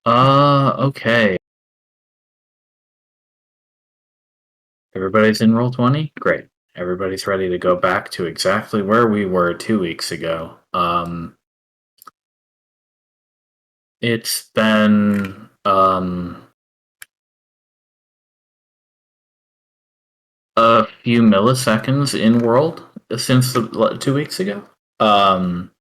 Okay. Everybody's in roll 20? Great. Everybody's ready to go back to exactly where we were 2 weeks ago. It's been a few milliseconds in world since 2 weeks ago. Um,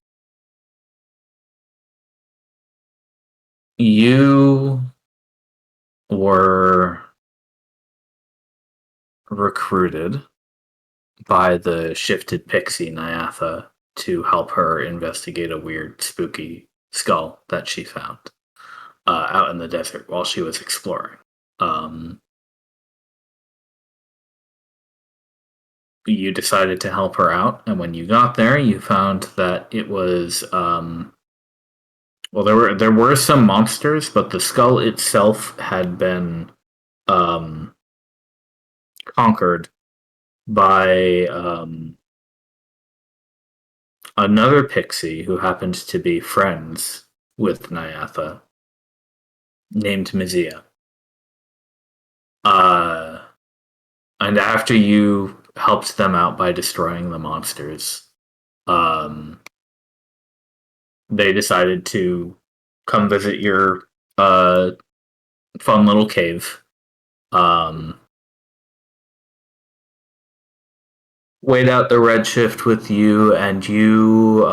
you were recruited by the shifted pixie Nyatha to help her investigate a weird, spooky skull that she found out in the desert while she was exploring. Um, you decided to help her out, and when you got there, you found that it was well, there were some monsters, but the skull itself had been um, conquered by another pixie who happened to be friends with Nyatha, named Mizia. Uh, and after you helped them out by destroying the monsters, um, they decided to come visit your fun little cave. Um, Wait out the Redshift with you, and you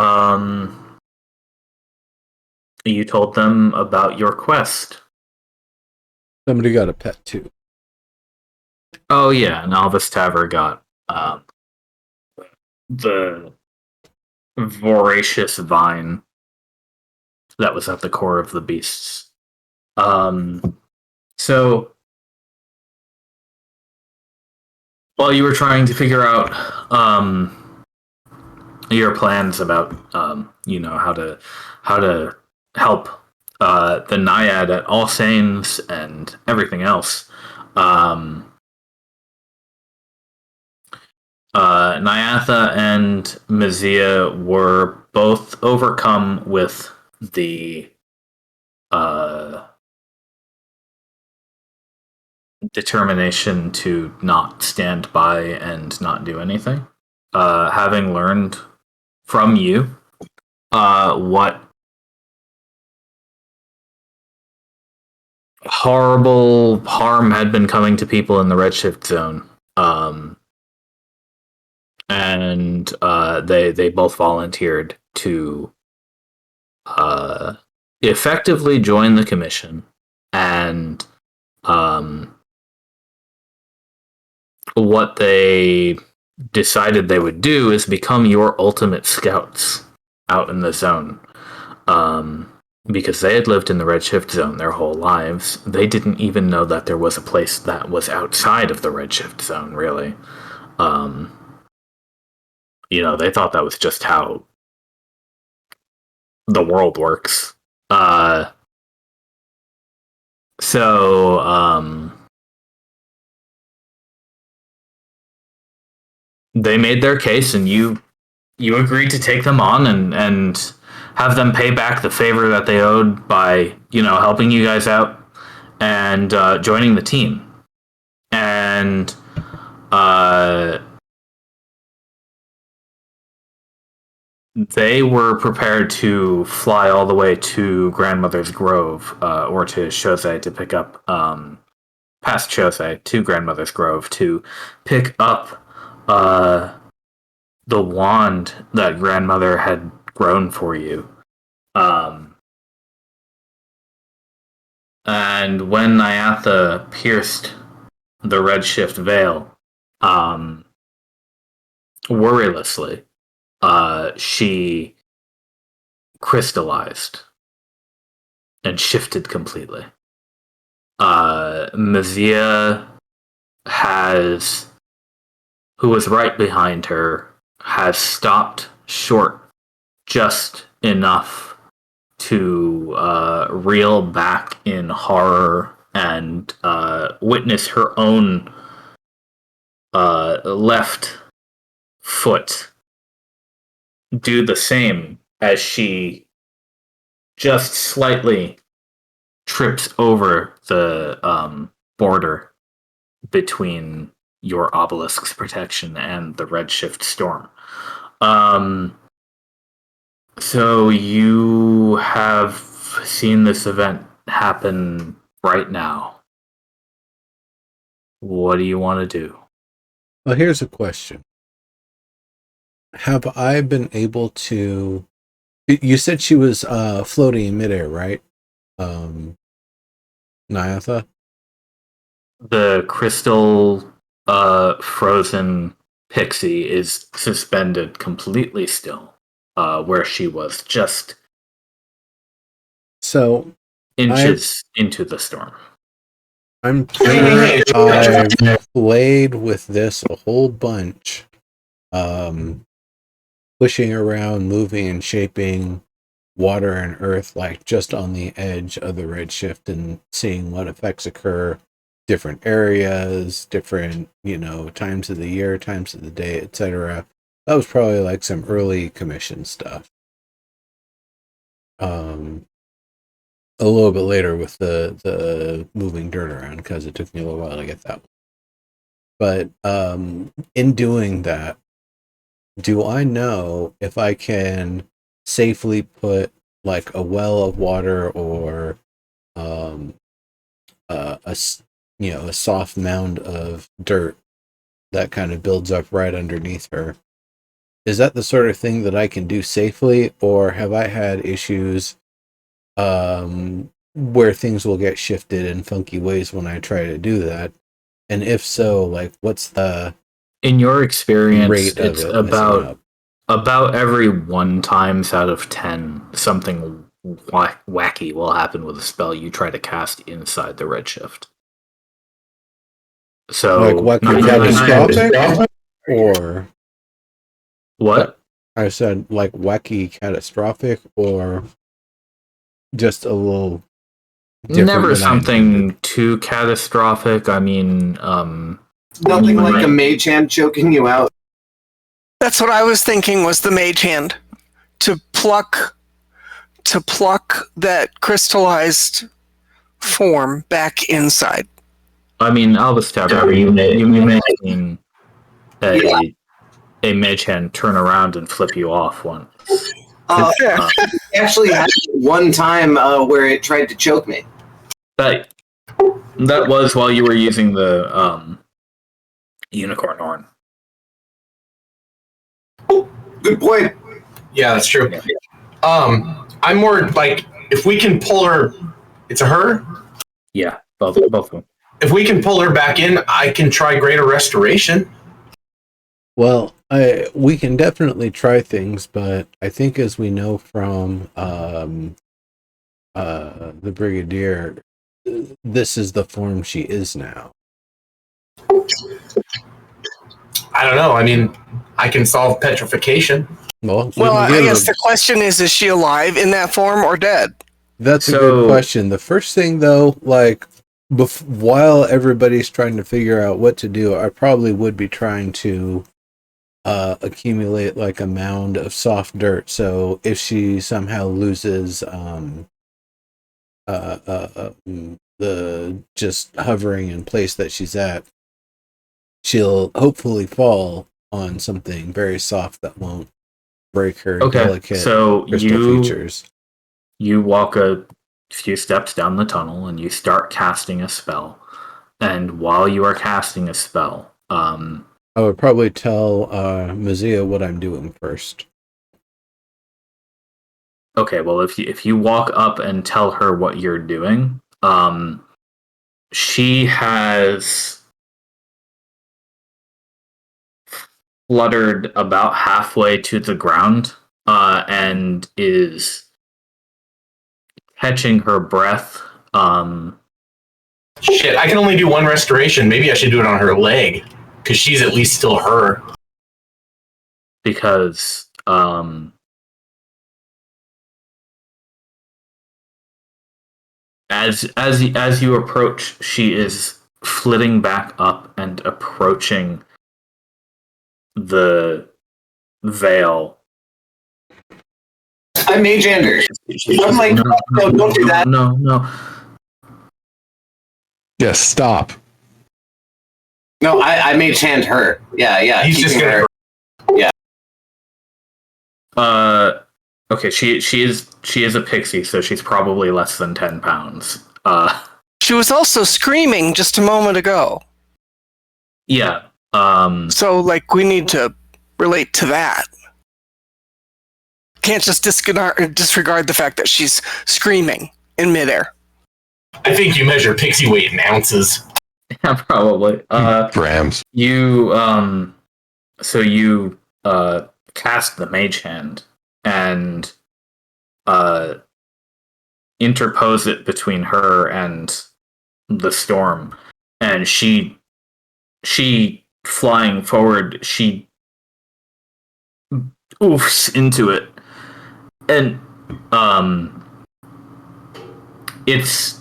told them about your quest. Somebody got a pet too. Oh yeah, and Alvis Taver got the voracious vine that was at the core of the beasts. So while you were trying to figure out your plans about how to help the Naiad at All Saints and everything else, um, Nyatha and Mazia were both overcome with the uh, determination to not stand by and not do anything. Having learned from you what horrible harm had been coming to people in the Redshift zone. And they both volunteered to uh, effectively join the commission, and um, what they decided they would do is become your ultimate scouts out in the zone. Um, because they had lived in the Redshift zone their whole lives, they didn't even know that there was a place that was outside of the Redshift zone, really. Um, they thought that was just how the world works. Uh, so they made their case, and you agreed to take them on and have them pay back the favor that they owed by helping you guys out and joining the team. And uh, they were prepared to fly all the way to Grandmother's Grove, or to Shosei, to pick up past Shosei to Grandmother's Grove to pick up the wand that Grandmother had grown for you. Um, and when Nyatha pierced the Redshift veil, um, worrylessly, she crystallized and shifted completely. Mazia has, who was right behind her, has stopped short just enough to reel back in horror and witness her own left foot do the same as she just slightly trips over the border between your obelisk's protection and the Redshift storm. So you have seen this event happen right now. What do you want to do? Well, here's a question. Have I been able to... You said she was floating in midair, right? Nyatha? The crystal frozen pixie is suspended completely still, where she was just So inches into the storm. I'm sure I've played with this a whole bunch. Pushing around, moving and shaping water and earth, like just on the edge of the redshift, and seeing what effects occur, different areas, different, times of the year, times of the day, etc. That was probably like some early commission stuff. A little bit later with the moving dirt around, because it took me a little while to get that one. But in doing that, do I know if I can safely put like a well of water or a soft mound of dirt that kind of builds up right underneath her? Is that the sort of thing that I can do safely, or have I had issues where things will get shifted in funky ways when I try to do that? And if so, like, what's the in your experience, rate of it's it messing up? about every 1 times out of 10, something wacky will happen with a spell you try to cast inside the redshift. So, Like wacky catastrophic, or what? I said like wacky catastrophic, or just a little different. Never something too catastrophic. I mean, nothing like a mage hand choking you out. That's what I was thinking, was the mage hand. To pluck that crystallized form back inside. I mean, Albus Tavern, you may have seen a mage hand turn around and flip you off once. Actually had one time where it tried to choke me. That was while you were using the unicorn horn. Good point. Yeah, that's true. Yeah. I'm more like, if we can pull her, it's a her? Yeah, both of them. If we can pull her back in, I can try Greater Restoration. Well, we can definitely try things, but I think, as we know from the Brigadier, this is the form she is now. I don't know. I mean, I can solve petrification. Well, I guess the question is she alive in that form or dead? That's a good question. The first thing, though, like, while everybody's trying to figure out what to do, I probably would be trying to accumulate like a mound of soft dirt. So if she somehow loses the just hovering in place that she's at, she'll hopefully fall on something very soft that won't break her delicate crystal features. You walk a few steps down the tunnel and you start casting a spell. And while you are casting a spell, I would probably tell Mazia what I'm doing first. Okay, well, if you walk up and tell her what you're doing, she has fluttered about halfway to the ground and is catching her breath. Shit, I can only do one restoration. Maybe I should do it on her leg, because she's at least still her. Because as you approach, she is flitting back up and approaching the veil. I'm Mage Anders. I'm like, no, don't do that. No. Yes, stop. No, I mage hand her. Yeah. He's just gonna. Okay, she is a pixie, so she's probably less than 10 pounds. She was also screaming just a moment ago. Yeah. So, like, we need to relate to that. Can't just disregard the fact that she's screaming in midair. I think you measure pixie weight in ounces. Yeah, probably. Grams. You so you cast the mage hand and interpose it between her and the storm, and she flying forward, she oofs into it, and it's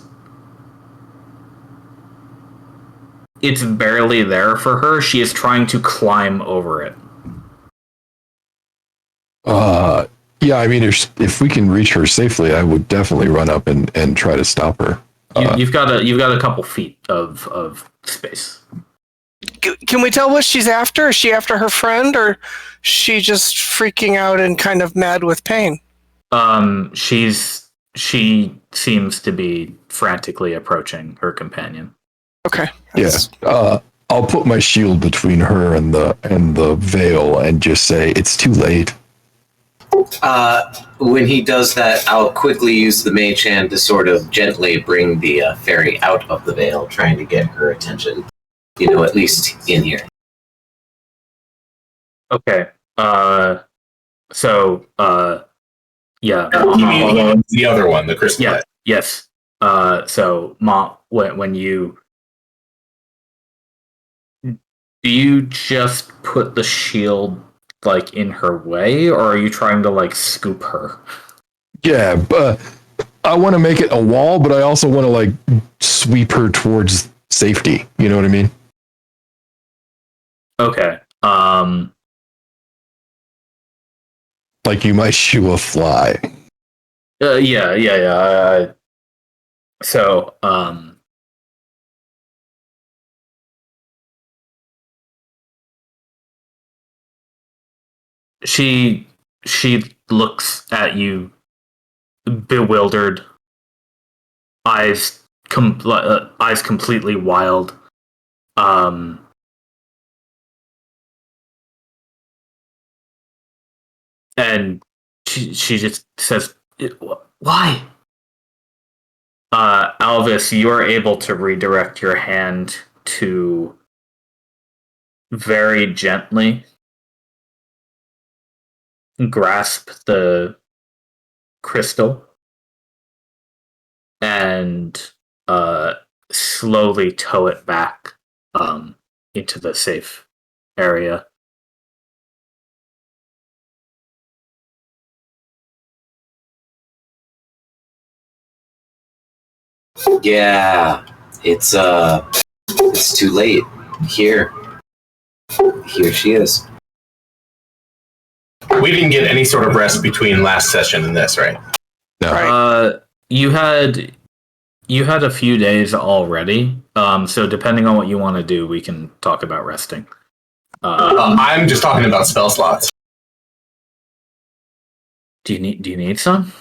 barely there for her. She is trying to climb over it. Yeah, I mean, if we can reach her safely, I would definitely run up and try to stop her. You've got a couple feet of space. Can we tell what she's after? Is she after her friend, or she just freaking out and kind of mad with pain? She seems to be frantically approaching her companion. Okay. Yes. I'll put my shield between her and the veil and just say it's too late. When he does that, I'll quickly use the mage hand to sort of gently bring the fairy out of the veil, trying to get her attention. At least in here. Okay. So, yeah. You mean the other one, the crystal? Yeah. Yes. So, Mom, when you do you just put the shield like in her way, or are you trying to like scoop her? Yeah, but I want to make it a wall, but I also want to like sweep her towards safety. You know what I mean? Okay. Like you might shoo a fly. Yeah. So, she looks at you, bewildered, eyes completely wild. And she just says, "Why?" Alvis, you're able to redirect your hand to very gently grasp the crystal and slowly tow it back into the safe area. Yeah, it's too late. Here she is. We didn't get any sort of rest between last session and this, right? No. Right. You had a few days already. So depending on what you want to do, we can talk about resting. I'm just talking about spell slots. Do you need some?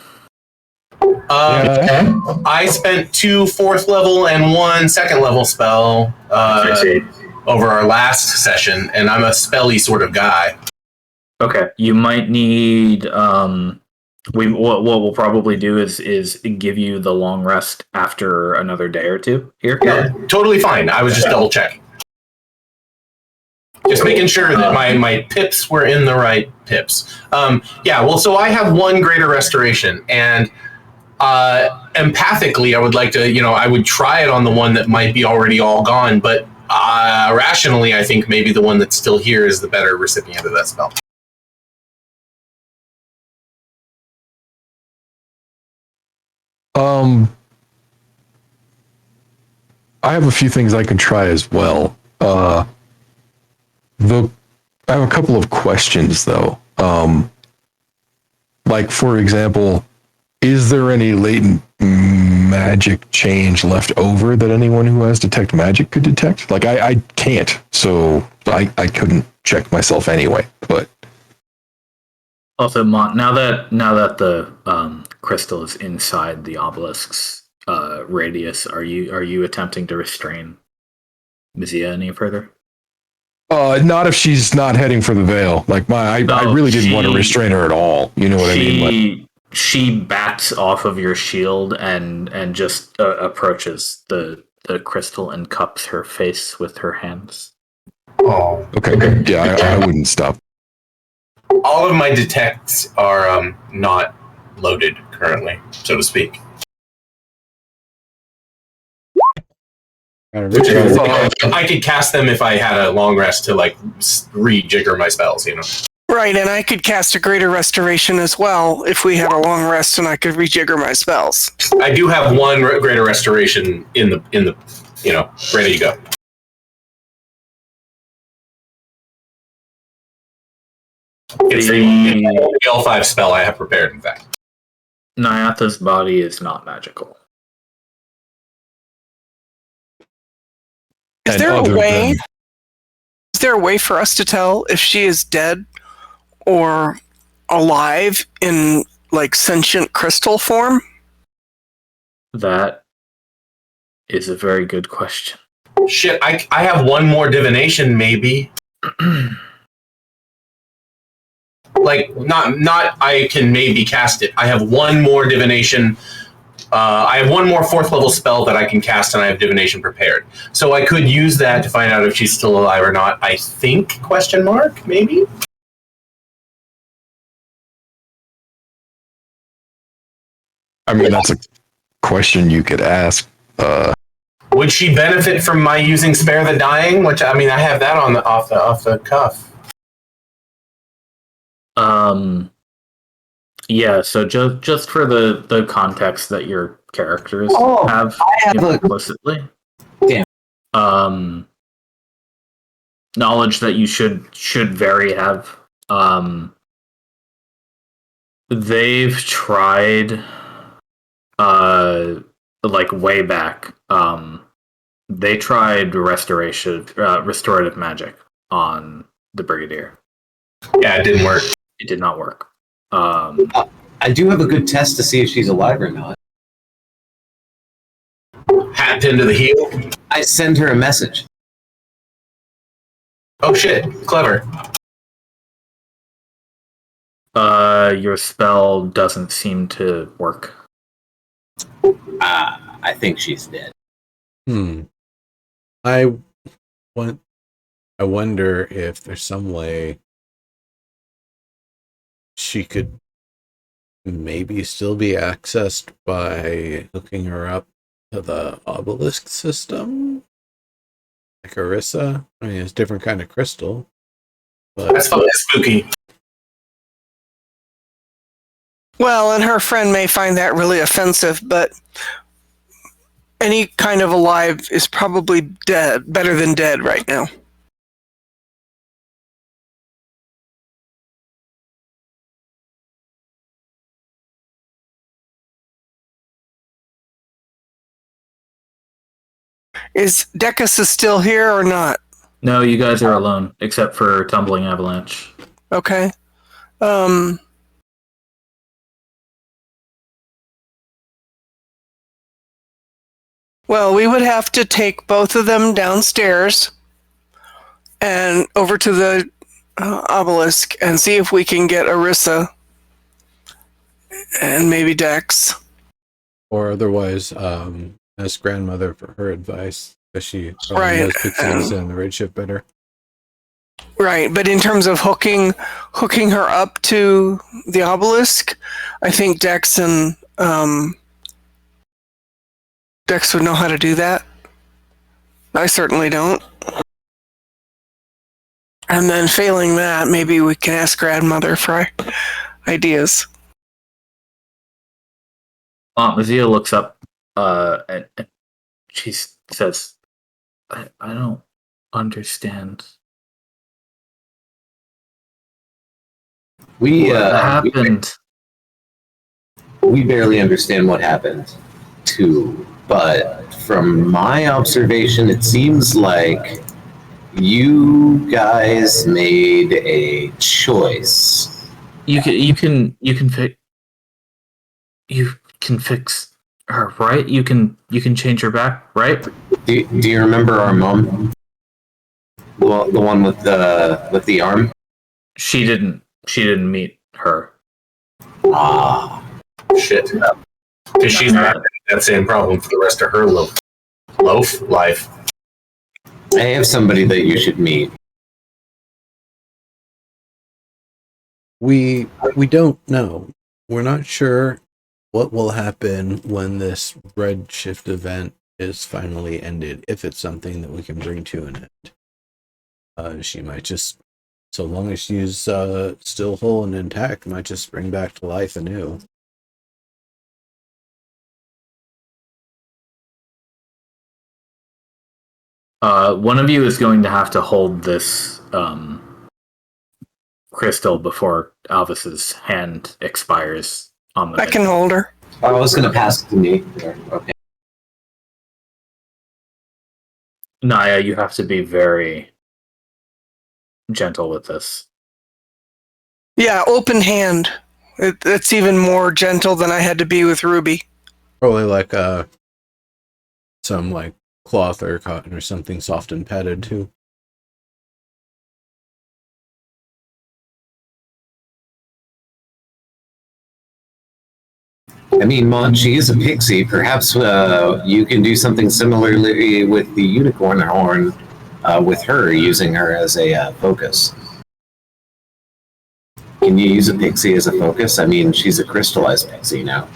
I spent 2 4th level and 1 2nd level spell over our last session, and I'm a spelly sort of guy. Okay, you might need. What we'll probably do is give you the long rest after another day or two. Here, Yeah, totally fine. I was just double checking, just making sure that my pips were in the right pips. So I have 1 greater restoration, and empathically, I would like to, I would try it on the one that might be already all gone, but rationally, I think maybe the one that's still here is the better recipient of that spell. I have a few things I can try as well. I have a couple of questions though. Like for example, is there any latent magic change left over that anyone who has detect magic could detect? Like I can't, so I couldn't check myself anyway. But Also, now that the crystal is inside the obelisk's radius, are you attempting to restrain Mizia any further? not if she's not heading for the veil. Like I really didn't want to restrain her at all. You know what I mean? Like, she backs off of your shield and just approaches the crystal and cups her face with her hands. Oh, okay. Yeah, I wouldn't stop. all of my detects are not loaded currently, so to speak. I could cast them if I had a long rest to like rejigger my spells, you know. Right, and I could cast a greater restoration as well if we had a long rest and I could rejigger my spells. I do have one greater restoration in the ready to go. It's the L5 spell I have prepared, in fact. Nyatha's body is not magical. Is there a way for us to tell if she is dead or alive in like sentient crystal form? That is a very good question. Shit, I have one more divination, maybe. Like, not I can maybe cast it. I have one more divination. I have one more 4th level spell that I can cast, and I have divination prepared. So I could use that to find out if she's still alive or not. I think, question mark, maybe? I mean, that's a question you could ask. Would she benefit from my using Spare the Dying? Which, I mean, I have that on off the cuff. Yeah, so just for the context that your characters have implicitly. Damn. Knowledge that you should very have. They've tried like way back. They tried restorative magic on the Brigadier. Yeah, it didn't work. It did not work. I do have a good test to see if she's alive or not. Hat pinned to the heel. I send her a message. Oh shit, clever. Your spell doesn't seem to work. I think she's dead. I wonder if there's some way she could maybe still be accessed by hooking her up to the obelisk system, like Orisa. I mean, it's a different kind of crystal, but That's fucking spooky. Well, and her friend may find that really offensive, but any kind of alive is probably dead, better than dead right now. Is Decus still here or not? No, you guys are alone, except for Tumbling Avalanche. Okay. Well, we would have to take both of them downstairs and over to the obelisk and see if we can get Orisa and maybe Dex. or otherwise ask grandmother for her advice, because she probably knows Pixies and the Redshift better. Right, but in terms of hooking her up to the obelisk, I think Dex and Dex would know how to do that. I certainly don't. And then failing that, maybe we can ask grandmother for ideas. Mazia looks up and she says, I don't understand. What happened? We barely understand what happened. too, but from my observation, it seems like you guys made a choice. You can fix her, right? You can change her back, right? Do you remember our mom? Well, the one with the arm? She didn't meet her. Ah, Shit. Because she's not that same problem for the rest of her life. I have somebody that you should meet. We don't know. We're not sure what will happen when this Redshift event is finally ended, if it's something that we can bring to an end. She might just, so long as she's still whole and intact, might just spring back to life anew. One of you is going to have to hold this crystal before Alvis's hand expires on the. I can hold her. I was going to pass it to me. Okay. Naya, you have to be very gentle with this. Yeah, open hand. It's even more gentle than I had to be with Ruby. Probably like some like cloth or cotton or something soft and padded too. I mean, Mon, she is a pixie. Perhaps you can do something similarly with the unicorn horn with her, using her as a focus. Can you use a pixie as a focus? I mean, she's a crystallized pixie now.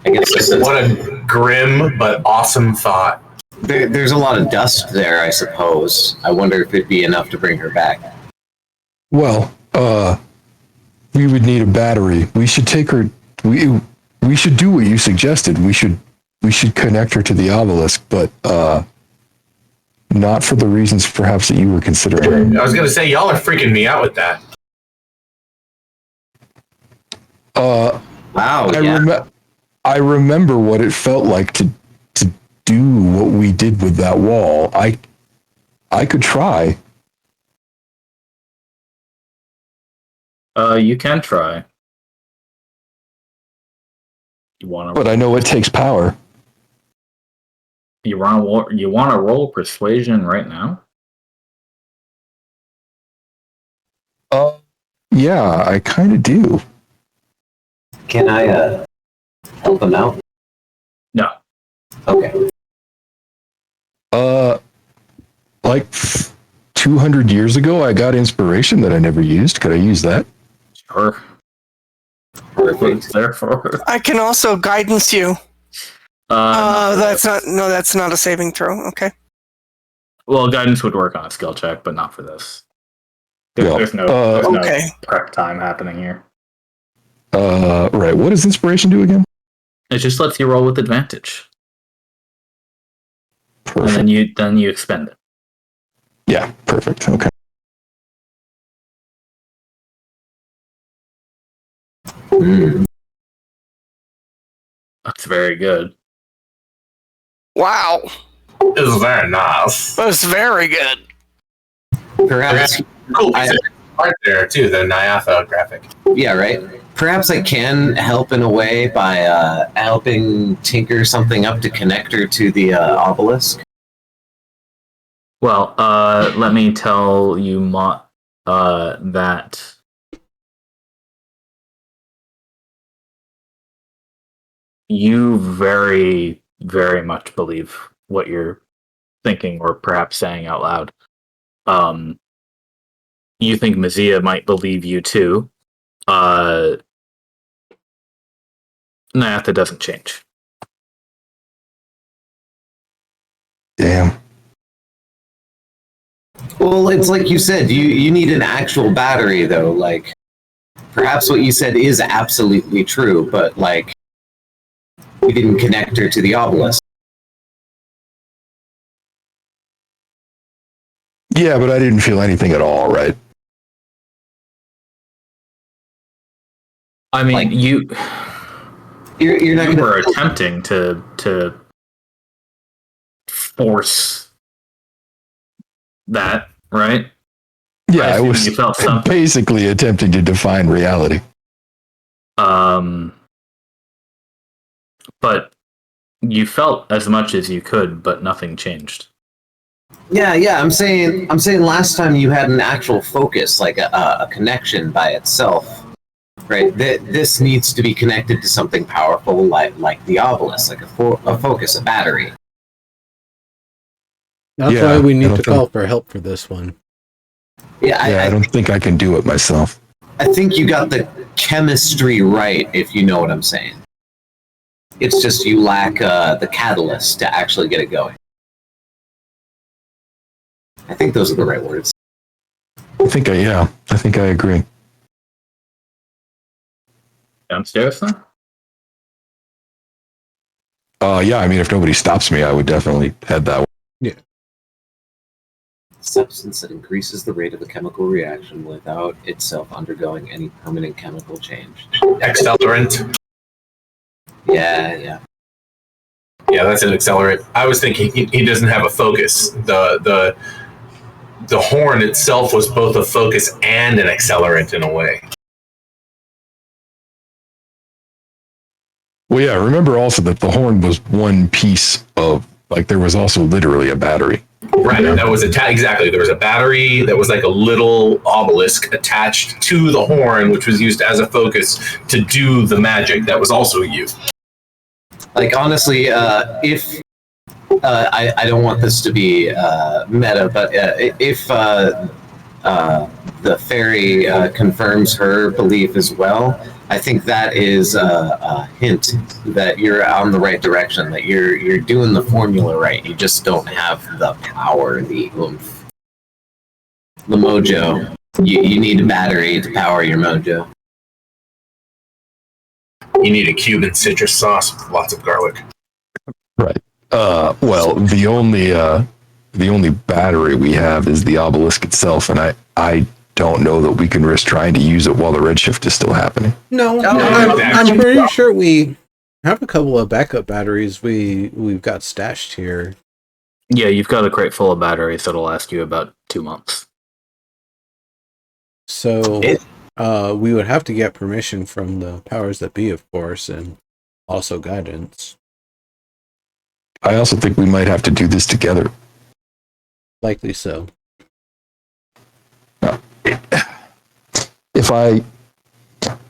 I guess What a grim but awesome thought. there's a lot of dust there, I suppose. I wonder if it'd be enough to bring her back. Well, we would need a battery. We should take her. We should do what you suggested. We should connect her to the obelisk, but not for the reasons perhaps that you were considering. I was going to say, y'all are freaking me out with that. Wow, yeah. I remember what it felt like to do what we did with that wall. I could try. You can try. You want to? But I know it takes power. You want to roll persuasion right now? Yeah, I kind of do. Can I help him out? No. Okay. Like 200 years ago, I got inspiration that I never used. Could I use that? Sure. Perfect. There for. I can also guidance you. That's not a saving throw. Okay. Well, guidance would work on a skill check, but not for this. Yeah. There's no Okay. prep time happening here. Right. What does inspiration do again? It just lets you roll with advantage, Perfect. and then you expend it. Yeah, perfect. Okay. Mm. That's very good. Wow. It's very nice. That's very good. Perhaps, Cool piece of art there, too, the Nyatha graphic. yeah, right? Perhaps I can help in a way by helping tinker something up to connect her to the obelisk. Well, let me tell you, that you very, very much believe what you're thinking, or perhaps saying out loud. You think Mazia might believe you too. Nyatha doesn't change. Damn. Well, it's like you said, you need an actual battery, though. Like, perhaps what you said is absolutely true, but, like, we didn't connect her to the obelisk. Yeah, but I didn't feel anything at all, right? I mean, Like- You're not You going were to. attempting to force that, right? Yeah, I assume was you felt something. basically attempting to define reality. But you felt as much as you could, but nothing changed. Yeah. I'm saying last time you had an actual focus, like a connection by itself, right? This needs to be connected to something powerful, like the obelisk, like a focus, a battery. That's Yeah, why we I need don't to think- call for help for this one. Yeah, I don't think I can do it myself. I think you got the chemistry right, if you know what I'm saying. It's just you lack the catalyst to actually get it going. I think those are the right words. I think I agree. Downstairs, then? Yeah, I mean, if nobody stops me, I would definitely head that way. Substance that increases the rate of a chemical reaction without itself undergoing any permanent chemical change. Accelerant. Yeah. Yeah, that's an accelerant. I was thinking he doesn't have a focus. The horn itself was both a focus and an accelerant in a way. Well, yeah, remember also that the horn was one piece of, like, there was also literally a battery. Right, that was exactly. There was a battery that was like a little obelisk attached to the horn, which was used as a focus to do the magic that was also used. Like, honestly, if I don't want this to be meta, but if the fairy confirms her belief as well, I think that is a hint that you're on the right direction, that you're doing the formula right. You just don't have the power, the oomph, the mojo. You need a battery to power your mojo. You need a Cuban citrus sauce with lots of garlic. Right. Well, the only battery we have is the obelisk itself, and I don't know that we can risk trying to use it while the redshift is still happening. No, I'm pretty sure we have a couple of backup batteries we've got stashed here. Yeah, you've got a crate full of batteries that'll last you about 2 months. So we would have to get permission from the powers that be, of course, and also guidance. I also think we might have to do this together. Likely so.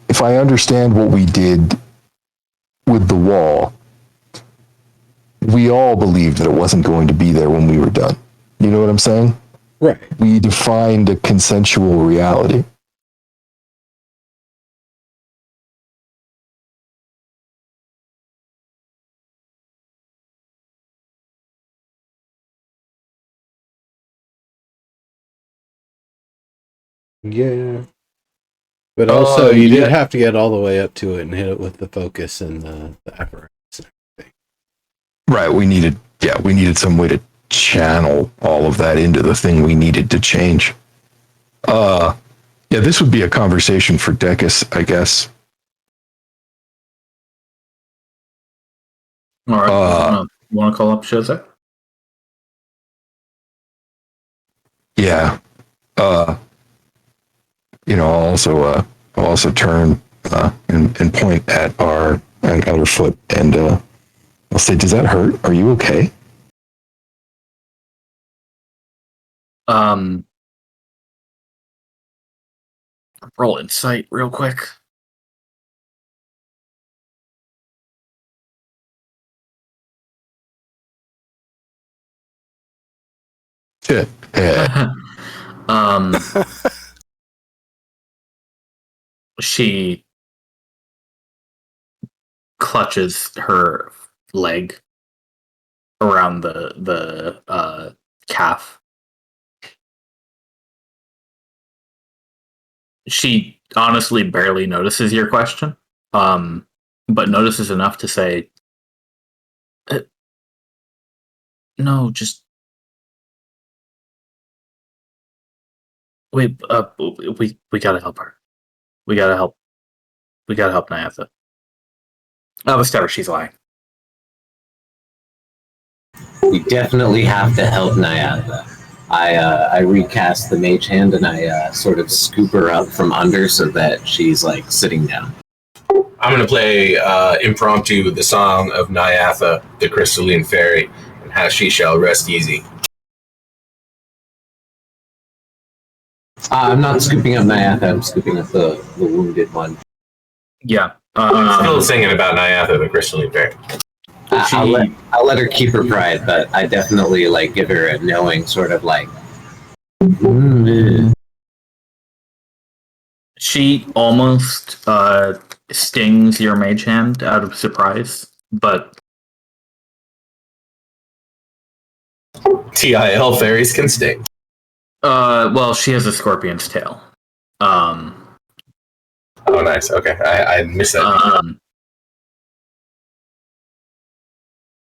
If I understand what we did with the wall, we all believed that it wasn't going to be there when we were done. You know what I'm saying? Right. We defined a consensual reality. Yeah. But also, you yeah. did have to get all the way up to it and hit it with the focus and the apparatus. Right, we needed some way to channel all of that into the thing we needed to change. Yeah, this would be a conversation for Decus, I guess. All right. You want to call up Shazak? Yeah. I'll also turn and point at our other foot, and I'll say, "Does that hurt? Are you okay?" Roll insight real quick. Yeah. She clutches her leg around the calf. She honestly barely notices your question, but notices enough to say, "No, just wait. We gotta help her. We gotta help Nyatha." Whatever, she's lying. We definitely have to help Nyatha. I recast the mage hand and I sort of scoop her up from under so that she's like sitting down. I'm going to play impromptu the song of Nyatha, the crystalline fairy, and how she shall rest easy. I'm not scooping up Nyatha, I'm scooping up the wounded one. Yeah. I'm still singing about Nyatha, the crystalline fairy. I'll let her keep her pride, but I definitely like give her a knowing sort of like. She almost stings your mage hand out of surprise, but TIL fairies can sting. well, she has a scorpion's tail. Oh, nice. Okay, I missed that.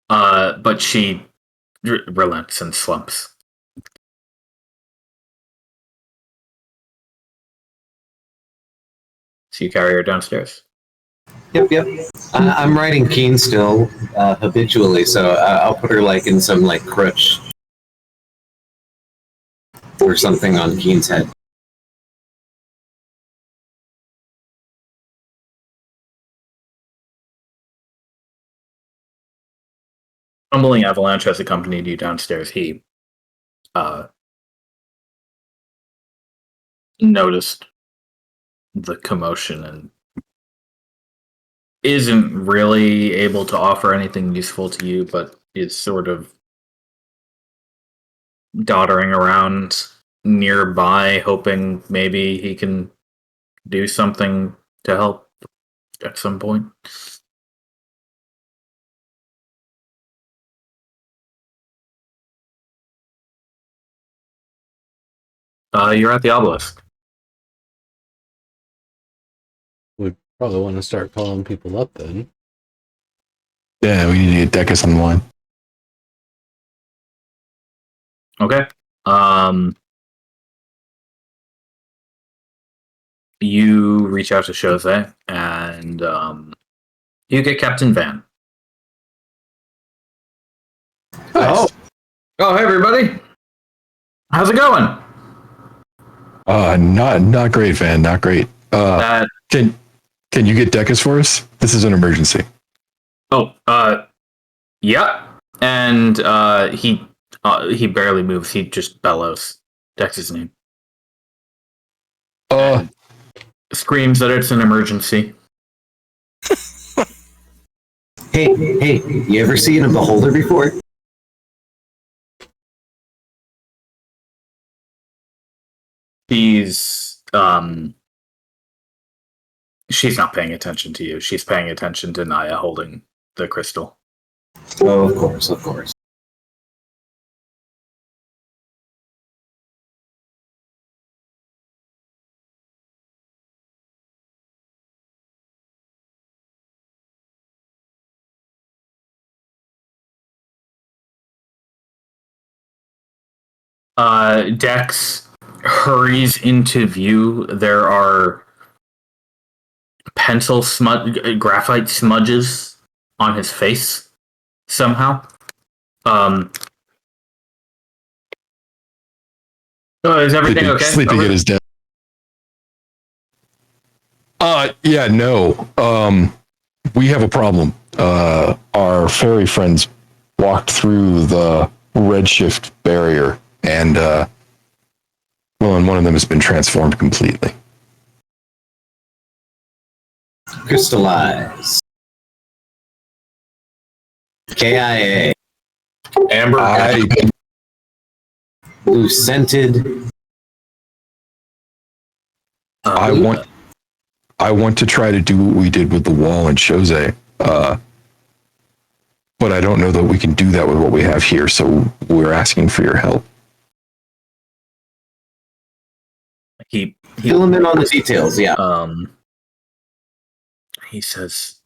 But she relents and slumps. So you carry her downstairs? Yep. I'm riding Keen still habitually, so I'll put her like in some like crutch or something on Keen's head. Rumbling Avalanche has accompanied you downstairs. He noticed the commotion and isn't really able to offer anything useful to you, but is sort of doddering around nearby, hoping maybe he can do something to help at some point. You're at the obelisk. We probably want to start calling people up then. Yeah, we need to get Decus on the line. Okay. You reach out to Jose, and you get Captain Van. Nice. Oh, hey everybody. How's it going? Not great, Van. Not great. That Can you get Decus for us? This is an emergency. Yeah. And he barely moves. He just bellows. Dex's name. And screams that it's an emergency. Hey, you ever seen a beholder before? She's not paying attention to you. She's paying attention to Naya holding the crystal. Oh, of course. Dex hurries into view. There are graphite smudges on his face somehow. Is everything okay? Sleeping at his desk. Yeah, no. We have a problem. Our fairy friends walked through the Redshift barrier, and and one of them has been transformed completely. Crystallize. KIA. Amber. Blue scented. I want to try to do what we did with the wall and Jose, but I don't know that we can do that with what we have here, so we're asking for your help. He Fill him in on the details, yeah. He says,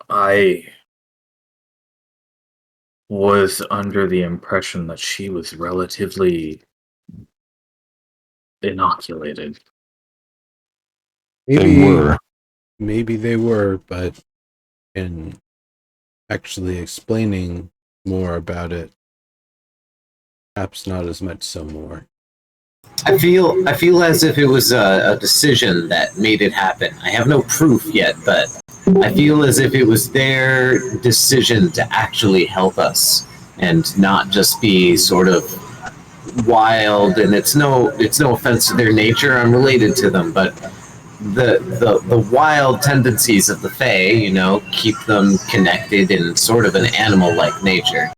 I was under the impression that she was relatively inoculated. They were. maybe they were, but in actually explaining more about it, perhaps not as much so more. I feel as if it was a decision that made it happen. I have no proof yet, but I feel as if it was their decision to actually help us and not just be sort of wild. And it's no offense to their nature. I'm related to them, but the wild tendencies of the Fae, you know, keep them connected in sort of an animal-like nature.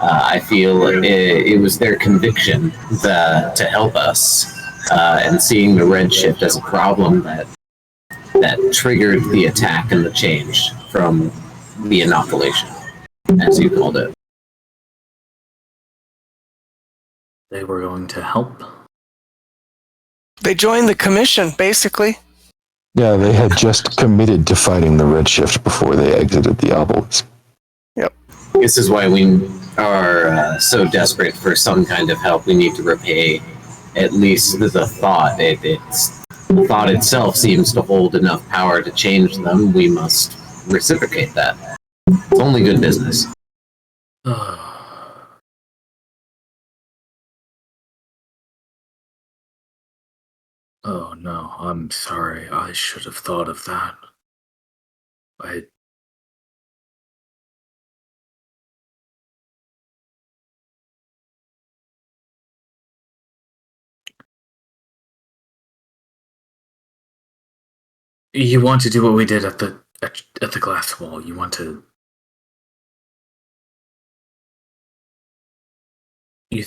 I feel it was their conviction to help us, and seeing the Redshift as a problem that triggered the attack and the change from the inoculation, as you called it. They were going to help. They joined the commission, basically. Yeah, they had just committed to fighting the Redshift before they exited the obelisk. This is why we are so desperate for some kind of help. We need to repay at least the thought. The thought itself seems to hold enough power to change them. We must reciprocate that. It's only good business. Oh no, I'm sorry. I should have thought of that. You want to do what we did at the glass wall. You want to. You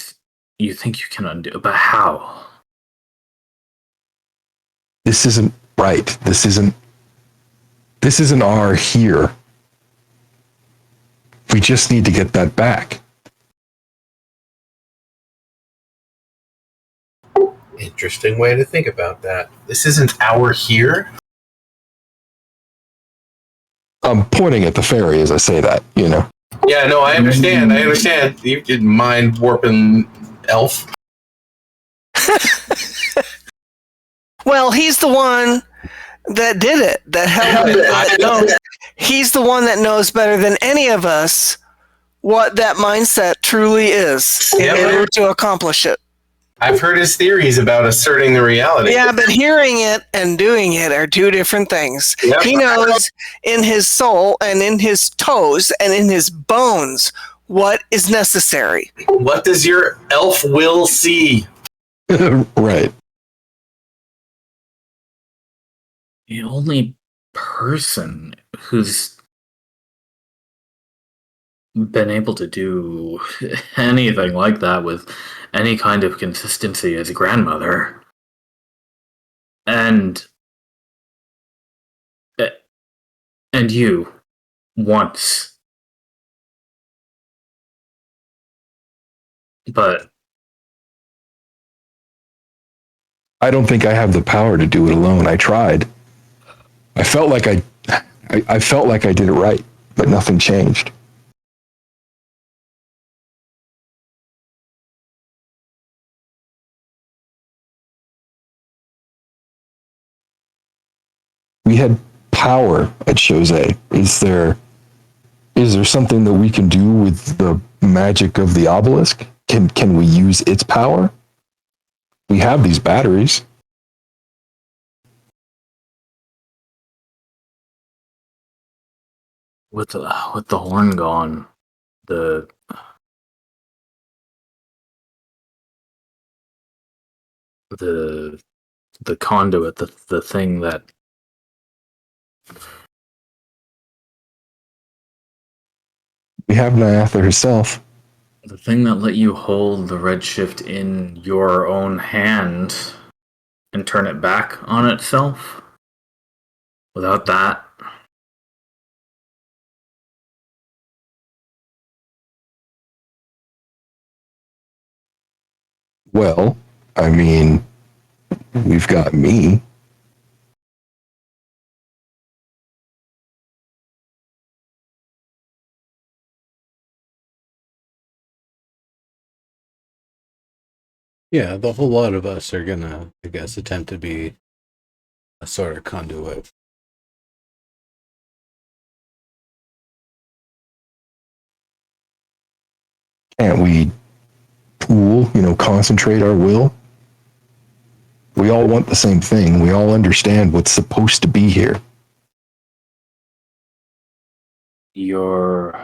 think you can undo, but how? This isn't right. This isn't our here. We just need to get that back. Interesting way to think about that. This isn't our here. I'm pointing at the fairy as I say that, you know. Yeah, no, I understand. You did mind warping elf. Well, he's the one that did it, that held it. I know. He's the one that knows better than any of us what that mindset truly is in order to accomplish it. I've heard his theories about asserting the reality. Yeah, but hearing it and doing it are two different things. Yep. He knows in his soul and in his toes and in his bones what is necessary. What does your elf will see? Right. The only person who's been able to do anything like that with any kind of consistency is grandmother. And you once. But I don't think I have the power to do it alone. I tried. I felt like I felt like I did it right, but nothing changed. We had power at Jose. Is there something that we can do with the magic of the obelisk? Can we use its power? We have these batteries. with the horn gone, the conduit, the thing that We have Nyatha herself. the thing that let you hold the Redshift in your own hand and turn it back on itself. Without that, Well, I mean, we've got me. Yeah, the whole lot of us are gonna, I guess, attempt to be a sort of conduit Can't we pool, concentrate our will? We all want the same thing. We all understand what's supposed to be here. You're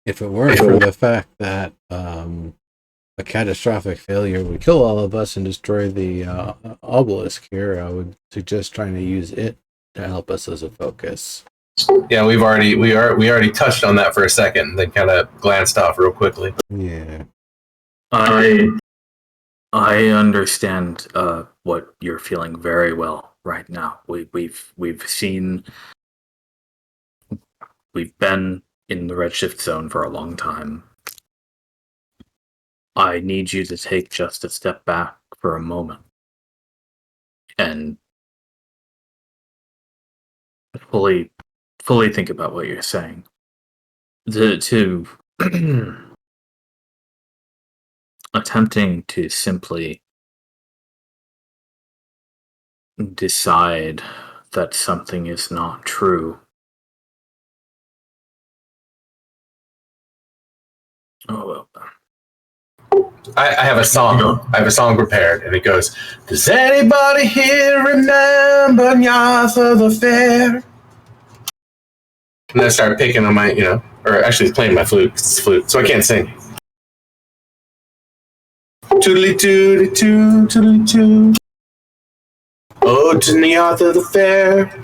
If it weren't for the fact that a catastrophic failure would kill all of us and destroy the obelisk here, I would suggest trying to use it to help us as a focus. Yeah, we already touched on that for a second, then kind of glanced off real quickly. Yeah. I understand what you're feeling very well right now. We've been in the Redshift zone for a long time. I need you to take just a step back for a moment and fully think about what you're saying. To attempting to simply decide that something is not true. Oh, I have a song. I have a song prepared, and it goes, "Does anybody here remember Nyatha the Fair?" And then I start picking on my, or actually playing my flute, 'cause it's flute, so I can't sing. Toodly toodly too, toodly too. Oh, to Nyatha the Fair,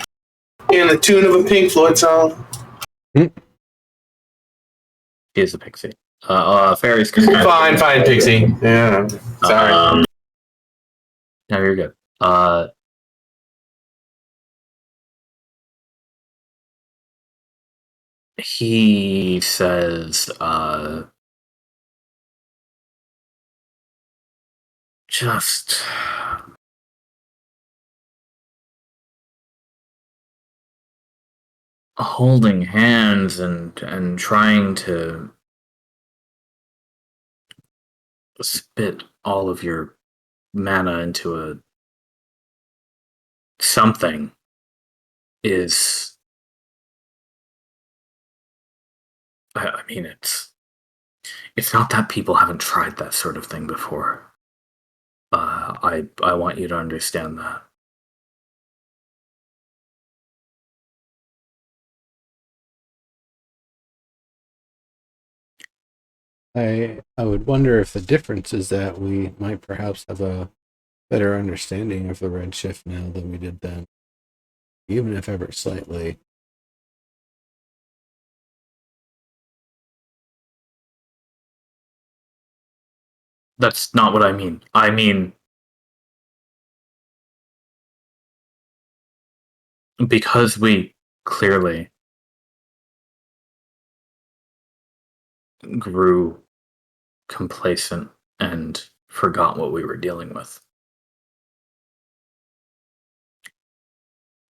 in the tune of a Pink Floyd song. He is a pixie. Fairies. Fine, Pixie. Yeah, sorry. No, you're good. He says, just holding hands and trying to spit all of your mana into a something is, I mean, it's not that people haven't tried that sort of thing before. I want you to understand that. I would wonder if the difference is that we might perhaps have a better understanding of the Redshift now than we did then, even if ever slightly. That's not what I mean. I mean, because we clearly grew complacent and forgot what we were dealing with.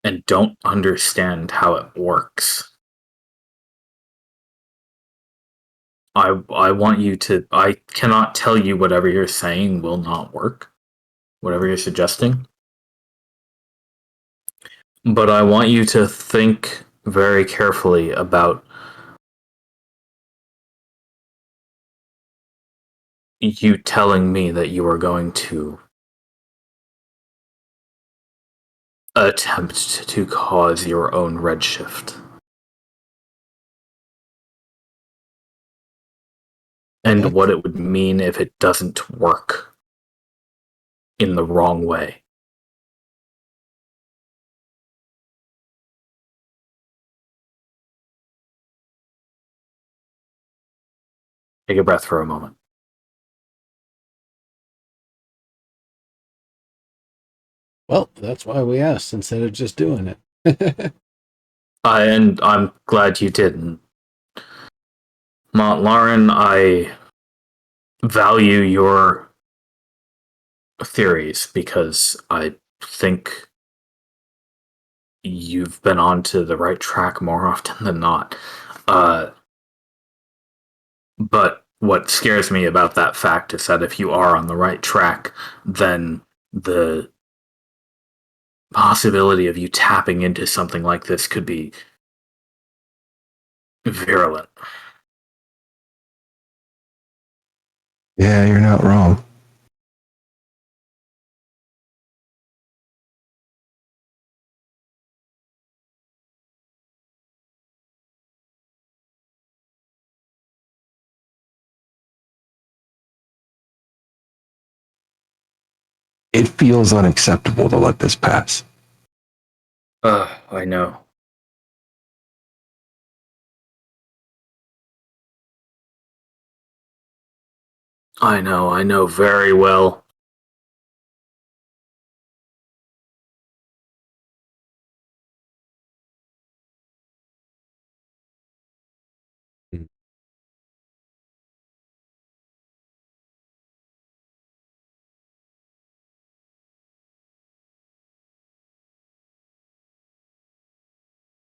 And don't understand how it works. I want you to, I cannot tell you whatever you're saying will not work, whatever you're suggesting. But I want you to think very carefully about you telling me that you are going to attempt to cause your own redshift. And what it would mean if it doesn't work in the wrong way. Take a breath for a moment. Well, that's why we asked instead of just doing it. And I'm glad you didn't. Montlarin, I value your theories because I think you've been onto the right track more often than not. But what scares me about that fact is that if you are on the right track, then the possibility of you tapping into something like this could be virulent. Yeah, you're not wrong. It feels unacceptable to let this pass. I know. I know very well.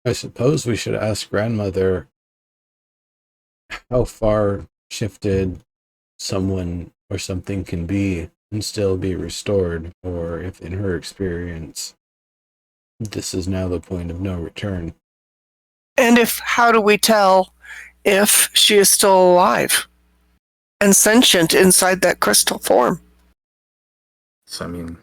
I suppose we should ask grandmother how far shifted someone or something can be and still be restored, or if in her experience this is now the point of no return. And how do we tell if she is still alive and sentient inside that crystal form? So, I mean,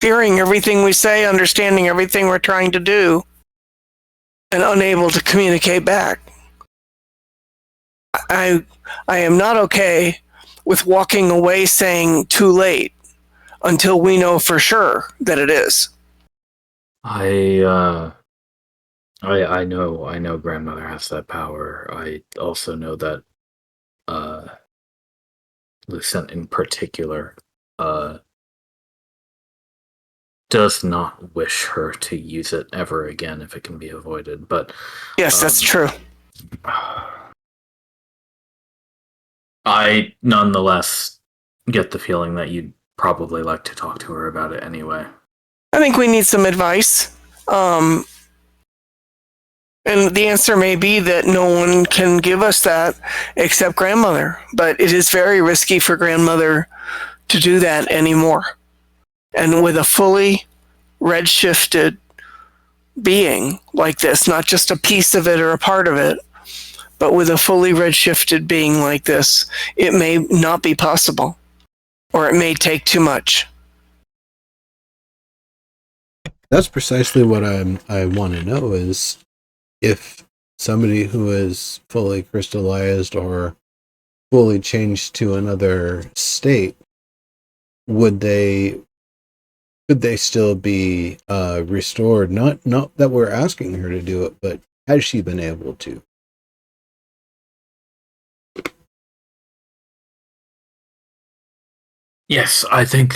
Hearing everything we say, understanding everything we're trying to do, and unable to communicate back. I am not okay with walking away saying too late until we know for sure that it is. I know grandmother has that power. I also know that Lucent in particular does not wish her to use it ever again if it can be avoided. But Yes, that's true. I nonetheless get the feeling that you'd probably like to talk to her about it anyway. I think we need some advice. And the answer may be that no one can give us that except grandmother. But it is very risky for grandmother to do that anymore. And with a fully redshifted being like this, not just a piece of it or a part of it, but with a fully redshifted being like this, it may not be possible, or it may take too much. That's precisely what I want to know, is if somebody who is fully crystallized or fully changed to another state, could they still be restored? Not that we're asking her to do it, but has she been able to? Yes, I think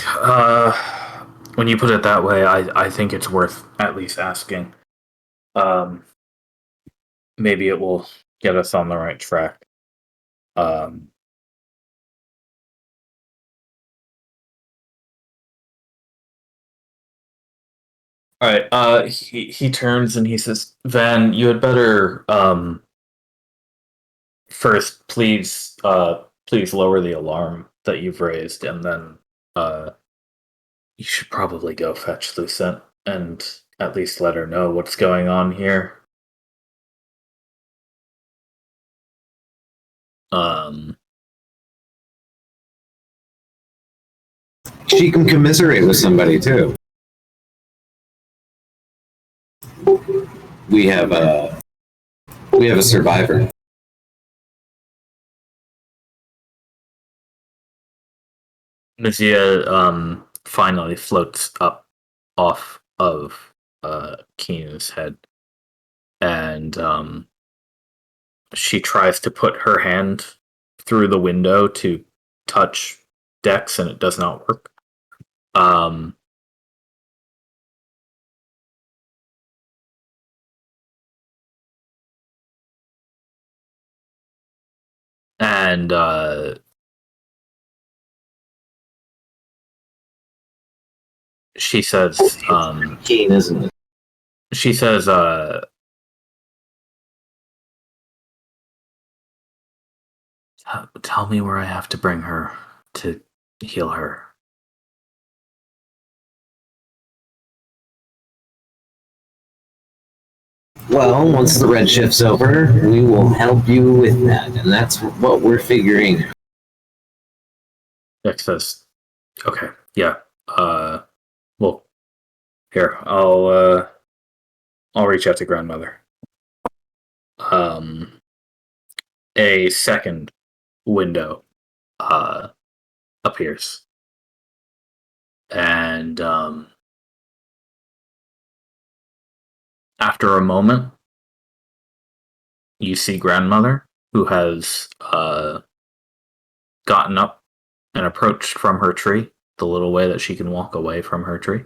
when you put it that way, I think it's worth at least asking. Maybe it will get us on the right track. All right. He turns and he says, "Van, you had better first, please lower the alarm that you've raised, and then you should probably go fetch Lucent and at least let her know what's going on here." She can commiserate with somebody too. We have a survivor. Mizia finally floats up off of Keen's head, and she tries to put her hand through the window to touch Dex, and it does not work. And she says, Keen, isn't it? she says, tell me where I have to bring her to heal her. Well, once the Redshift's over, we will help you with that, and that's what we're figuring. Dex says, "Okay, yeah. Well, here I'll reach out to grandmother." A second window appears, and after a moment, you see grandmother, who has gotten up and approached from her tree, the little way that she can walk away from her tree.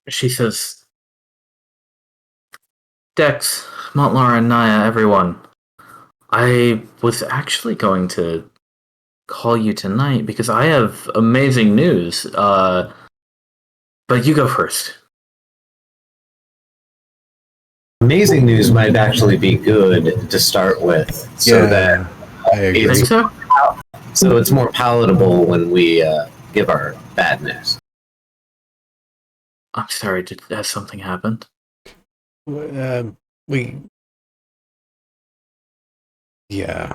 She says, "Dex, Montlara, and Naya, everyone. I was actually going to call you tonight because I have amazing news. But you go first." Amazing news might actually be good to start with, so that I agree. it's, Think so? so it's more palatable when we give our bad news. I'm sorry, has something happened? We. Yeah.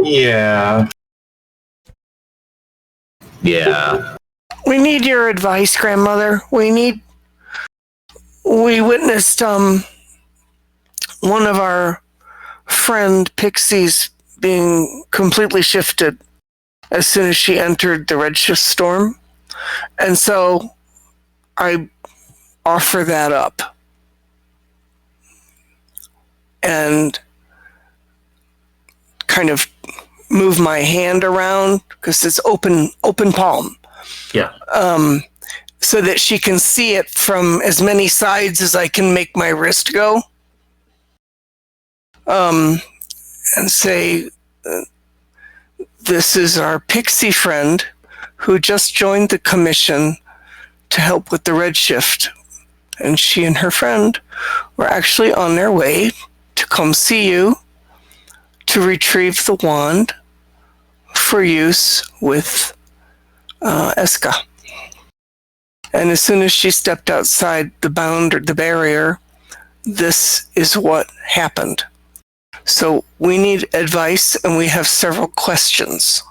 Yeah. Yeah. We need your advice, grandmother. We witnessed one of our friend Pixies being completely shifted as soon as she entered the Redshift storm. And so I offer that up. And kind of move my hand around because it's open palm. Yeah. So that she can see it from as many sides as I can make my wrist go. And say, this is our pixie friend who just joined the commission to help with the Redshift. And she and her friend were actually on their way to come see you to retrieve the wand for use with Eska. And as soon as she stepped outside the barrier, this is what happened. So we need advice, and we have several questions.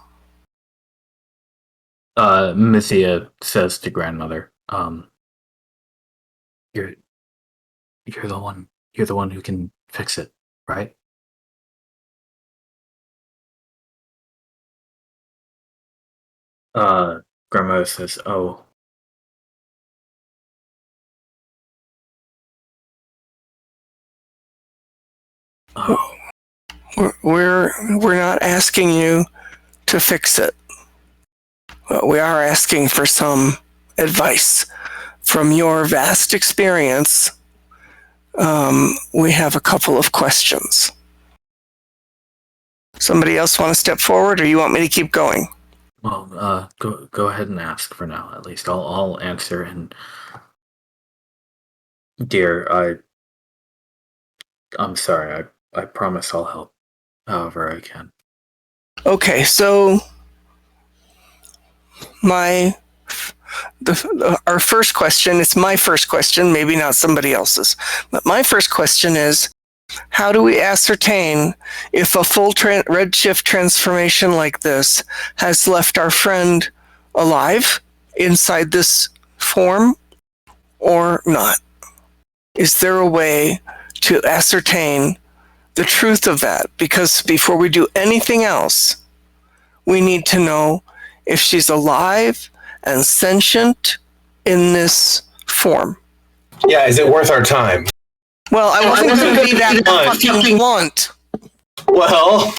Mithia says to grandmother, you're the one who can fix it, right?" Grandmother says, "Oh, We're not asking you to fix it. But we are asking for some advice. From your vast experience, we have a couple of questions. Somebody else want to step forward, or you want me to keep going?" well, go ahead and ask for now. At least I'll answer. And dear, I'm sorry. I promise I'll help however I can. Okay, so our first question, it's my first question, maybe not somebody else's, but my first question is, how do we ascertain if a full Redshift transformation like this has left our friend alive inside this form or not? Is there a way to ascertain the truth of that? Because before we do anything else, we need to know if she's alive and sentient in this form. Yeah, is it worth our time? Well, I wasn't going to be that fucking blunt. Well,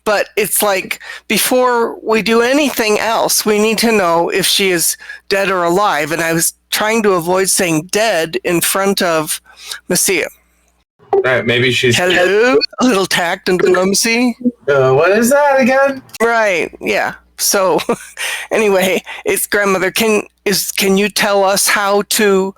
but it's like, before we do anything else, we need to know if she is dead or alive. And I was trying to avoid saying dead in front of Messiah. right, maybe she's... Hello? A little tact and diplomacy. What is that again? Right, yeah. So anyway, it's grandmother. Can you tell us how to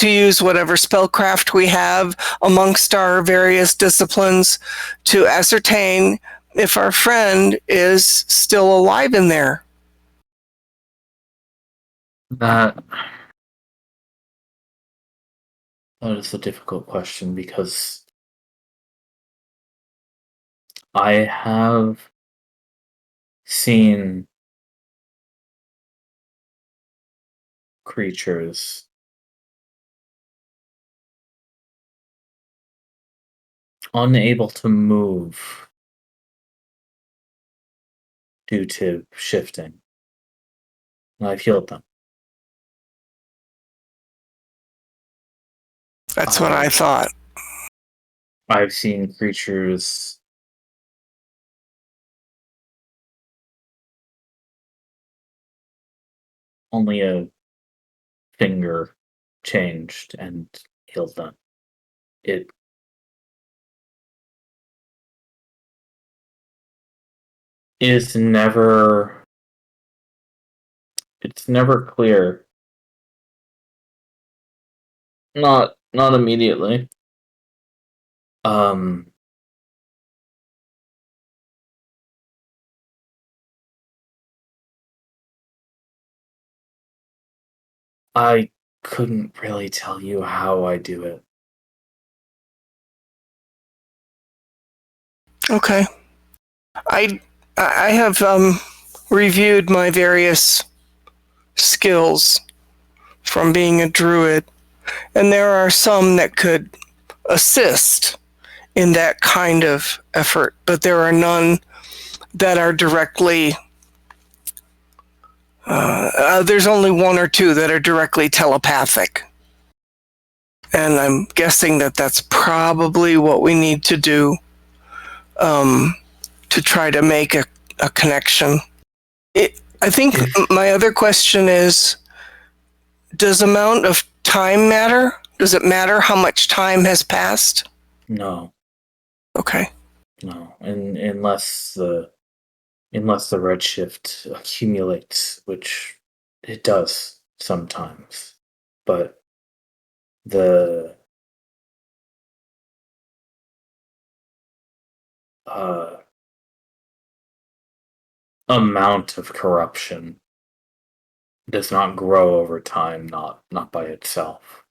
use whatever spellcraft we have amongst our various disciplines to ascertain if our friend is still alive in there? That is a difficult question because I have seen creatures unable to move due to shifting. And I've healed them. That's what I thought. I've seen creatures only a finger changed and healed them. It's never clear. Not immediately. I couldn't really tell you how I do it. Okay. I have reviewed my various skills from being a druid, and there are some that could assist in that kind of effort, but there are none that are directly there's only one or two that are directly telepathic. And I'm guessing that that's probably what we need to do to try to make a connection. I think my other question is, does amount of time matter? Does it matter how much time has passed? No. Okay. No. And unless the redshift accumulates, which it does sometimes. But the amount of corruption does not grow over time, not by itself.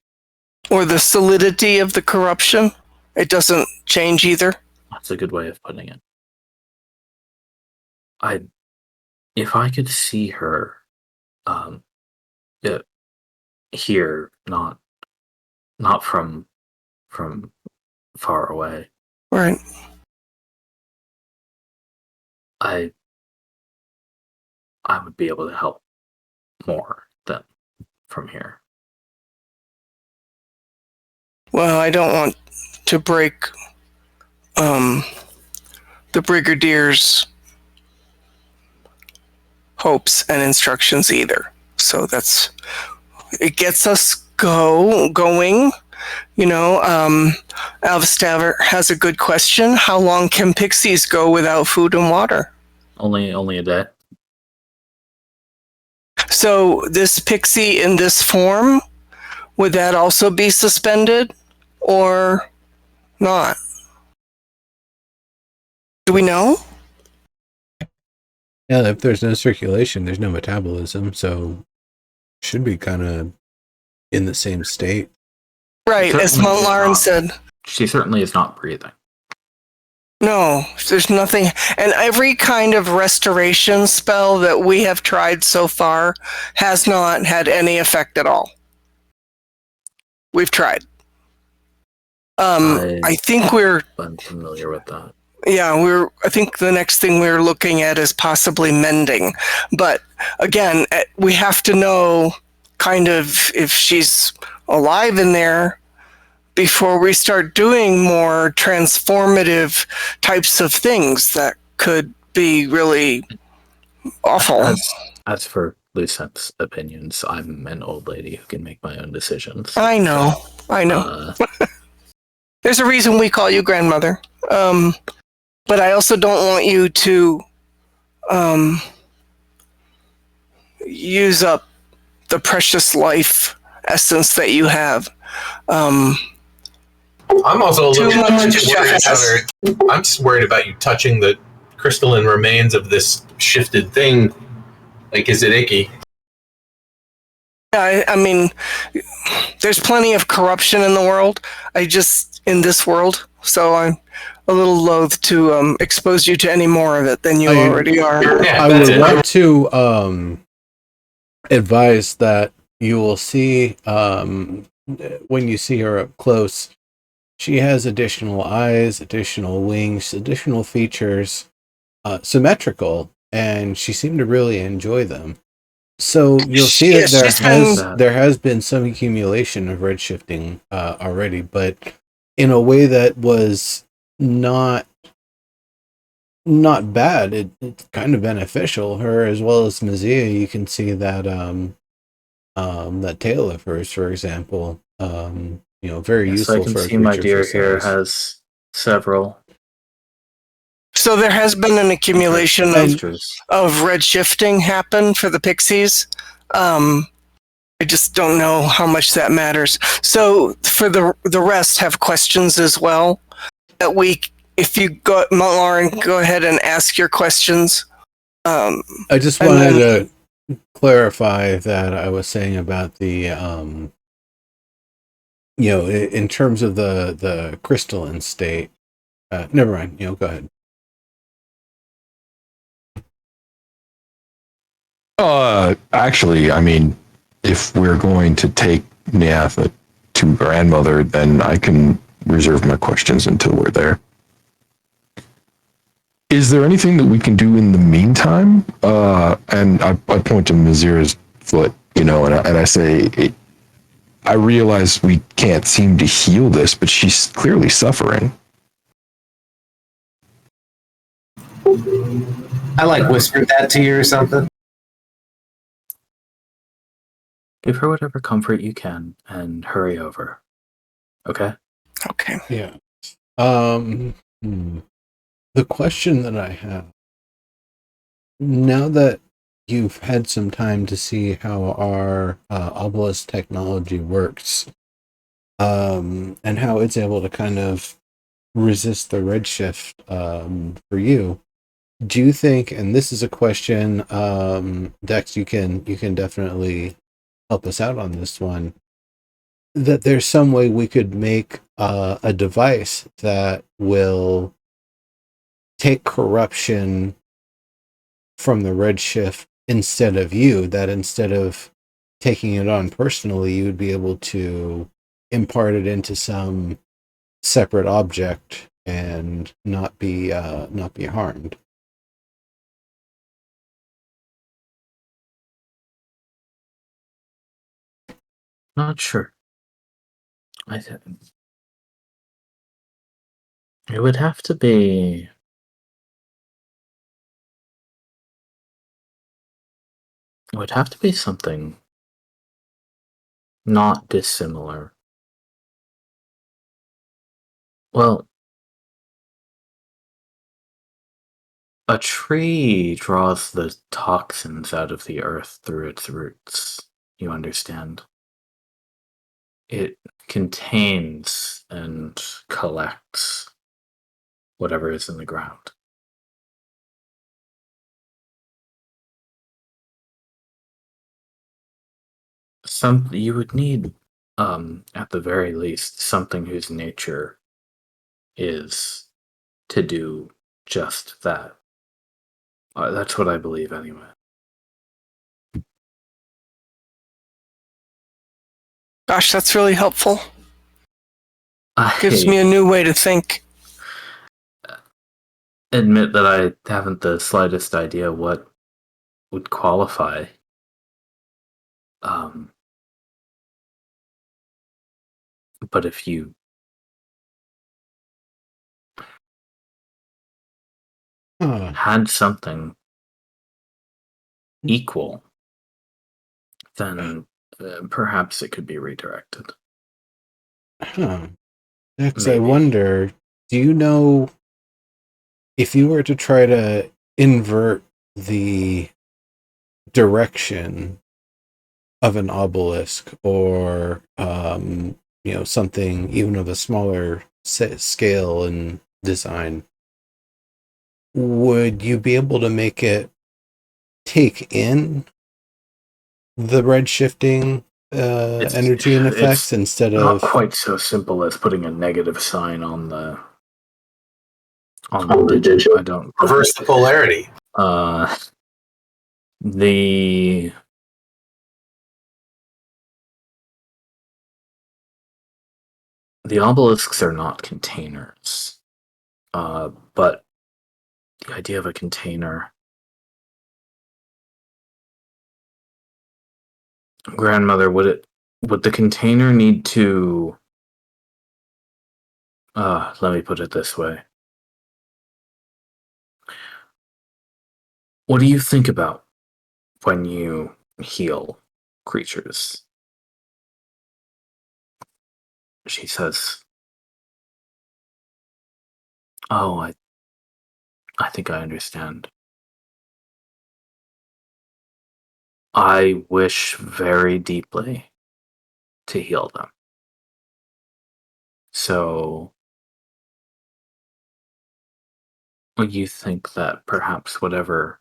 Or the solidity of the corruption? It doesn't change either? That's a good way of putting it. If I could see her here, not from far away. Right. I would be able to help more than from here. Well, I don't want to break the Brigadier's hopes and instructions either. So it gets us going. You know, Alvastaver has a good question. How long can pixies go without food and water? Only a day. So this pixie in this form, would that also be suspended or not? Do we know? Yeah, if there's no circulation, there's no metabolism, so should be kind of in the same state. Right, as Montlarin said. She certainly is not breathing. No, there's nothing. And every kind of restoration spell that we have tried so far has not had any effect at all. We've tried. I think I'm familiar with that. Yeah, I think the next thing we're looking at is possibly mending. But again, we have to know kind of if she's alive in there before we start doing more transformative types of things that could be really awful. As for Lucent's opinions, I'm an old lady who can make my own decisions. I know. There's a reason we call you grandmother. But I also don't want you to um, use up the precious life essence that you have. I'm also a Too little much worried too fast. I'm just worried about you touching the crystalline remains of this shifted thing. Like, is it icky? Yeah, I mean, there's plenty of corruption in the world. In this world, so I'm a little loath to expose you to any more of it than you already are. Yeah, I that's would it. want to advise that you will see when you see her up close, she has additional eyes, additional wings, additional features, symmetrical, and she seemed to really enjoy them. So you'll see that there has been some accumulation of redshifting already, but in a way that was not bad. It's kind of beneficial. Her as well as Mazia, you can see that that tail of hers, for example, very useful I can for a see my creature deer for here size. has several So there has been an accumulation features. of red shifting happen for the pixies. I just don't know how much that matters. So for the rest have questions as well. That if you go, Lauren, go ahead and ask your questions. I just wanted to clarify that I was saying about the in terms of the crystalline state. Never mind. Go ahead. Actually, I mean, if we're going to take Neatha to grandmother, then I can reserve my questions until we're there. Is there anything that we can do in the meantime? And I point to Mazira's foot, and I say, I realize we can't seem to heal this, but she's clearly suffering. I like whispered that to you or something. Give her whatever comfort you can and hurry over. Okay? Okay. Yeah. The question that I have, now that you've had some time to see how our obelisk technology works, and how it's able to kind of resist the redshift for you, do you think, and this is a question, Dex, you can definitely help us out on this one, that there's some way we could make a device that will take corruption from the redshift instead of you, that instead of taking it on personally, you would be able to impart it into some separate object and not be harmed. Not sure. It would have to be. It would have to be something not dissimilar. Well, a tree draws the toxins out of the earth through its roots. You understand? It contains and collects whatever is in the ground. You would need, at the very least, something whose nature is to do just that. That's what I believe, anyway. Gosh, that's really helpful. Gives I me a new way to think. admit that I haven't the slightest idea what would qualify. But if you had something equal, then perhaps it could be redirected. Next, I wonder, do you know if you were to try to invert the direction of an obelisk or something even of a smaller scale and design, would you be able to make it take in the red shifting energy and effects instead not of quite so simple as putting a negative sign on the digit. I don't Reverse the polarity. The obelisks are not containers, but the idea of a container, grandmother, would the container need to? Let me put it this way. What do you think about when you heal creatures? She says, "Oh, I think I understand. I wish very deeply to heal them. So, would you think that perhaps whatever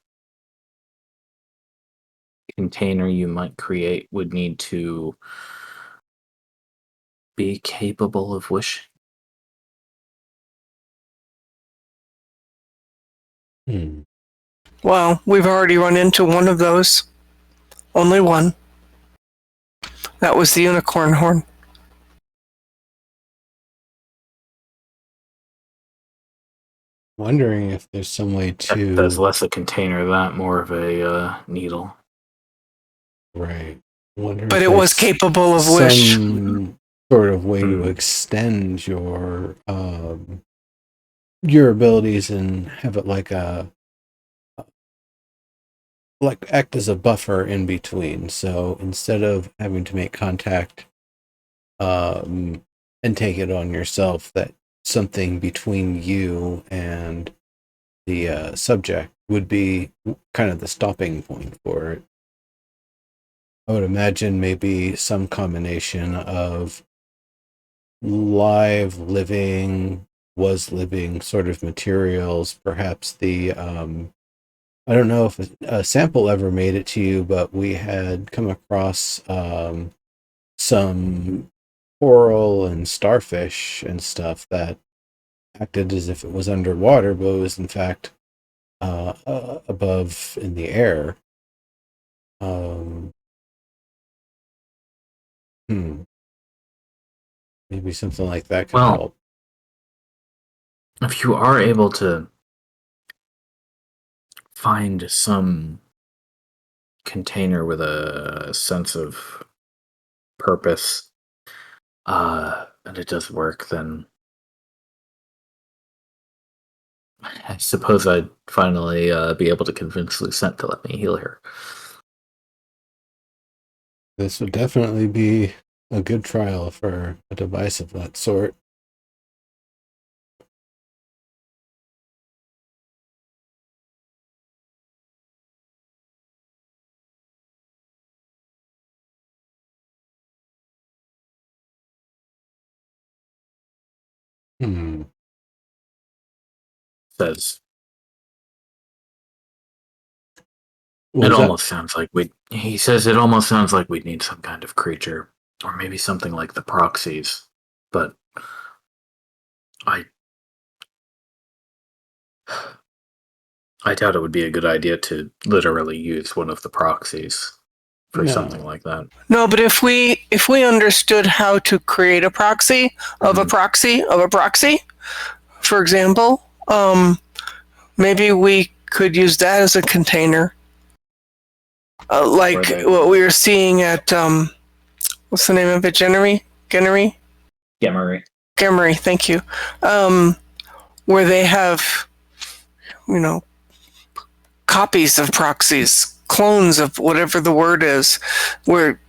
container you might create would need to be capable of wishing?" Well, we've already run into one of those. Only one. That was the unicorn horn. Wondering if there's some way to... That's less a container, that more of a needle. Right. Wonder but if it was there's capable of wish. some sort of way to extend your abilities and have it like act as a buffer in between. So instead of having to make contact and take it on yourself, that something between you and the subject would be kind of the stopping point for it. I would imagine maybe some combination of living sort of materials. Perhaps I don't know if a sample ever made it to you, but we had come across some coral and starfish and stuff that acted as if it was underwater, but it was in fact above in the air. Maybe something like that could help. If you are able to find some container with a sense of purpose, and it does work, then I suppose I'd finally be able to convince Lucette to let me heal her. This would definitely be a good trial for a device of that sort. Says sounds like he says it almost sounds like we'd need some kind of creature, or maybe something like the proxies, but I doubt it would be a good idea to literally use one of the proxies for something like that. No, but if we understood how to create a proxy of a proxy of a proxy, for example, maybe we could use that as a container. Like what we were seeing at, what's the name of it? Gemery, thank you. Where they have, copies of proxies, clones of whatever the word is, where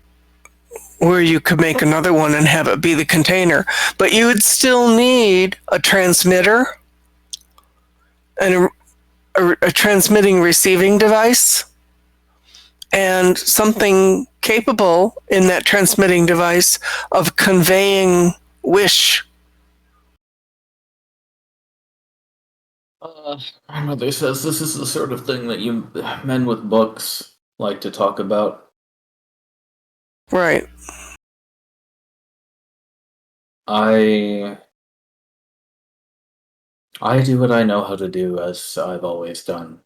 you could make another one and have it be the container. But you would still need a transmitter and a transmitting receiving device and something capable in that transmitting device of conveying wish. My mother says this is the sort of thing that you men with books like to talk about. Right. I do what I know how to do, as I've always done.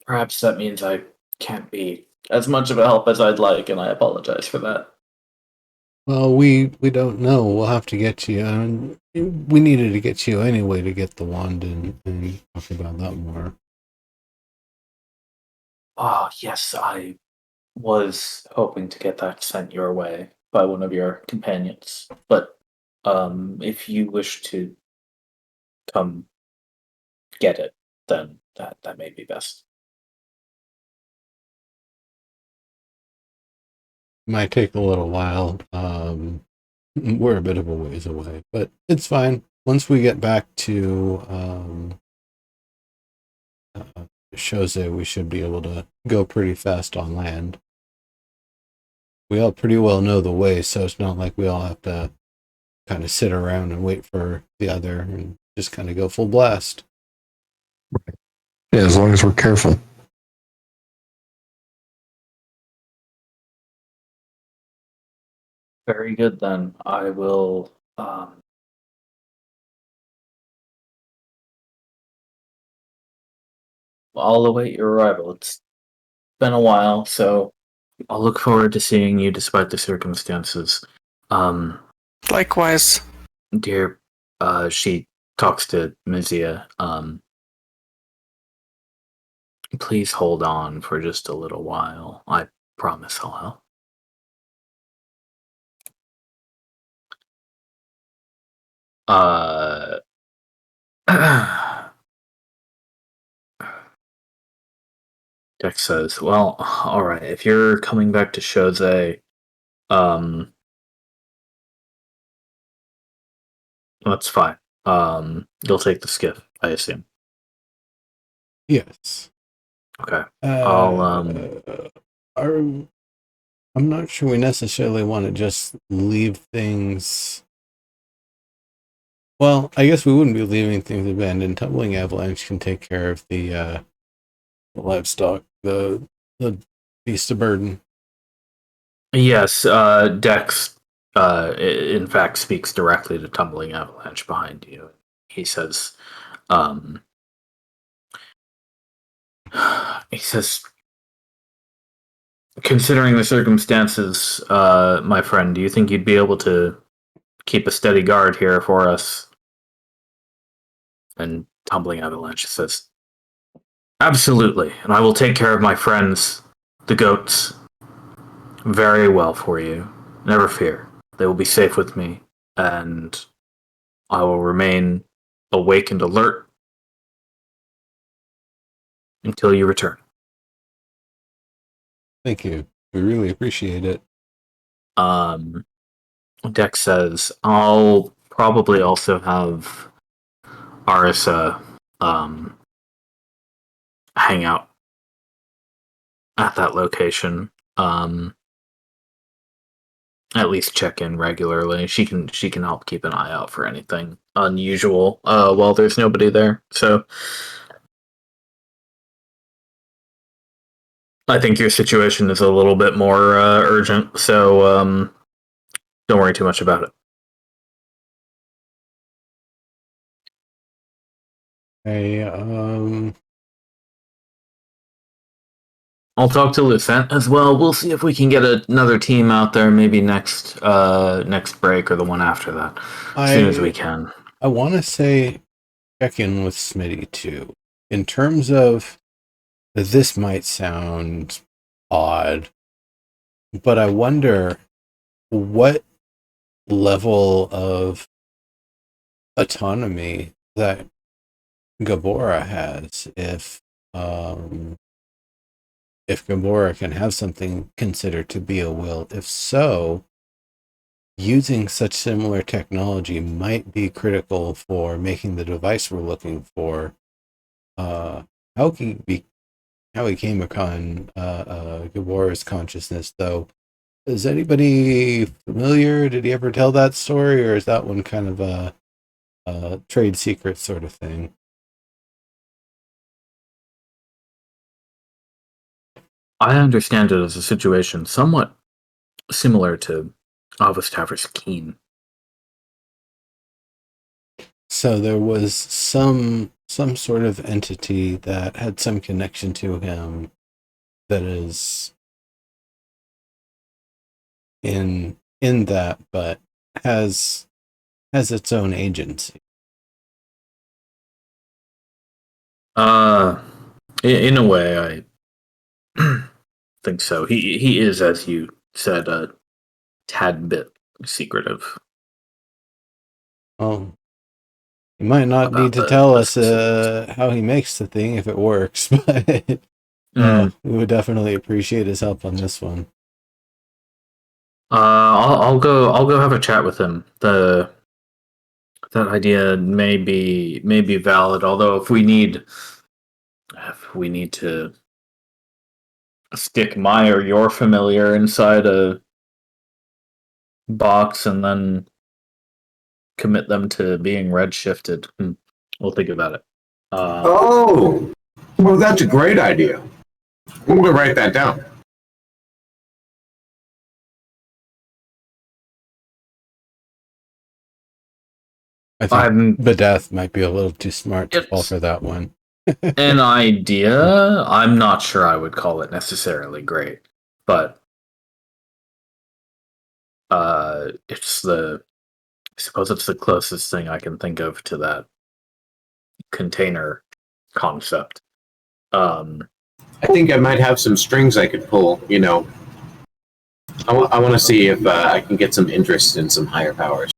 Perhaps that means I can't be as much of a help as I'd like, and I apologize for that. Well, we don't know. We'll have to get you. And we needed to get you anyway to get the wand and talk about that more. Ah, yes, I was hoping to get that sent your way by one of your companions. But if you wish to come get it, then that may be best. Might take a little while. We're a bit of a ways away, but it's fine. Once we get back to Chose, we should be able to go pretty fast on land. We all pretty well know the way, so it's not like we all have to kind of sit around and wait for the other and just kind of go full blast. Yeah, as long as we're careful. Very good, then. I will. I'll await your arrival. It's been a while, so I'll look forward to seeing you despite the circumstances. Likewise. Dear, she talks to Mizia. Please hold on for just a little while. I promise I'll help. Dex says, well, alright, if you're coming back to Chose, that's fine. You'll take the skiff, I assume. Yes. Okay. I'm not sure we necessarily want to just leave things. Well, I guess we wouldn't be leaving things abandoned. Tumbling Avalanche can take care of the livestock, the beast of burden. Yes, Dex, in fact, speaks directly to Tumbling Avalanche behind you. He says, considering the circumstances, my friend, do you think you'd be able to keep a steady guard here for us? And Tumbling Avalanche says, absolutely, and I will take care of my friends, the goats, very well for you. Never fear. They will be safe with me, and I will remain awake and alert until you return. Thank you. We really appreciate it. Dex says, I'll probably also have Arisa hang out at that location. At least check in regularly. She can help keep an eye out for anything unusual while there's nobody there. So I think your situation is a little bit more urgent, so don't worry too much about it. I'll talk to Lucent as well. We'll see if we can get another team out there, maybe next break or the one after that, as soon as we can. I want to say check in with Smitty too. In terms of, this might sound odd, but I wonder what level of autonomy that Gabora has if Gabora can have something considered to be a will. If so, using such similar technology might be critical for making the device we're looking for. How he came upon Gabor's consciousness, though. Is anybody familiar? Did he ever tell that story, or is that one kind of a trade secret sort of thing? I understand it as a situation somewhat similar to Avestaver's Keen. So there was some sort of entity that had some connection to him that is in that, but has its own agency. In a way, I think so. He is, as you said, a tad bit secretive. Oh, you might not need to tell us how he makes the thing if it works, but we would definitely appreciate his help on this one. I'll go have a chat with him. That idea may be valid, although if we need to stick my or your familiar inside a box and then commit them to being redshifted, we'll think about it. Oh, well, that's a great idea. I'm going to write that down. I think Badath might be a little too smart to fall for that one. An idea. I'm not sure I would call it necessarily great, but I suppose it's the closest thing I can think of to that container concept. I think I might have some strings I could pull. I want to see if I can get some interest in some higher powers.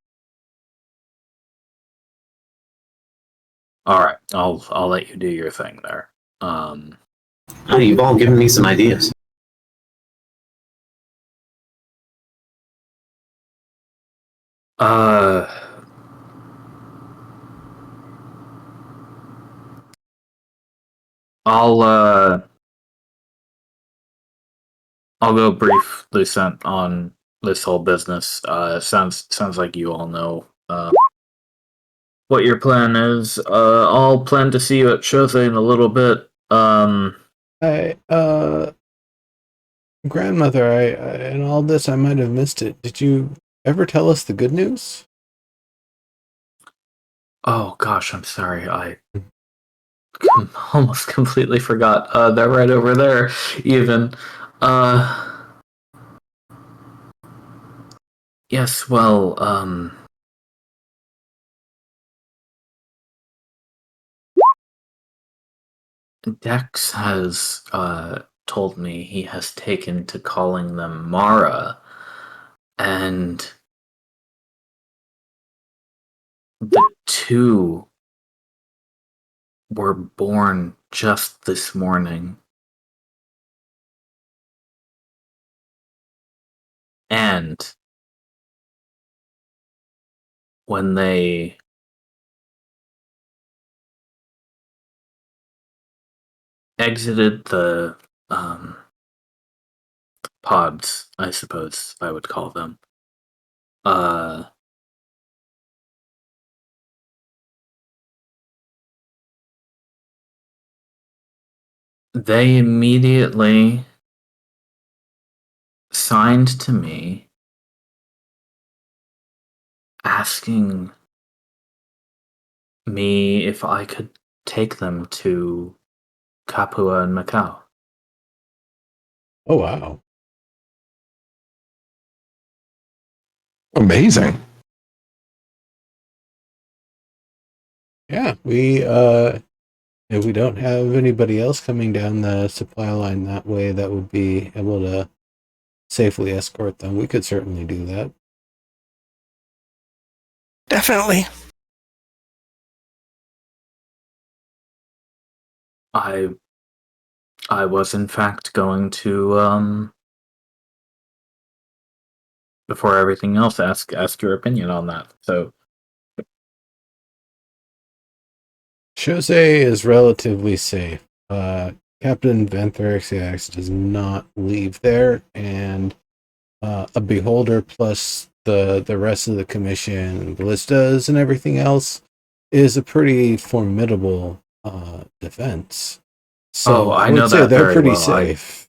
All right, I'll let you do your thing there. You've all given me some ideas. I'll go brief Lucent on this whole business. Sounds like you all know what your plan is. I'll plan to see you at Shothe in a little bit. Grandmother, in all this, I might have missed it. Did you ever tell us the good news? Oh gosh, I'm sorry. I almost completely forgot. They're right over there. Even. Yes. Well. Dex has told me he has taken to calling them Mara, and the two were born just this morning. And when they exited the pods, I suppose I would call them, they immediately signed to me asking me if I could take them to Capua and Macau. Oh, wow. Amazing. Yeah, if we don't have anybody else coming down the supply line that way that would be able to safely escort them, we could certainly do that. Definitely. I was in fact going to before everything else, ask your opinion on that. So, Jose is relatively safe. Captain Vantherix does not leave there, and a beholder plus the rest of the commission and ballistas and everything else is a pretty formidable defense. So I I would know say that they're very pretty well. safe.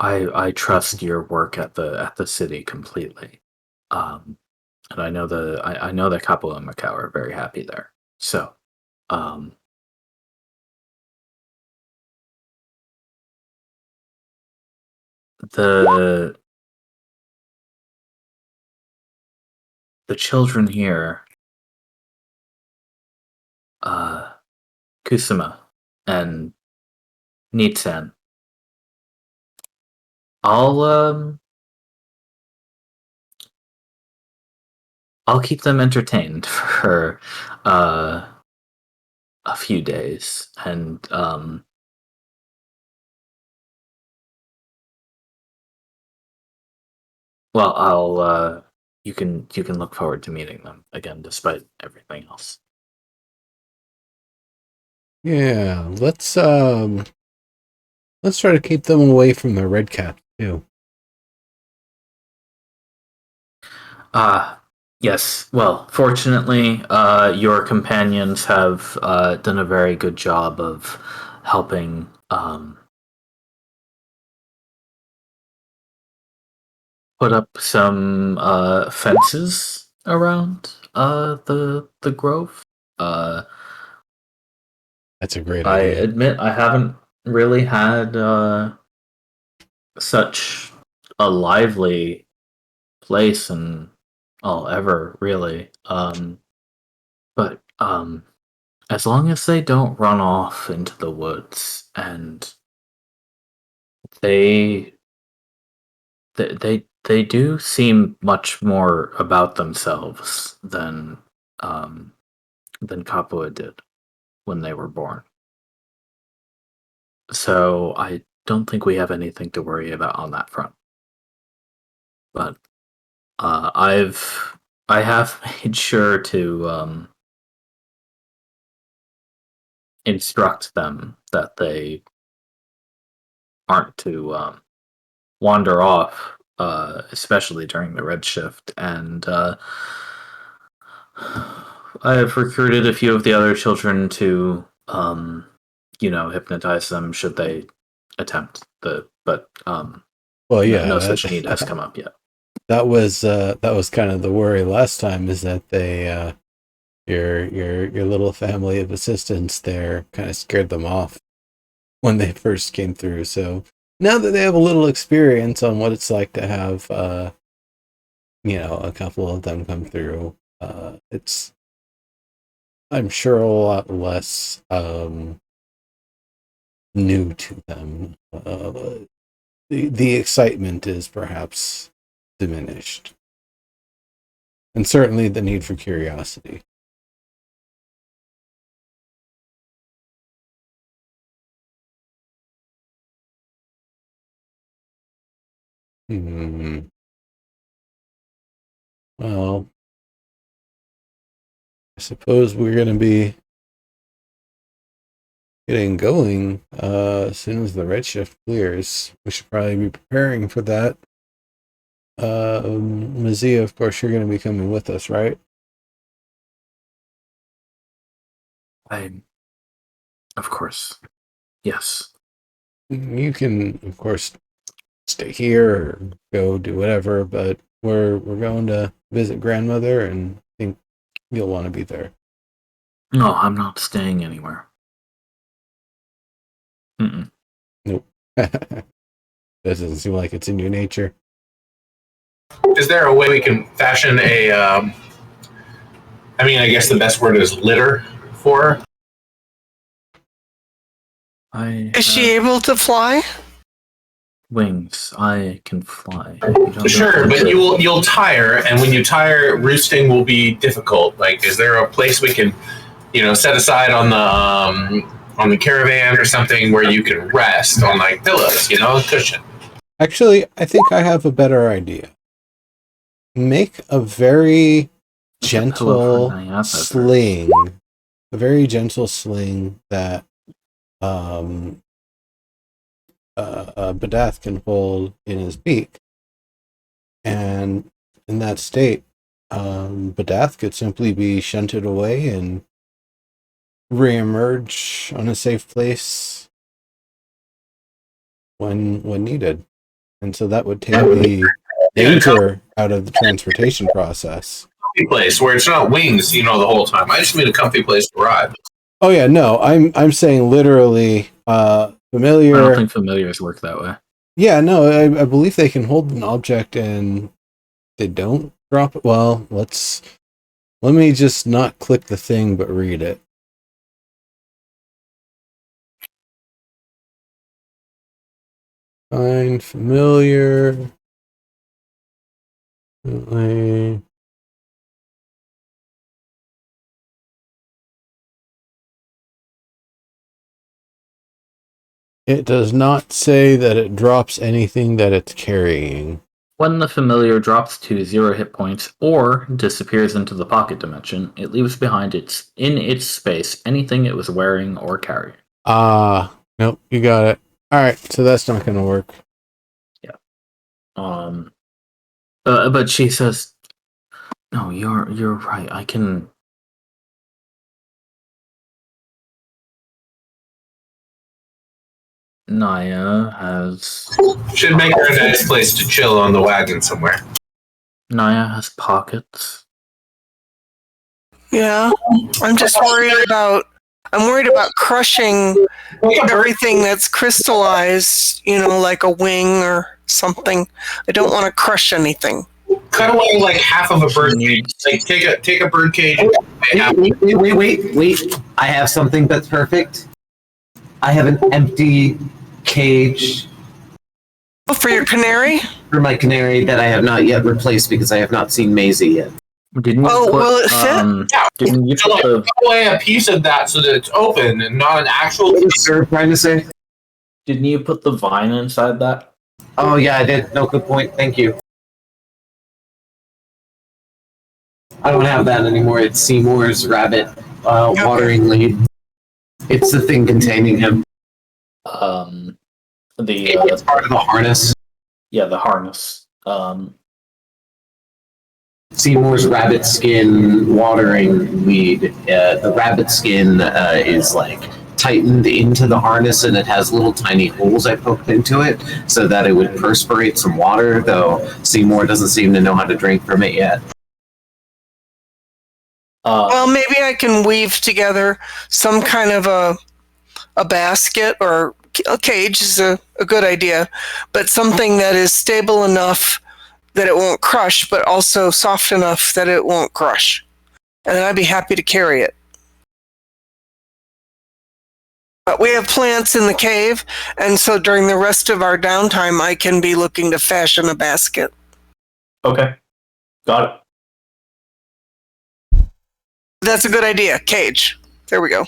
I trust your work at the city completely, and I know that Capo and Macau are very happy there. So, the children here, Kusama and Nitsan, I'll keep them entertained for a few days, and well, I'll you can look forward to meeting them again, despite everything else. Yeah, let's try to keep them away from the red cap too. Yes. Well, fortunately, your companions have done a very good job of helping put up some fences around the grove. That's a great I idea. admit I haven't really had such a lively place and ever really. But as long as they don't run off into the woods and they they do seem much more about themselves than Capua did when they were born. So I don't think we have anything to worry about on that front. But I have made sure to instruct them that they aren't to wander off, especially during the Redshift. And I have recruited a few of the other children to, hypnotize them should they attempt the. But Well, yeah, no such need has come up yet. That was kind of the worry last time, is that they your little family of assistants there kind of scared them off when they first came through. So now that they have a little experience on what it's like to have a couple of them come through, it's, I'm sure, a lot less new to them. The excitement is perhaps diminished, and certainly the need for curiosity. Well, I suppose we're going to be getting going as soon as the Redshift clears. We should probably be preparing for that. Mazia, of course, you're going to be coming with us, right? Of course, yes. You can, of course, stay here or go do whatever, but we're going to visit grandmother, and I think you'll want to be there. No, I'm not staying anywhere. Mm-mm. Nope. Doesn't seem like it's in your nature. Is there a way we can fashion a? I guess the best word is litter for her. Is she able to fly? Wings. I can fly. Sure, but you'll tire, and when you tire, roosting will be difficult. Like, is there a place we can, set aside on the caravan or something where you can rest on like pillows, a cushion? Actually, I think I have a better idea. make a very Make a pillow for gentle Nyatha sling. A very gentle sling that Badath can hold in his beak. And in that state, Badath could simply be shunted away and reemerge on a safe place when needed. And so that would take the danger out of the transportation process. Comfy place where it's not wings, the whole time. I just need a comfy place to ride. Oh yeah, no, I'm saying literally familiar. I don't think familiars work that way. Yeah, no, I believe they can hold an object and they don't drop it. Well, let me just not click the thing but read it. Find familiar. It does not say that it drops anything that it's carrying. When the familiar drops to 0 hit points or disappears into the pocket dimension, it leaves behind in its space anything it was wearing or carrying. Nope, you got it. Alright, so that's not gonna work. Yeah. But she says, no, you're right. I can. Naya has Should make her a nice place to chill on the wagon somewhere. pockets. Yeah, I'm worried about crushing everything that's crystallized, like a wing or something. I don't want to crush anything. Cut away like half of a bird cage. Like take a bird cage. Wait. I have something that's perfect. I have an empty cage Oh, for your canary? for my canary that I have not yet replaced because I have not seen Maisie yet. Didn't you will it fit? Didn't you put Cut away a piece of that so that it's open and not an actual. What is Sir trying to say? Didn't you put the vine inside that? Oh yeah, I did. No, good point. Thank you. I don't have that anymore. It's Seymour's rabbit watering lead. It's the thing containing him. It's part of the harness. Yeah, the harness. Seymour's rabbit skin watering lead. The rabbit skin is like tightened into the harness, and it has little tiny holes I poked into it so that it would perspirate some water. Though Seymour doesn't seem to know how to drink from it yet. Well, maybe I can weave together some kind of a basket, or a cage is a good idea, but something that is stable enough that it won't crush, but also soft enough that it won't crush. And then I'd be happy to carry it. But we have plants in the cave, and so during the rest of our downtime, I can be looking to fashion a basket. Okay. Got it. That's a good idea. Cage. There we go.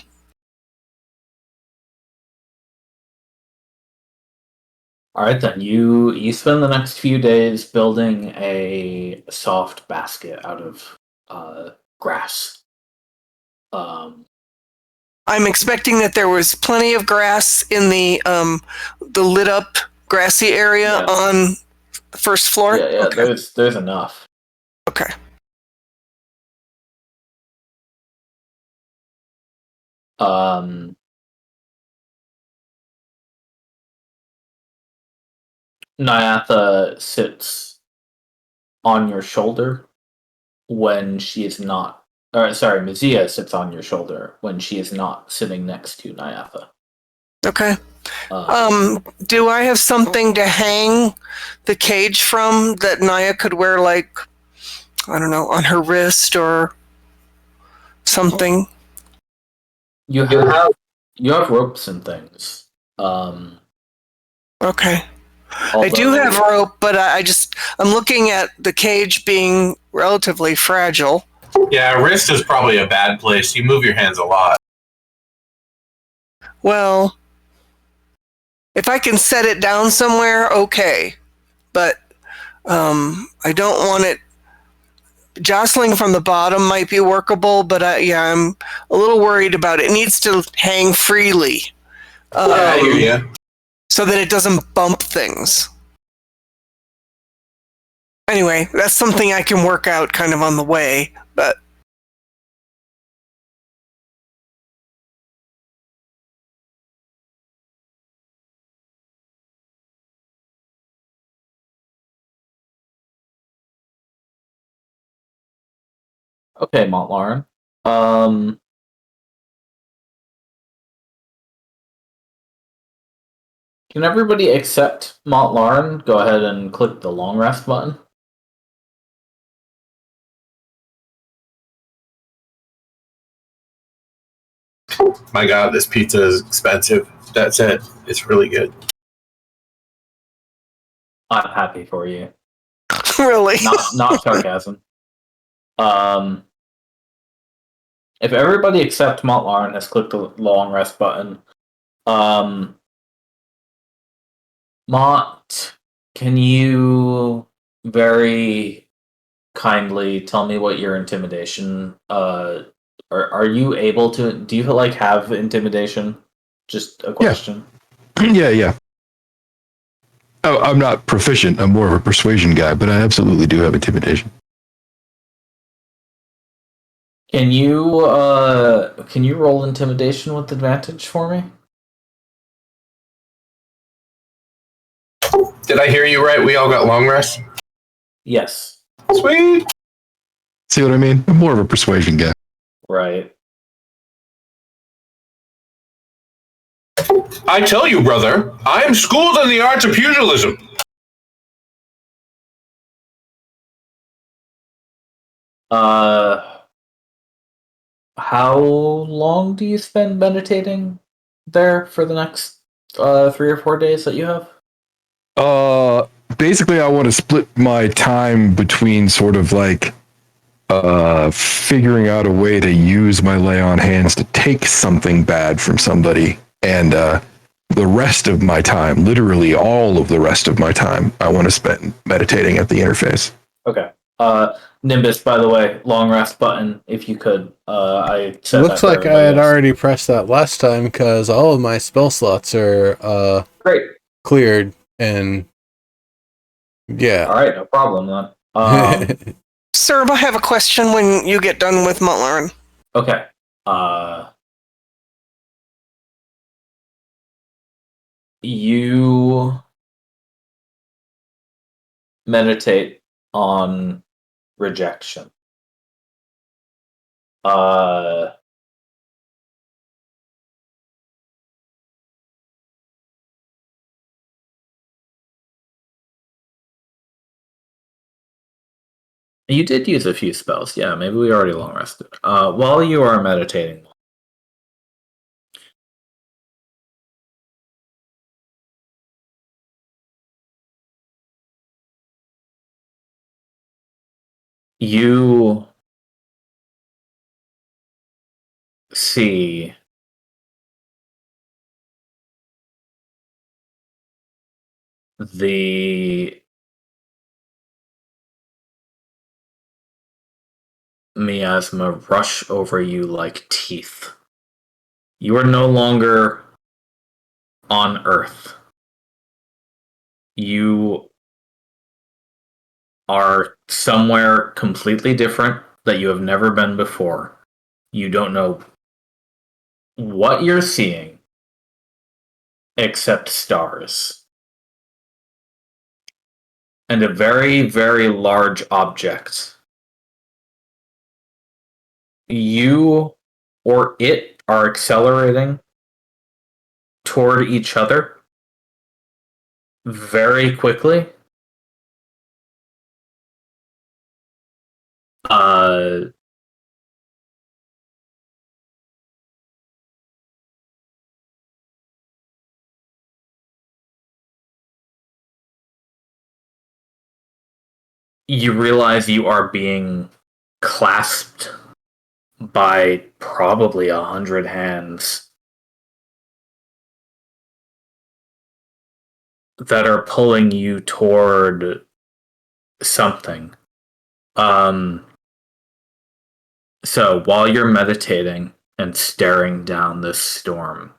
All right, then. You spend the next few days building a soft basket out of grass. I'm expecting that there was plenty of grass in the lit up grassy area on the first floor. Yeah. Okay. There's enough. Okay. Nyatha sits on your shoulder when she is not. Or sorry, Mazia sits on your shoulder when she is not sitting next to Nyatha. Okay. Do I have something to hang the cage from that Naya could wear, like, I don't know, on her wrist or something? You have ropes and things. Okay. I do have rope, but I'm looking at the cage being relatively fragile. Yeah, wrist is probably a bad place. You move your hands a lot. Well, if I can set it down somewhere, okay. But I don't want it jostling from the bottom might be workable, but I'm a little worried about it. It needs to hang freely. I hear you. So that it doesn't bump things. Anyway, that's something I can work out kind of on the way, but Okay, Montlarin. Can everybody except Montlarin go ahead and click the long rest button? My God, this pizza is expensive. That's it. It's really good. I'm happy for you. really. Not sarcasm. If everybody except Montlarin has clicked the long rest button, Mont, can you very kindly tell me what your intimidation are you able to do you like have intimidation? Just a question. Yeah. Oh, I'm not proficient. I'm more of a persuasion guy, but I absolutely do have intimidation. Can you roll intimidation with advantage for me? Did I hear you right? We all got long rest? Yes. Sweet. See what I mean? I'm more of a persuasion guy. Right. I tell you, brother, I am schooled in the arts of pugilism. How long do you spend meditating there for the next 3 or 4 days that you have? Basically, I want to split my time between sort of like figuring out a way to use my lay on hands to take something bad from somebody, and the rest of my time, literally all of the rest of my time, I want to spend meditating at the interface. Okay. Nimbus, by the way, long rest button, if you could. I said Looks that like I had already pressed that last time because all of my spell slots are great. Cleared, and yeah. All right, no problem then. Serb, I have a question when you get done with Montlarin. Okay. You meditate on rejection. You did use a few spells. Yeah, maybe we already long rested. While you are meditating, you see the miasma rush over you like teeth. You are no longer on Earth. You are somewhere completely different that you have never been before. You don't know what you're seeing except stars. And a very, very large object. You or it are accelerating toward each other very quickly. You realize you are being clasped by probably 100 hands that are pulling you toward something. So while you're meditating and staring down this storm,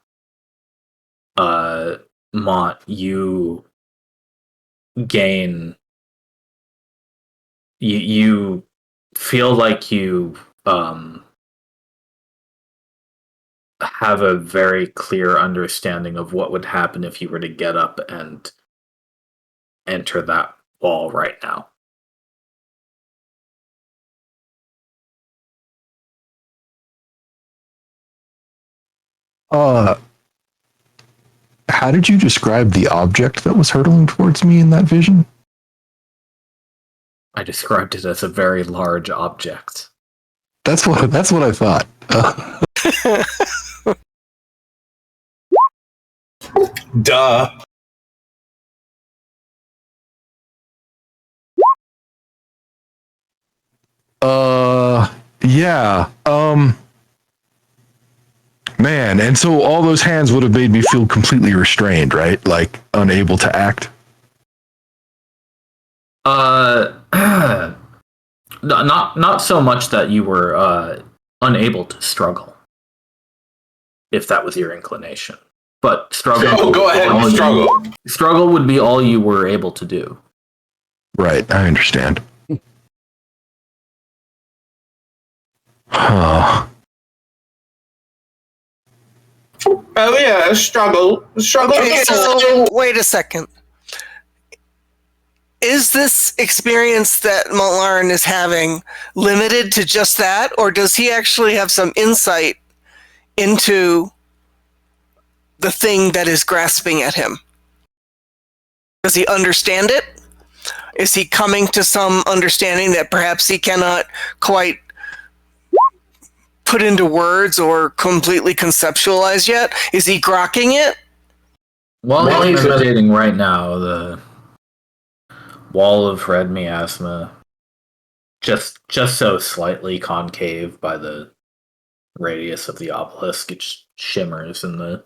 Mont, you gain. You feel like you have a very clear understanding of what would happen if you were to get up and enter that wall right now. How did you describe the object that was hurtling towards me in that vision? I described it as a very large object. That's what I thought. Duh. Yeah. Man, and so all those hands would have made me feel completely restrained, right? Like unable to act. Not so much that you were unable to struggle, if that was your inclination. But struggle. Oh, go ahead and struggle. Struggle would be all you were able to do. Right, I understand. Huh. Oh yeah, struggle. Okay, so wait a second. Is this experience that Montlarn is having limited to just that, or does he actually have some insight into the thing that is grasping at him? Does he understand it? Is he coming to some understanding that perhaps he cannot quite put into words or completely conceptualize yet? Is he grokking it? While he's meditating right now, the wall of red miasma, just so slightly concave by the radius of the obelisk, it shimmers in the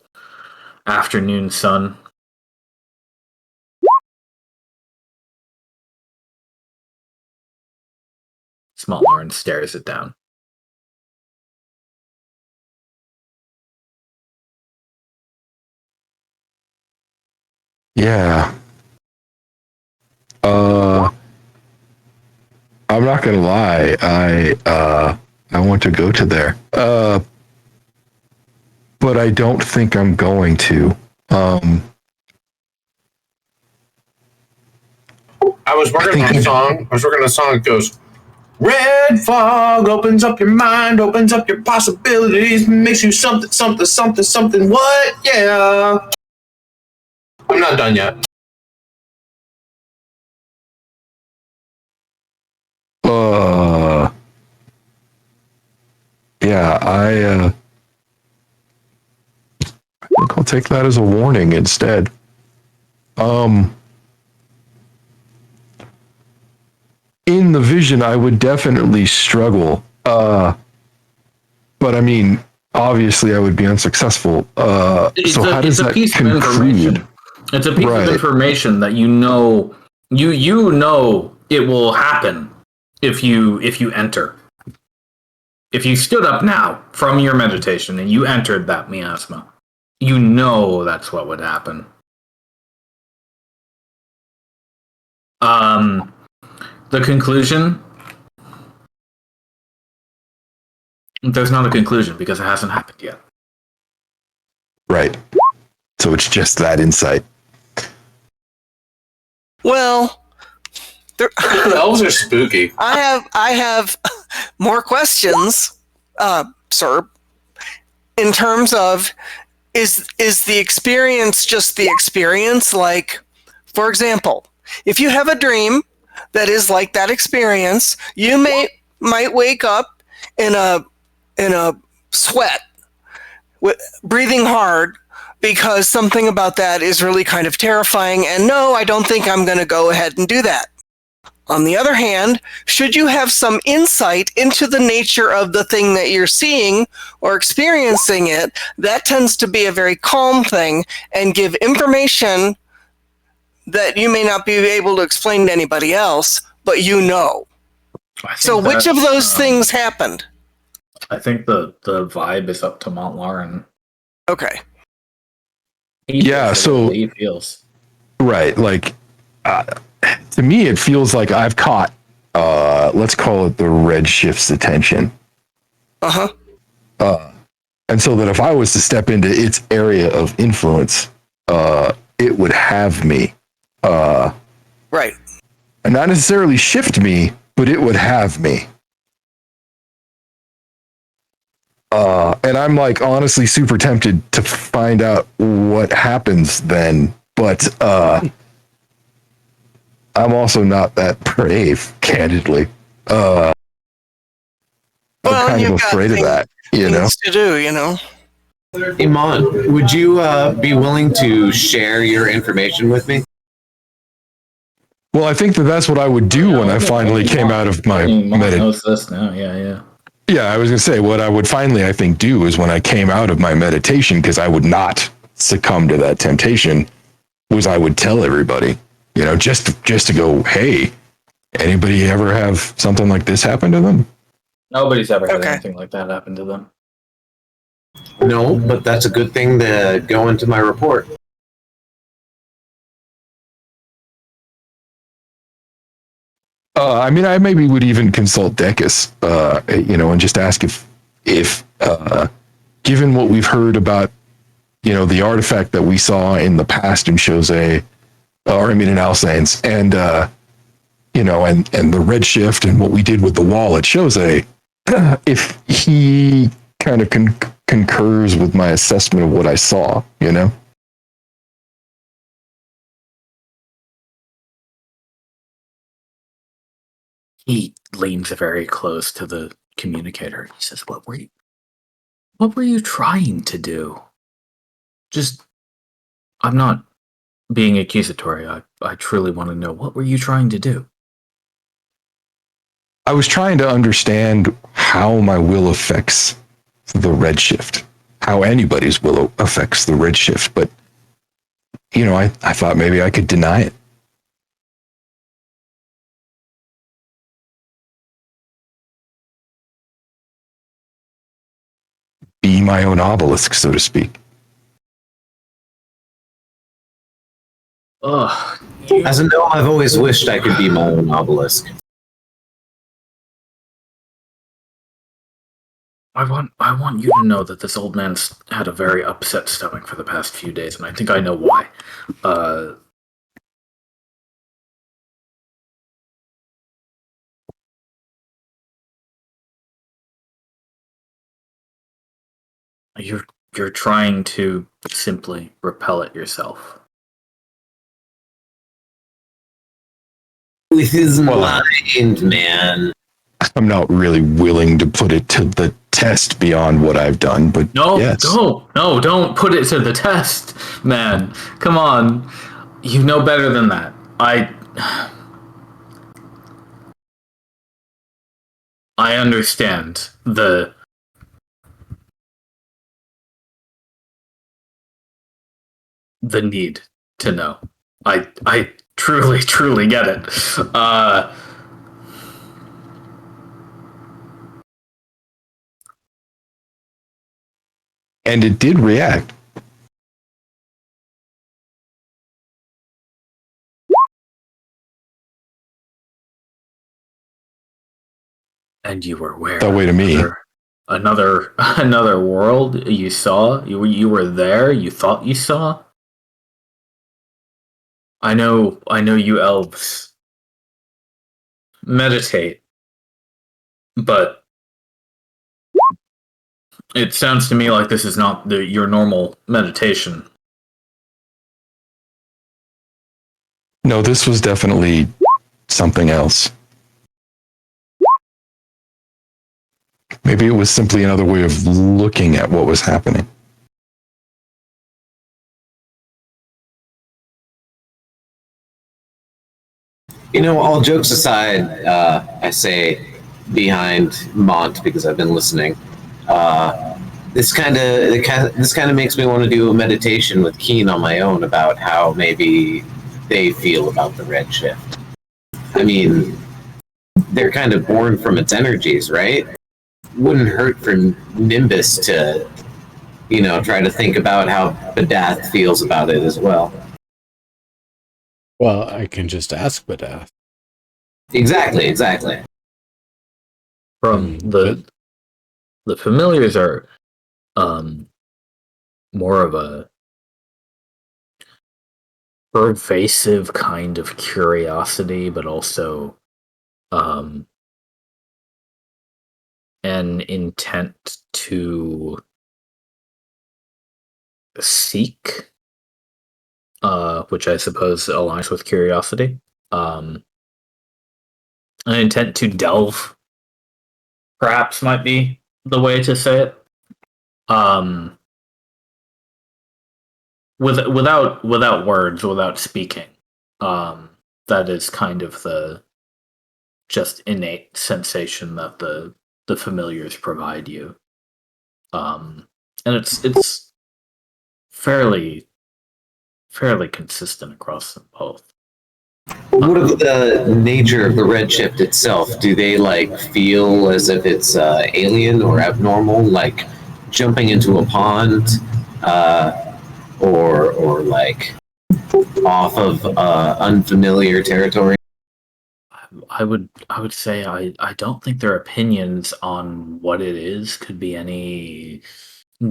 afternoon sun. Small Lauren stares it down. Yeah. I'm not gonna lie. I want to go to there. But I don't think I'm going to. I was working on a song. That goes, red fog opens up your mind, opens up your possibilities, makes you something. What? Yeah. I'm not done yet. Yeah, I think I'll take that as a warning instead. In the vision, I would definitely struggle. But I mean, obviously, I would be unsuccessful. So how does that conclude? It's a piece of information that you know it will happen if you enter. If you stood up now from your meditation and you entered that miasma, you know that's what would happen. The conclusion? There's not a conclusion because it hasn't happened yet. Right. So it's just that insight. Well, the elves are spooky. I have more questions, sir. In terms of, is the experience just the experience? Like, for example, if you have a dream that is like that experience, you might wake up in a sweat, breathing hard, because something about that is really kind of terrifying, and no, I don't think I'm going to go ahead and do that. On the other hand, should you have some insight into the nature of the thing that you're seeing or experiencing it, that tends to be a very calm thing and give information that you may not be able to explain to anybody else, but you know. So which of those things happened? I think the vibe is up to Montlarin. Okay. Yeah, so he feels. right, like to me, it feels like I've caught, let's call it the Redshift's attention. Uh-huh. And so that if I was to step into its area of influence, it would have me. Right. And not necessarily shift me, but it would have me. And I'm like honestly super tempted to find out what happens then, but I'm also not that brave, candidly. I'm kind of afraid of that, you know? To do, you know. Iman, would you be willing to share your information with me? Well, I think that's what I would do when I finally came out of my meditation. knows this now, yeah. Yeah, I was going to say, what I would finally, I think, do is when I came out of my meditation, because I would not succumb to that temptation, was I would tell everybody, you know, just to go, hey, anybody ever have something like this happen to them? Nobody's ever had anything like that happen to them. No, but that's a good thing to go into my report. I mean, I maybe would even consult Decus, you know, and just ask if given what we've heard about, you know, the artifact that we saw in the past in Jose, or I mean in Alsanes, and you know, and the Redshift and what we did with the wall at Jose, if he kind of concurs with my assessment of what I saw, you know. He leans very close to the communicator. He says, What were you trying to do? I'm not being accusatory. I truly want to know, what were you trying to do? I was trying to understand how my will affects the Redshift, how anybody's will affects the Redshift, but, you know, I thought maybe I could deny it. Be my own obelisk, so to speak. Ugh. As a gnome, I've always wished I could be my own obelisk. I want you to know that this old man's had a very upset stomach for the past few days, and I think I know why. You're trying to simply repel it yourself. With his mind, man. I'm not really willing to put it to the test beyond what I've done, but yes. No, don't put it to the test, man. Come on. You know better than that. I understand the need to know. I truly get it. And it did react. And you were where? That way to me. Another world you saw? You were there? You thought you saw? I know you elves meditate, but it sounds to me like this is not your normal meditation. No, this was definitely something else. Maybe it was simply another way of looking at what was happening. You know, all jokes aside, I say behind Mont because I've been listening. This kind of makes me want to do a meditation with Keen on my own about how maybe they feel about the Redshift. I mean, they're kind of born from its energies, right? wouldn't hurt for Nimbus to, try to think about how Badath feels about it as well. Well, I can just ask Badath. Exactly. From the familiars are more of a pervasive kind of curiosity, but also an intent to seek, which I suppose aligns with curiosity. An intent to delve, perhaps, might be the way to say it. Without words, without speaking. That is kind of the just innate sensation that the familiars provide you. And it's fairly consistent across them both. What of the nature of the Redshift itself? Do they feel as if it's alien or abnormal, like jumping into a pond, or off of unfamiliar territory? I would say I don't think their opinions on what it is could be any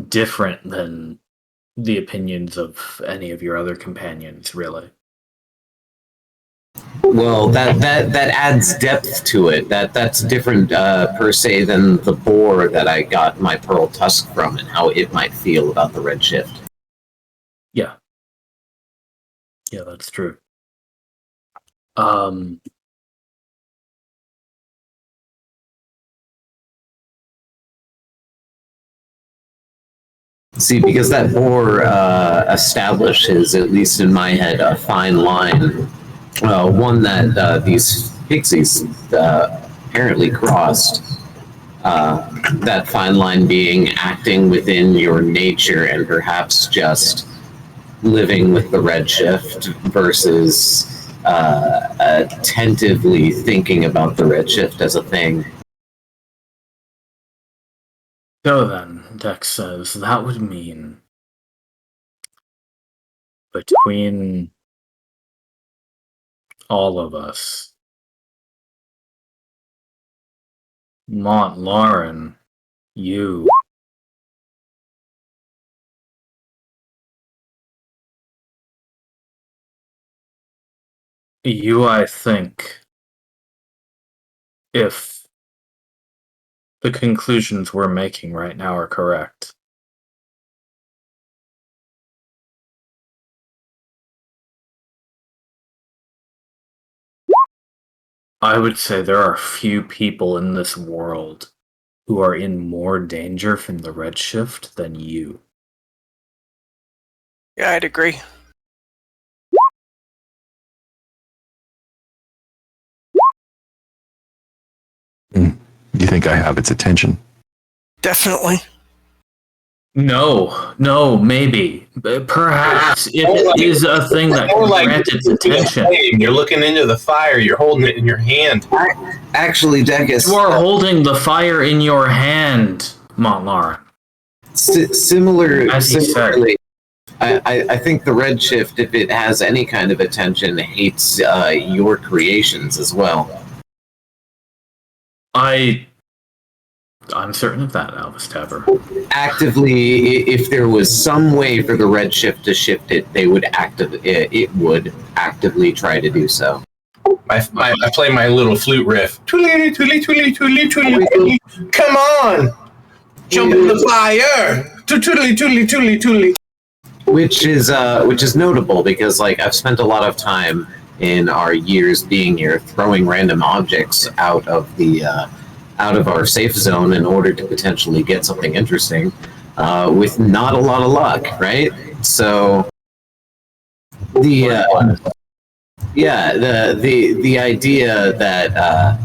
different than the opinions of any of your other companions, really. Well, that adds depth to it. That's different per se than the boar that I got my pearl tusk from, and how it might feel about the Redshift. Yeah, that's true. See, because that boar establishes, at least in my head, a fine line. One that these pixies apparently crossed. That fine line being acting within your nature and perhaps just living with the Redshift versus attentively thinking about the Redshift as a thing. So then, Dex says, that would mean between all of us, Montlaurent, you, I think, if the conclusions we're making right now are correct, I would say there are few people in this world who are in more danger from the Redshift than you. Yeah, I'd agree. You think I have its attention? Definitely. No, maybe. Perhaps it is a thing that can grant its attention. You're looking into the fire, you're holding it in your hand. Actually, Decus, You are holding the fire in your hand, Montlaurent. similarly, As he said. I think the Redshift, if it has any kind of attention, hates your creations as well. I'm certain of that, Alvis Tabber. Actively, if there was some way for the Redshift to shift it, it would actively try to do so. I play my little flute riff. Twiddly, twiddly, twiddly, twiddly, twiddly, twiddly. Come on! Jump in the fire! Twiddly, twiddly, twiddly, twiddly. Which is notable because I've spent a lot of time in our years being here throwing random objects out of our safe zone in order to potentially get something interesting, with not a lot of luck, right? So the idea that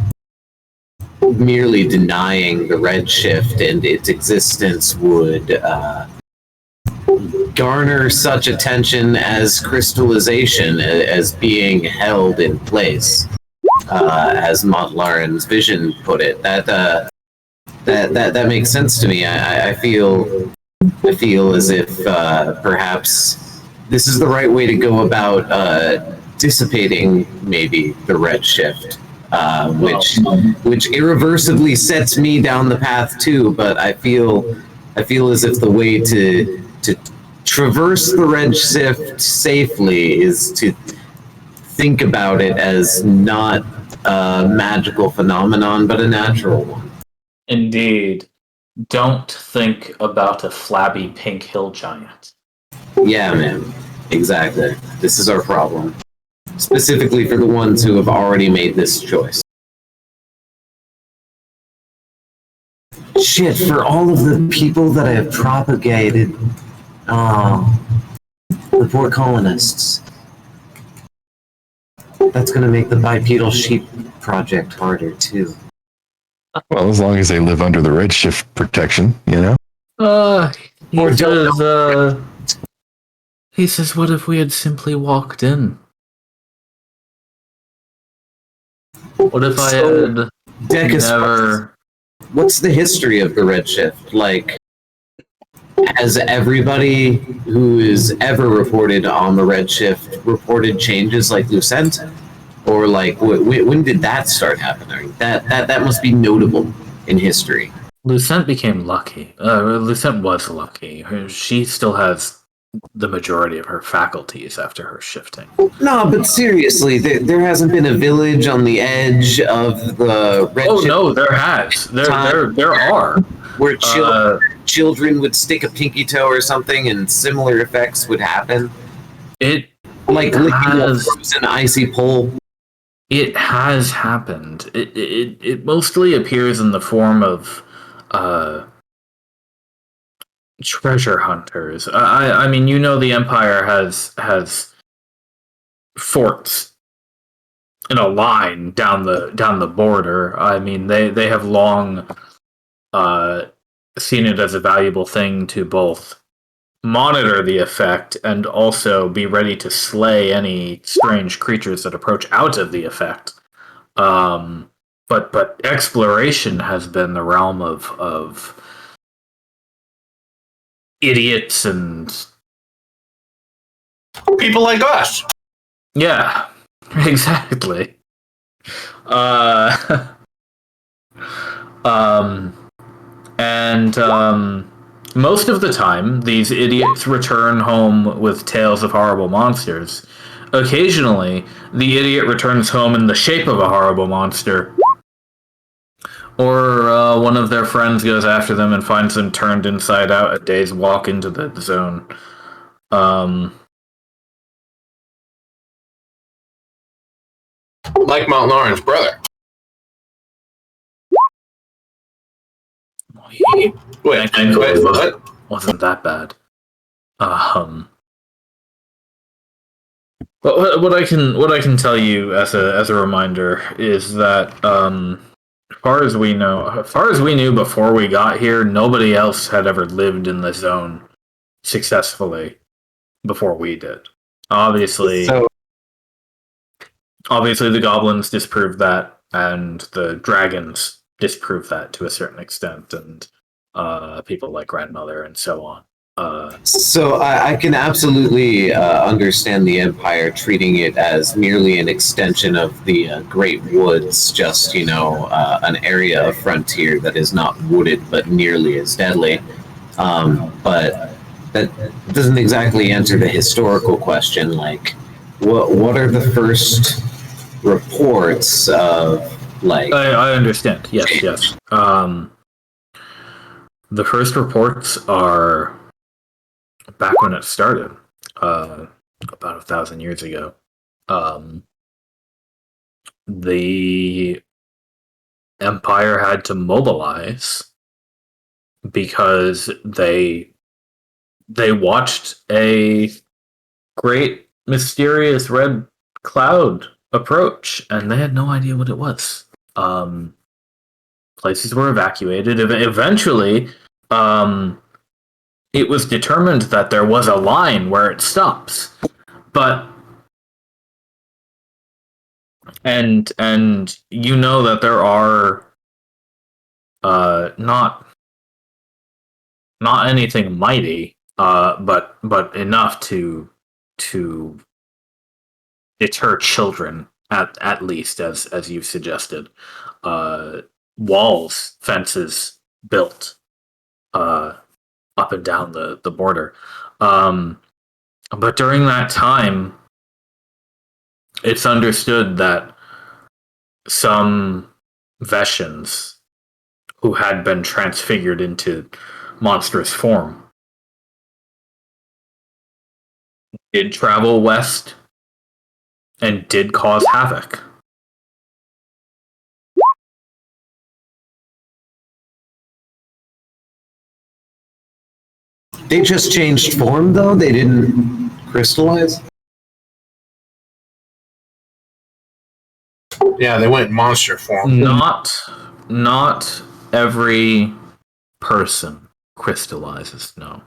merely denying the Redshift and its existence would garner such attention as crystallization, as being held in place, as Montlaurent's vision put it, that That makes sense to me. I feel as if perhaps this is the right way to go about dissipating maybe the redshift, which irreversibly sets me down the path too. But I feel as if the way to traverse the redshift safely is to think about it as not a magical phenomenon, but a natural one. Indeed. Don't think about a flabby pink hill giant. Yeah, man. Exactly. This is our problem. Specifically for the ones who have already made this choice. Shit, for all of the people that I have propagated. Oh, the poor colonists. That's gonna make the bipedal sheep project harder, too. Well, as long as they live under the redshift protection, you know? He says, what if we had simply walked in? What if I had never... What's the history of the redshift? Like, has everybody who is ever reported on the redshift reported changes like Lucent? Or like, when did that start happening? That must be notable in history. Lucent became lucky. Lucent was lucky. She still has the majority of her faculties after her shifting. No, but seriously, there hasn't been a village on the edge of the redshift. Oh no, there has. There are. Where children would stick a pinky toe or something, and similar effects would happen. Like licking a frozen icy pole. It has happened. It mostly appears in the form of treasure hunters. I mean, you know, the Empire has forts in a line down the border. I mean, they have long seen it as a valuable thing to both monitor the effect and also be ready to slay any strange creatures that approach out of the effect. But exploration has been the realm of idiots and people like us. Yeah, exactly. Most of the time, these idiots return home with tales of horrible monsters. Occasionally, the idiot returns home in the shape of a horrible monster. Or one of their friends goes after them and finds them turned inside out a day's walk into the zone. Like Mountain Orange, brother. Wait, what? Wasn't that bad. But what I can tell you as a reminder is that as far as we knew before we got here, nobody else had ever lived in the zone successfully before we did. Obviously, the goblins disproved that, and the dragons disproved that to a certain extent, and people like Grandmother and so on. So I can absolutely understand the Empire treating it as merely an extension of the Great Woods, just, an area of frontier that is not wooded but nearly as deadly. But that doesn't exactly answer the historical question, like, what are the first reports of, like... I understand, yes. The first reports are back when it started, about 1,000 years ago. The Empire had to mobilize because they watched a great mysterious red cloud approach, and they had no idea what it was. Places were evacuated. Eventually, it was determined that there was a line where it stops, but and you know that there are not anything mighty, but enough to deter children at least, as you suggested. Walls, fences built up and down the border. But during that time, it's understood that some Veshans who had been transfigured into monstrous form did travel west and did cause havoc. They just changed form, though? They didn't crystallize? Yeah, they went monster form. Not every person crystallizes, no.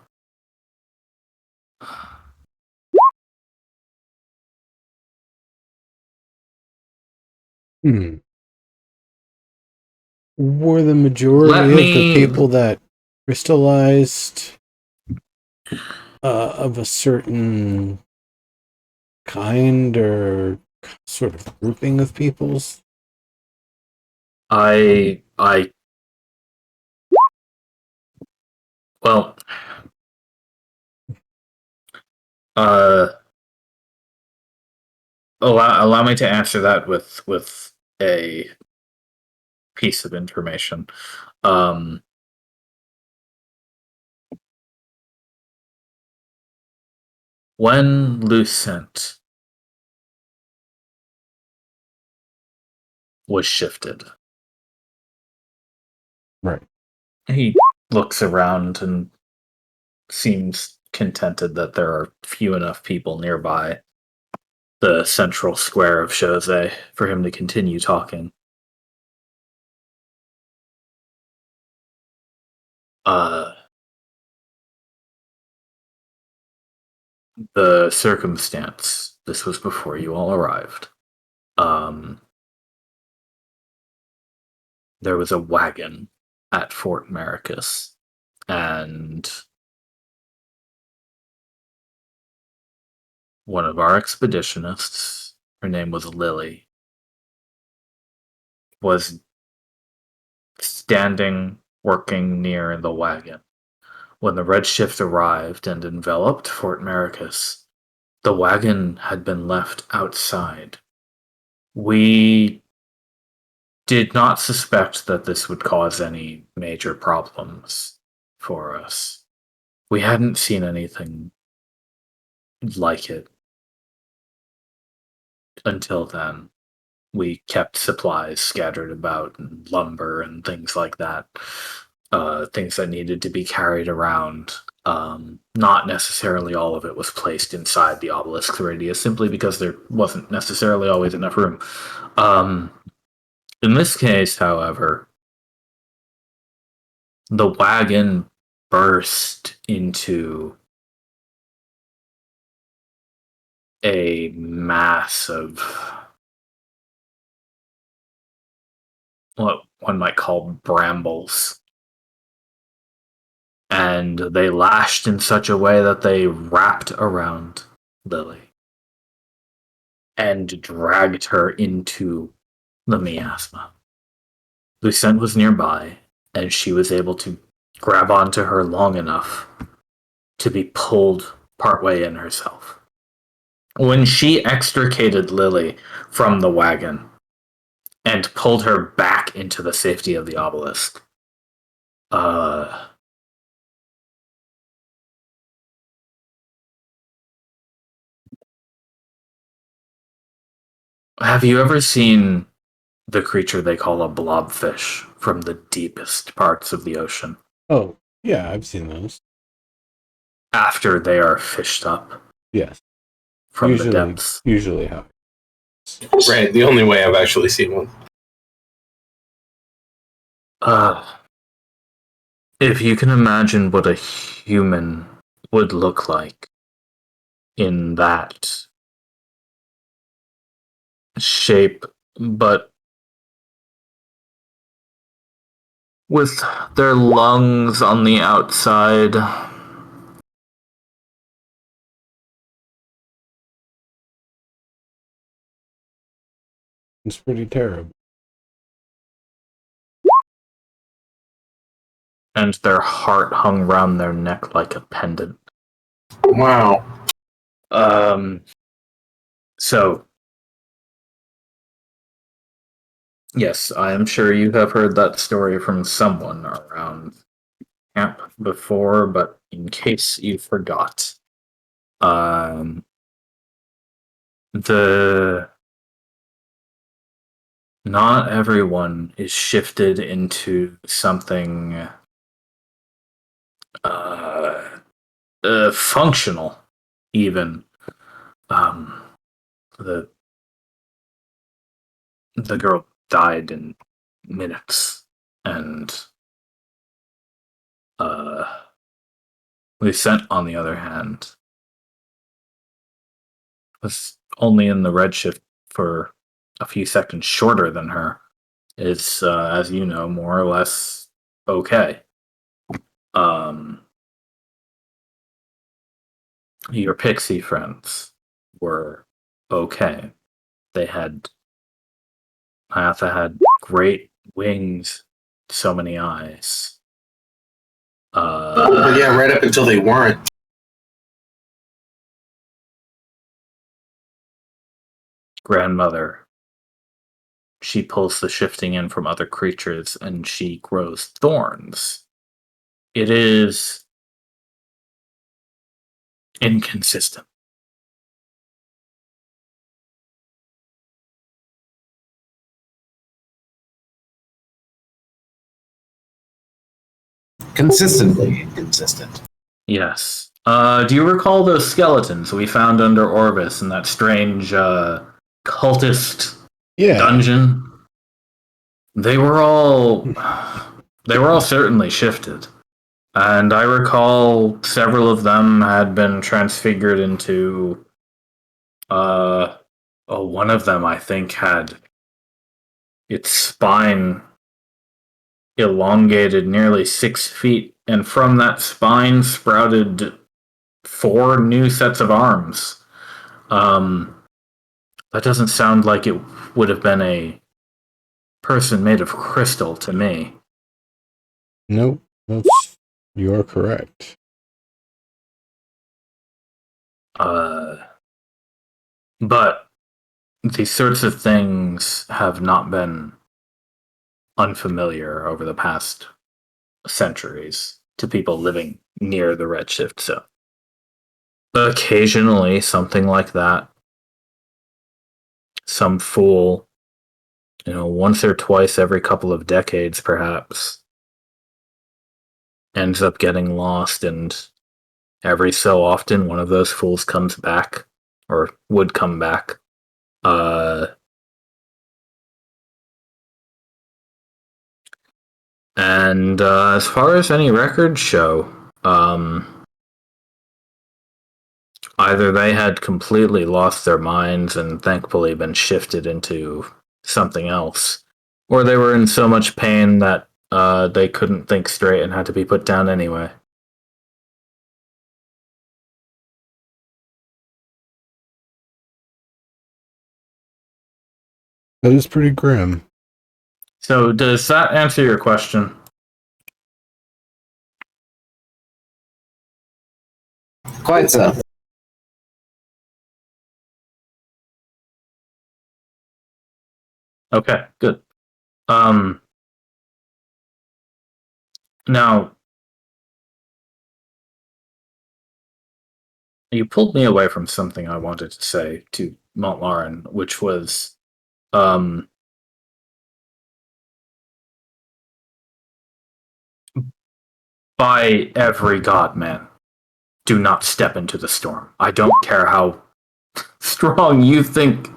Hmm. Were the majority of the people that crystallized of a certain kind or sort of grouping of peoples? Well, allow me to answer that with a piece of information. When Lucent was shifted, Right. he looks around and seems contented that there are few enough people nearby the central square of Jose for him to continue talking. The circumstance, this was before you all arrived. There was a wagon at Fort Maricus, and one of our expeditionists, her name was Lily, was standing working near the wagon. When the Redshift arrived and enveloped Fort Maricus, the wagon had been left outside. We did not suspect that this would cause any major problems for us. We hadn't seen anything like it until then. We kept supplies scattered about, and lumber and things like that. Things that needed to be carried around. Not necessarily all of it was placed inside the obelisk's radius, simply because there wasn't necessarily always enough room. In this case, however, the wagon burst into a mass of what one might call brambles. And they lashed in such a way that they wrapped around Lily and dragged her into the miasma. Lucent was nearby, and she was able to grab onto her long enough to be pulled partway in herself. When she extricated Lily from the wagon and pulled her back into the safety of the obelisk, have you ever seen the creature they call a blobfish from the deepest parts of the ocean? Oh, yeah, I've seen those. After they are fished up Yes. from the depths. Usually how. Right, the only way I've actually seen one. If you can imagine what a human would look like in that shape, but with their lungs on the outside. It's pretty terrible. And their heart hung round their neck like a pendant. Wow. So, yes, I am sure you have heard that story from someone around camp before, but in case you forgot, not everyone is shifted into something functional, even. The girl died in minutes, and Lucent, on the other hand, was only in the Redshift for a few seconds shorter than her. Is, as you know, more or less okay. Your pixie friends were okay. Hyatha had great wings, so many eyes. Well, yeah, right up until they weren't. Grandmother, she pulls the shifting in from other creatures and she grows thorns. It is inconsistent. Consistently inconsistent. Yes. Do you recall those skeletons we found under Orbis in that strange cultist dungeon? They were all certainly shifted. And I recall several of them had been transfigured into one of them I think had its spine elongated nearly 6 feet, and from that spine sprouted 4 new sets of arms. That doesn't sound like it would have been a person made of crystal to me. Nope, you're correct. But these sorts of things have not been unfamiliar over the past centuries to people living near the Redshift zone. Occasionally, something like that. Some fool, once or twice every couple of decades, perhaps, ends up getting lost, and every so often one of those fools comes back, or would come back. And as far as any records show, either they had completely lost their minds and thankfully been shifted into something else, or they were in so much pain that they couldn't think straight and had to be put down anyway. That is pretty grim. So does that answer your question? Quite so. Okay, good. Now, you pulled me away from something I wanted to say to Montlarin, which was, by every god, man, do not step into the storm. I don't care how strong you think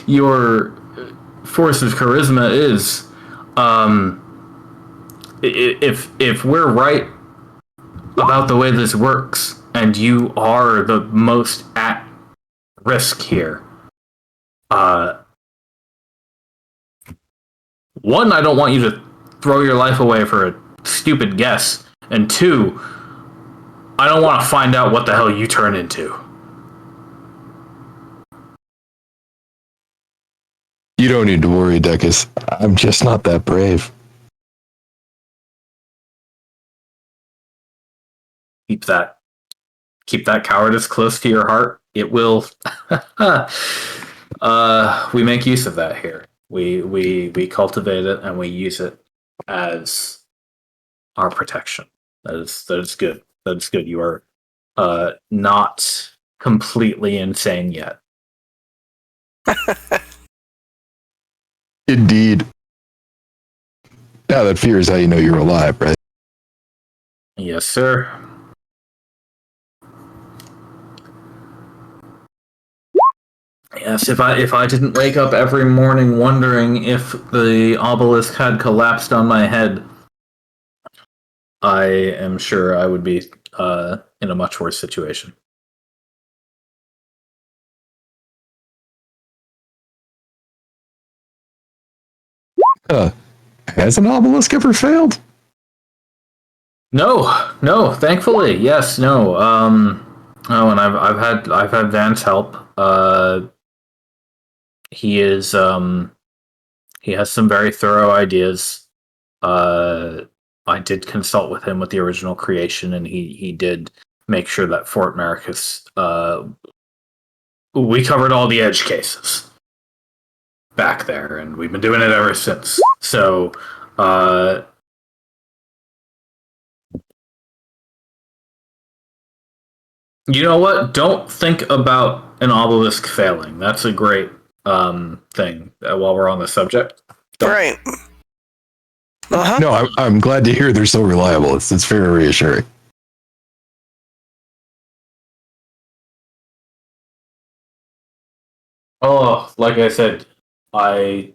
your force of charisma is. If we're right about the way this works, and you are the most at risk here, one, I don't want you to throw your life away for a stupid guess, and 2, I don't want to find out what the hell you turn into. You don't need to worry, Decus. I'm just not that brave. Keep that cowardice close to your heart. It will. We make use of that here. We cultivate it and we use it as our protection. That is good. That is good. You are not completely insane yet. Indeed. Now that fear is how you know you're alive, right? Yes, sir. Yes, if I didn't wake up every morning wondering if the obelisk had collapsed on my head, I am sure I would be in a much worse situation. Has an obelisk ever failed? No, thankfully, yes, no. Oh, and I've had Van's help. He is he has some very thorough ideas. I did consult with him with the original creation, and he did make sure that Fort Maricus. We covered all the edge cases back there, and we've been doing it ever since. So, you know what? Don't think about an obelisk failing. That's a great thing. While we're on the subject, Right. Uh-huh. No, I'm glad to hear they're so reliable. It's very reassuring. Oh, like I said, I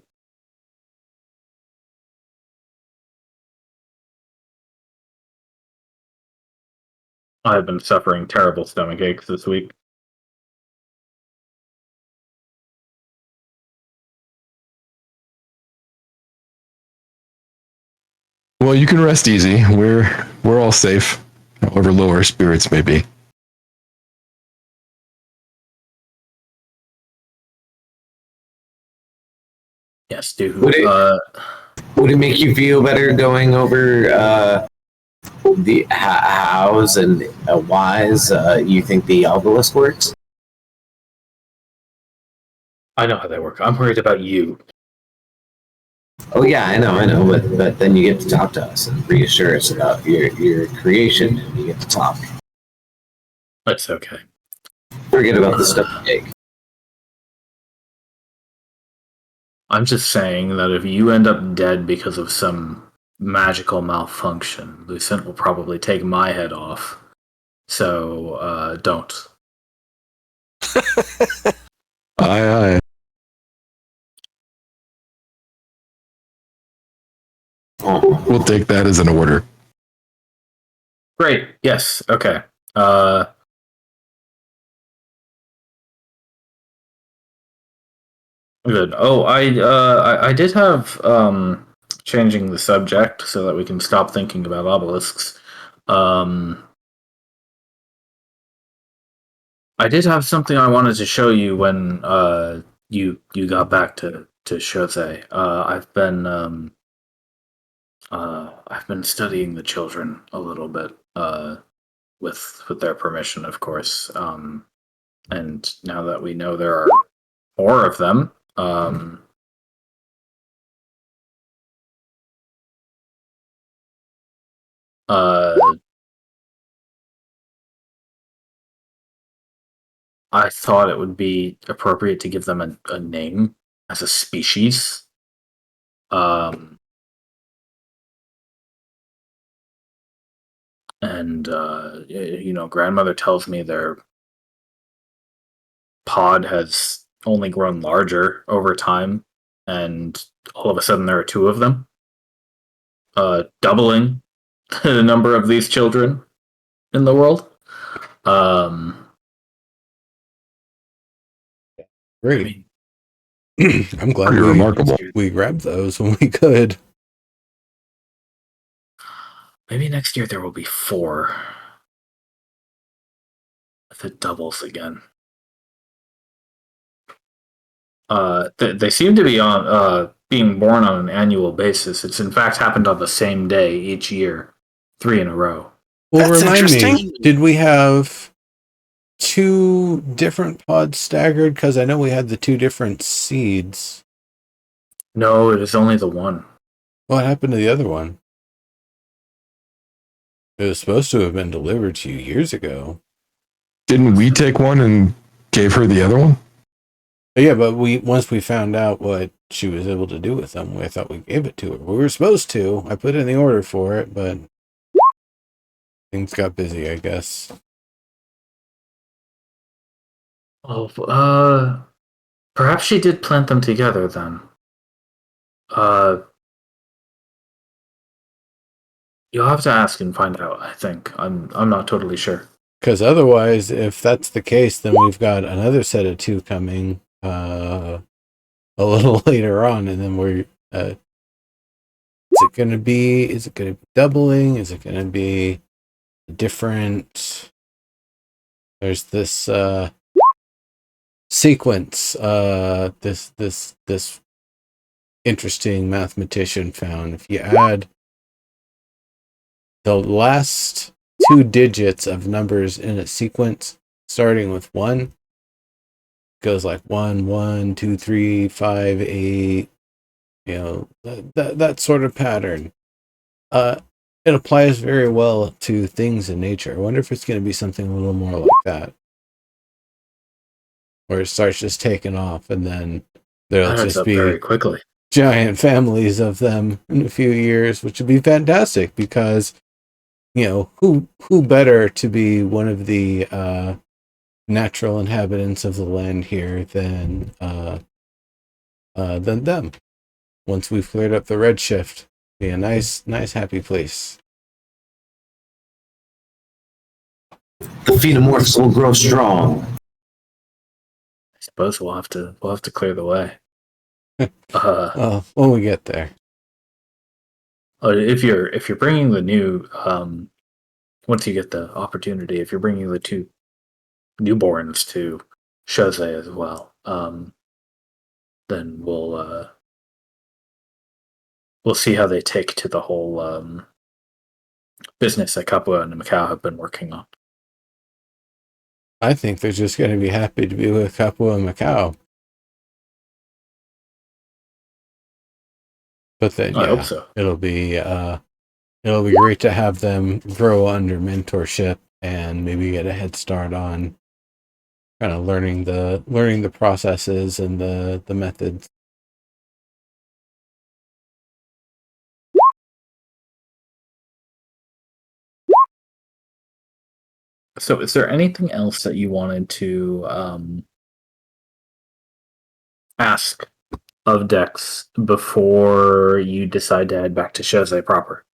I've been suffering terrible stomach aches this week. Well, you can rest easy. We're all safe, however low our spirits may be. Yes, dude. Would it make you feel better going over the hows and whys you think the obelisk works? I know how they work. I'm worried about you. Oh yeah, I know, but then you get to talk to us and reassure us about your creation. You get to talk. That's okay. Forget about the stuff you take. I'm just saying that if you end up dead because of some magical malfunction, Lucent will probably take my head off. So, don't. Aye. Oh. We'll take that as an order. Great. Yes. Okay. Good. Oh, I did have changing the subject so that we can stop thinking about obelisks. I did have something I wanted to show you when you got back to Shose. I've been studying the children a little bit with their permission, of course. And now that we know there are more of them, I thought it would be appropriate to give them a name as a species. And grandmother tells me their pod has only grown larger over time, and all of a sudden there are 2 of them, doubling the number of these children in the world. Great. I mean, I'm glad Pretty remarkable. we grabbed those when we could. Maybe next year there will be 4. If it doubles again. They seem to be on being born on an annual basis. It's in fact happened on the same day each year, 3 in a row. Well, That's remind me, interesting. did we have 2 different pods staggered? Because I know we had the 2 different seeds. No, it is only the one. What happened to the other one? It was supposed to have been delivered to you years ago. Didn't we take one and gave her the other one? Yeah, but once we found out what she was able to do with them, I thought we gave it to her. We were supposed to. I put in the order for it, but things got busy, I guess. Oh, perhaps she did plant them together then. You'll have to ask and find out. I think I'm not totally sure. Because otherwise, if that's the case, then we've got another set of 2 coming a little later on, and then we're. Is it going to be doubling? Is it going to be different? There's this sequence. This interesting mathematician found if you add the last 2 digits of numbers in a sequence, starting with 1, goes like 1, 1, 2, 3, 5, 8. You know, that sort of pattern. It applies very well to things in nature. I wonder if it's going to be something a little more like that, where it starts just taking off, and then there'll That adds just up be very quickly. giant families of them in a few years, which would be fantastic because, who better to be one of the natural inhabitants of the land here than them. Once we've cleared up the Redshift, be a nice happy place. The phenomorphs will grow strong. I suppose we'll have to clear the way. When we get there. If you're bringing the new once you get the opportunity, if you're bringing the 2 newborns to Chose as well, then we'll see how they take to the whole business that Capua and Macau have been working on. I think they're just going to be happy to be with Capua and Macau. But then, I hope so. it'll be great to have them grow under mentorship and maybe get a head start on kind of learning the processes and the methods. So, is there anything else that you wanted to ask of Dex before you decide to head back to Chose proper?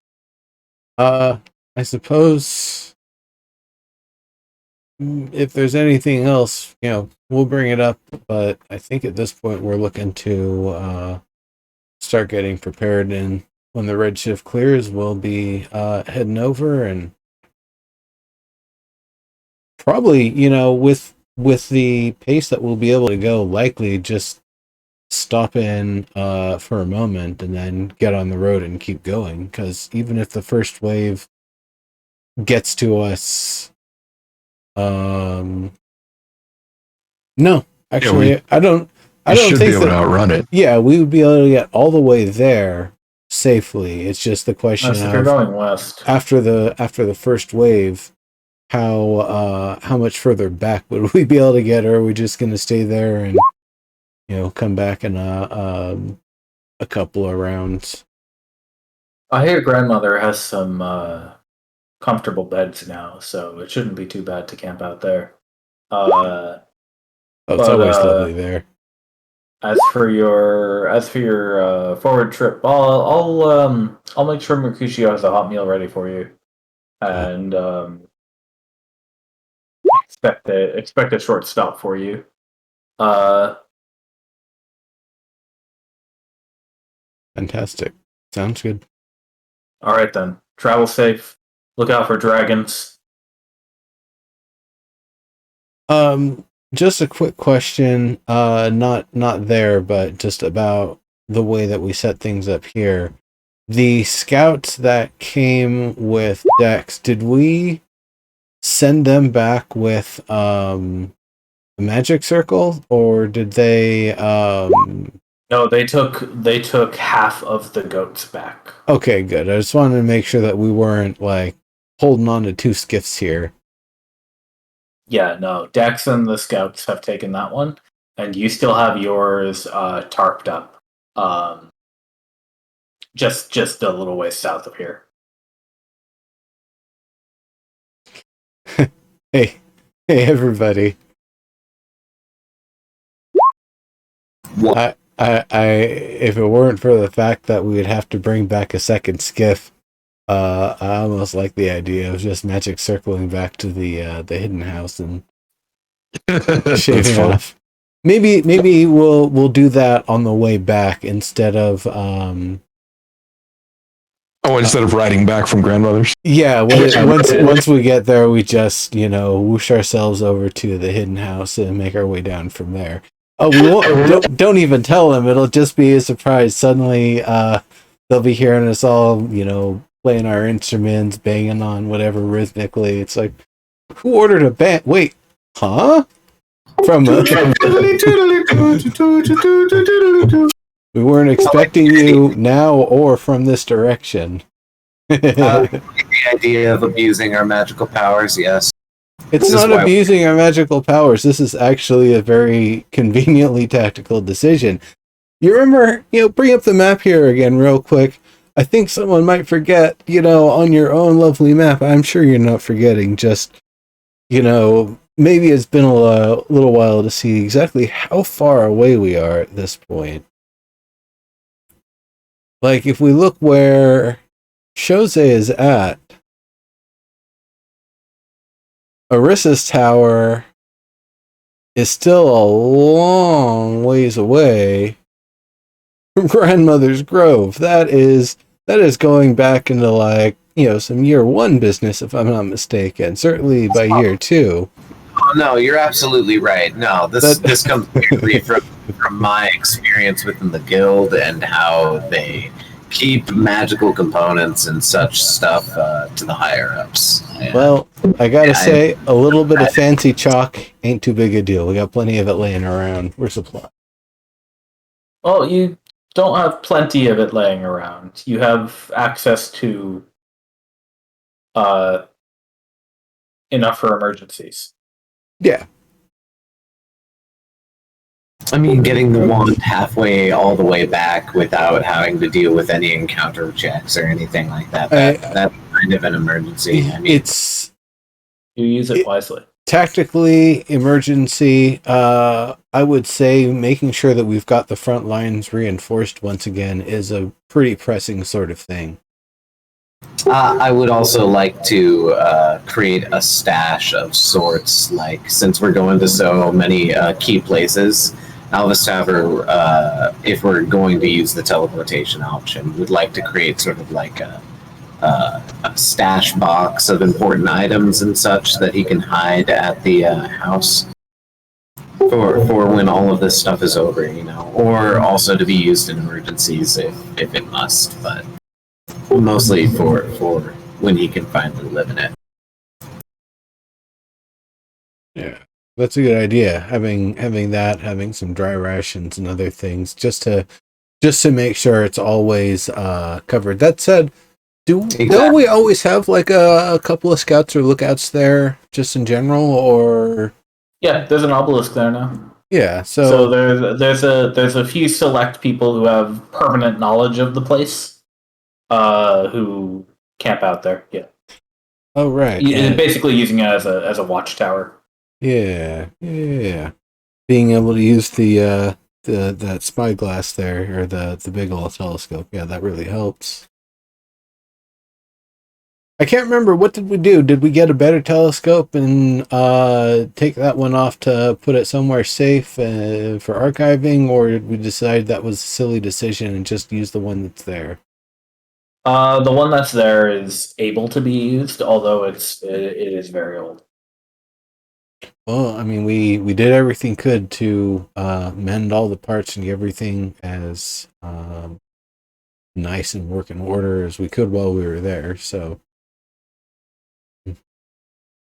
I suppose if there's anything else, we'll bring it up. But I think at this point we're looking to start getting prepared, and when the Redshift clears, we'll be heading over, and probably, with the pace that we'll be able to go, likely just stop in for a moment and then get on the road and keep going. Because even if the first wave gets to us, no, actually, I don't should think be able to outrun it. Yeah, we would be able to get all the way there safely. It's just the question If of you're going west. after the first wave, how much further back would we be able to get, or are we just going to stay there and come back in a couple of rounds? I hear grandmother has some comfortable beds now, so it shouldn't be too bad to camp out there. It's always lovely there. As for your forward trip, I'll make sure Mercutio has a hot meal ready for you, and expect a short stop for you. Fantastic. Sounds good. All right then. Travel safe. Look out for dragons. Just a quick question, not there, but just about the way that we set things up here. The scouts that came with Dex, did we send them back with a magic circle, or did they No, they took half of the goats back. Okay, good. I just wanted to make sure that we weren't like holding on to two skiffs here. Yeah, no. Dex and the scouts have taken that one, and you still have yours tarped up. Just a little ways south of here. Hey, everybody. What? I if it weren't for the fact that we would have to bring back a second skiff, I almost like the idea of just magic circling back to the hidden house and shaving off. Maybe we'll do that on the way back instead of instead of riding back from grandmother's. Yeah, once we get there, we just whoosh ourselves over to the hidden house and make our way down from there. Oh, we won't. Don't even tell them. It'll just be a surprise. Suddenly, they'll be hearing us all, playing our instruments, banging on whatever rhythmically. It's like, who ordered a band? Wait, huh? From we weren't expecting you now or from this direction. The idea of abusing our magical powers, yes. It's not abusing our magical powers. This is actually a very conveniently tactical decision. You remember, bring up the map here again real quick. I think someone might forget, on your own lovely map. I'm sure you're not forgetting. Just, maybe it's been a little while to see exactly how far away we are at this point. Like, if we look where Chose is at, Orissa's tower is still a long ways away from Grandmother's Grove. That is going back into some year one business, if I'm not mistaken. Certainly by year two. Oh, no, you're absolutely right. No, this comes purely from my experience within the guild and how they keep magical components and such stuff to the higher ups. Yeah. Well, I gotta say, a little bit of fancy chalk ain't too big a deal. We got plenty of it laying around. We're supplied. Well, you don't have plenty of it laying around. You have access to enough for emergencies. Yeah. I mean, getting the wand halfway all the way back without having to deal with any encounter checks or anything like that. That's kind of an emergency. I mean, you use it wisely. Tactically, emergency, I would say making sure that we've got the front lines reinforced once again is a pretty pressing sort of thing. I would also like to create a stash of sorts, since we're going to so many key places, Alvis Tavern, if we're going to use the teleportation option, would like to create sort of like a stash box of important items and such that he can hide at the house for when all of this stuff is over, or also to be used in emergencies if it must, but mostly for when he can finally live in it. Yeah, that's a good idea. Having some dry rations and other things just to make sure it's always covered. That said, don't we always have a couple of scouts or lookouts there just in general, or? Yeah, there's an obelisk there now. Yeah, so there's a few select people who have permanent knowledge of the place, who camp out there. Yeah. Oh right. Basically using it as a watchtower. Yeah. Being able to use the that spyglass there, or the big old telescope. Yeah, that really helps. I can't remember, what did we do? Did we get a better telescope and take that one off to put it somewhere safe for archiving, or did we decide that was a silly decision and just use the one that's there? The one that's there is able to be used, although it is very old. Well, I mean, we did everything could to mend all the parts and get everything as nice and working order as we could while we were there. So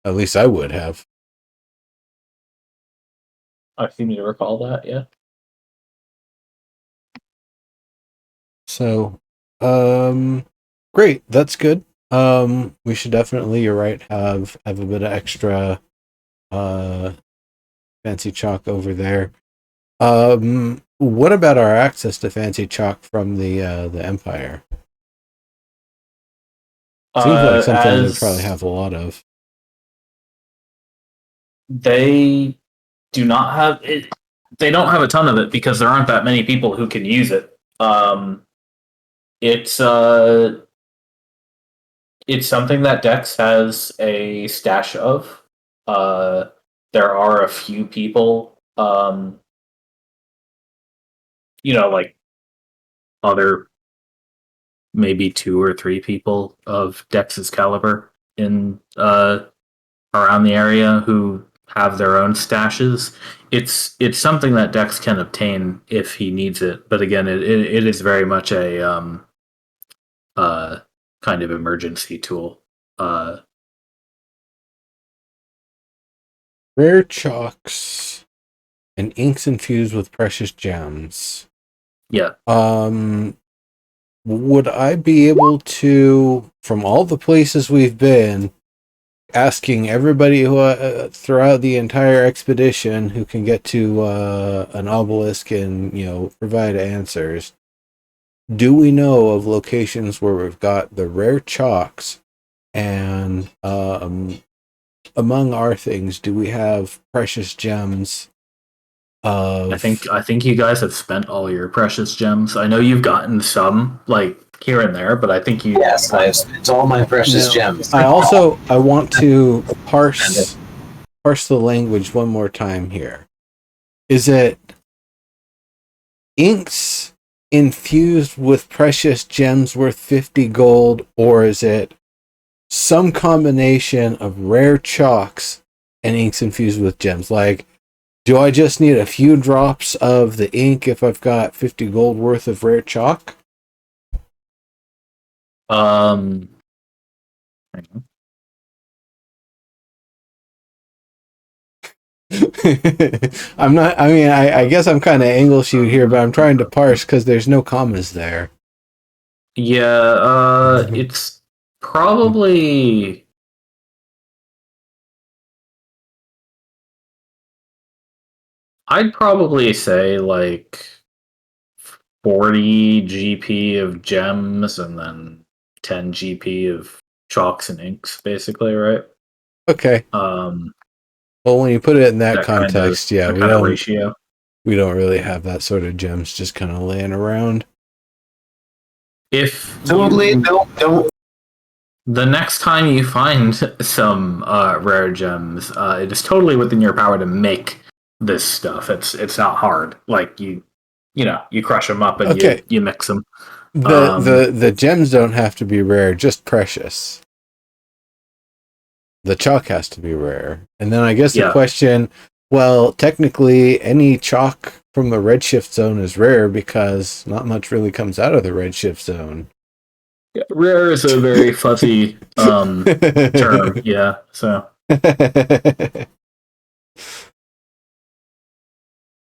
at least I would have. I seem to recall that. Yeah. So, great. That's good. We should definitely, you're right, have a bit of extra fancy chalk over there. What about our access to fancy chalk from the Empire? Seems like something they probably have a lot of. They do not have it. They don't have a ton of it because there aren't that many people who can use it. It's something that Dex has a stash of. There are a few people, like other maybe 2 or 3 people of Dex's caliber in around the area who have their own stashes. It's something that Dex can obtain if he needs it, but again, it is very much a kind of emergency tool. Rare chalks and inks infused with precious gems. Yeah. Would I be able to, from all the places we've been, asking everybody who throughout the entire expedition who can get to an obelisk and provide answers, do we know of locations where we've got the rare chalks, and among our things, do we have precious gems? I think you guys have spent all your precious gems. I know you've gotten some, like here and there, but I think you. Yes, I've spent all my precious gems. I want to parse the language one more time here. Is it inks infused with precious gems worth 50 gold, or is it some combination of rare chalks and inks infused with gems? Like, do I just need a few drops of the ink if I've got 50 gold worth of rare chalk? Hang on. I guess I'm kind of angle shoot here, but I'm trying to parse because there's no commas there. Yeah, it's probably. I'd probably say like 40 GP of gems and then 10 GP of chalks and inks, basically, right? Okay. Well, when you put it in that context, we don't ratio. We don't really have that sort of gems just kind of laying around. If totally don't. The next time you find some rare gems, it is totally within your power to make this stuff. It's not hard. Like you crush them up and you mix them. The gems don't have to be rare, just precious. The chalk has to be rare. And then I guess the question, well, technically any chalk from the Redshift zone is rare because not much really comes out of the Redshift zone. Yeah, rare is a very fuzzy term. Yeah, so. I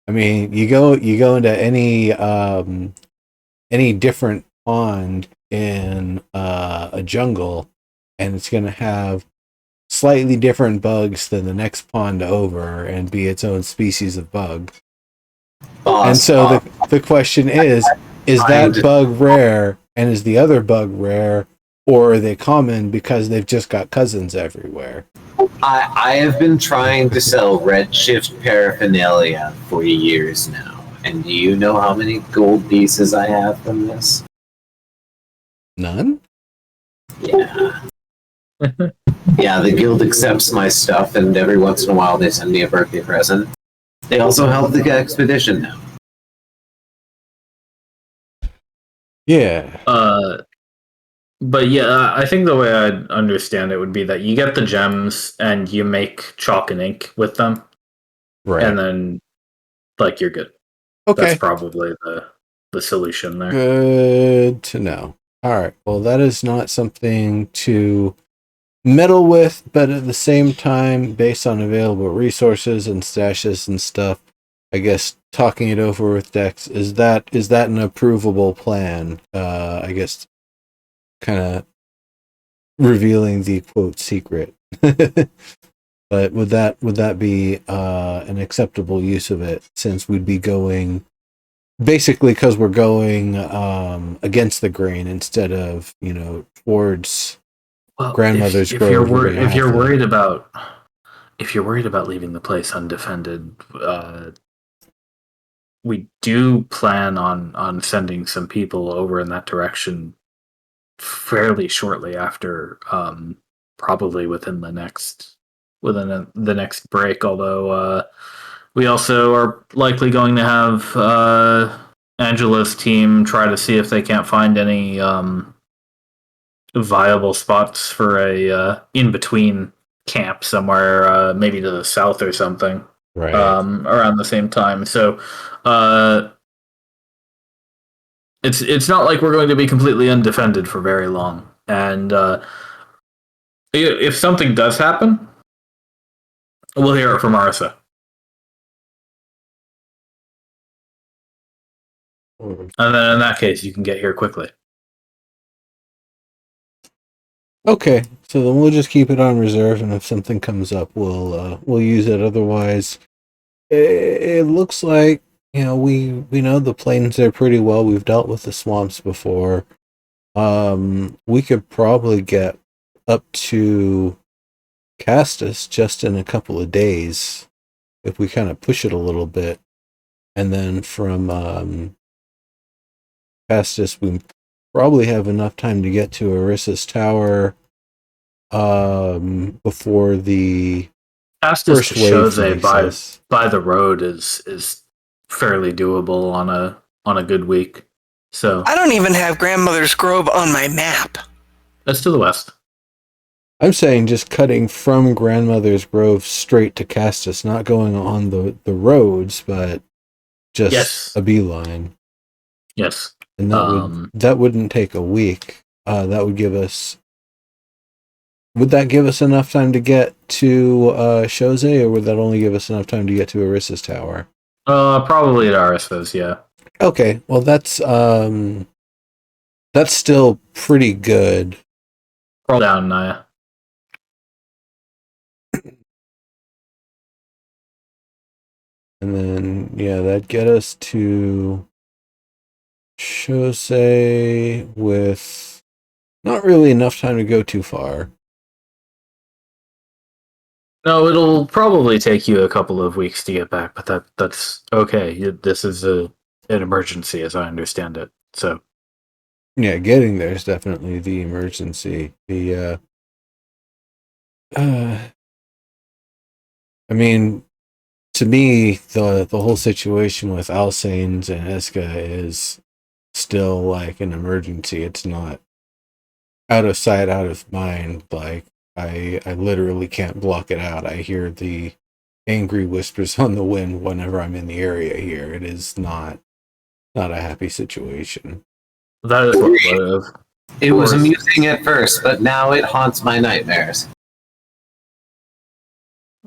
mean, you go into any different pond in a jungle, and it's going to have slightly different bugs than the next pond over, and be its own species of bug. And so the question is that bug rare, and is the other bug rare, or are they common because they've just got cousins everywhere? I have been trying to sell Redshift paraphernalia for years now. And do you know how many gold pieces I have from this? None? Yeah. Yeah, the guild accepts my stuff, and every once in a while they send me a birthday present. They also help the expedition now. Yeah. But yeah, I think the way I'd understand it would be that you get the gems and you make chalk and ink with them, Right. and then like you're good. Okay. That's probably the solution there. Good to know. All right. Well, that is not something to meddle with, but at the same time, based on available resources and stashes and stuff, I guess talking it over with Dex, is that an approvable plan? I guess kind of revealing the quote secret. But would that be an acceptable use of it, since we'd be going basically, because we're going against the grain instead of towards grandmother's if grove? you're worried about leaving the place undefended, we do plan on sending some people over in that direction fairly shortly after, probably within the next break. Although we also are likely going to have Angela's team try to see if they can't find any viable spots for a in between camp somewhere, maybe to the south or something, Right. around the same time. So it's not like we're going to be completely undefended for very long. And if something does happen, we'll hear it from Arisa. And then in that case, you can get here quickly. Okay, so then we'll just keep it on reserve, and if something comes up, we'll use it. Otherwise, it looks like we know the plains there pretty well. We've dealt with the swamps before. We could probably get up to Castus just in a couple of days if we kind of push it a little bit, and then from Castus we probably have enough time to get to Arissa's tower before the Castus first to wave Chose by the road is fairly doable on a good week. So I don't even have Grandmother's Grove on my map. that's to the west. I'm saying just cutting from Grandmother's Grove straight to Castus, not going on the roads, but just a beeline. Yes. And that wouldn't take a week. That would give us. Would that give us enough time to get to Chose, or would that only give us enough time to get to Arissa's tower? Probably at Arissa's, yeah. Okay, well that's still pretty good. Roll down, Naya. And then that'd get us to Chose with not really enough time to go too far. No, it'll probably take you a couple of weeks to get back, but that's okay. This is an emergency, as I understand it. So yeah, getting there is definitely the emergency. I mean, to me, the whole situation with Alsanes and Eska is still like an emergency. It's not out of sight, out of mind. Like I literally can't block it out. I hear the angry whispers on the wind whenever I'm in the area here. It is not a happy situation. that is what It was amusing at first, but now it haunts my nightmares.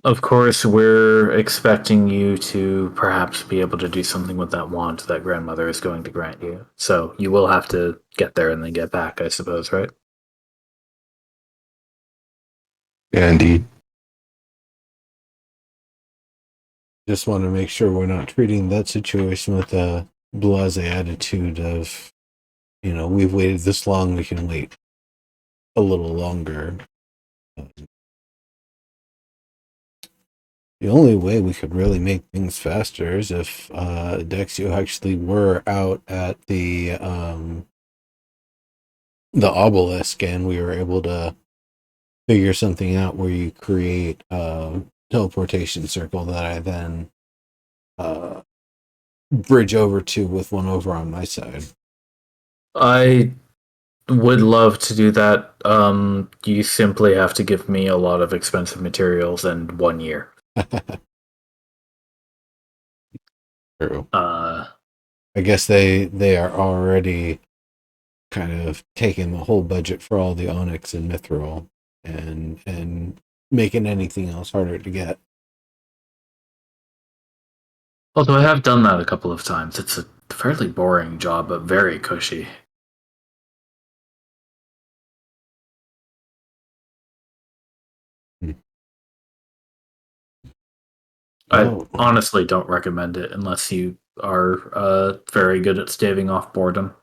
Of course, we're expecting you to perhaps be able to do something with that wand that grandmother is going to grant you. So you will have to get there and then get back, I suppose, right? Yeah, indeed. Just want to make sure we're not treating that situation with a blasé attitude of, we've waited this long, we can wait a little longer. The only way we could really make things faster is if Dex, you actually were out at the obelisk and we were able to figure something out where you create a teleportation circle that I then bridge over to with one over on my side. I would love to do that. You simply have to give me a lot of expensive materials and 1 year. True. Uh, I guess they are already kind of taking the whole budget for all the onyx and mithril and making anything else harder to get. although I have done that a couple of times. It's a fairly boring job, but very cushy. Oh. I honestly don't recommend it unless you are very good at staving off boredom.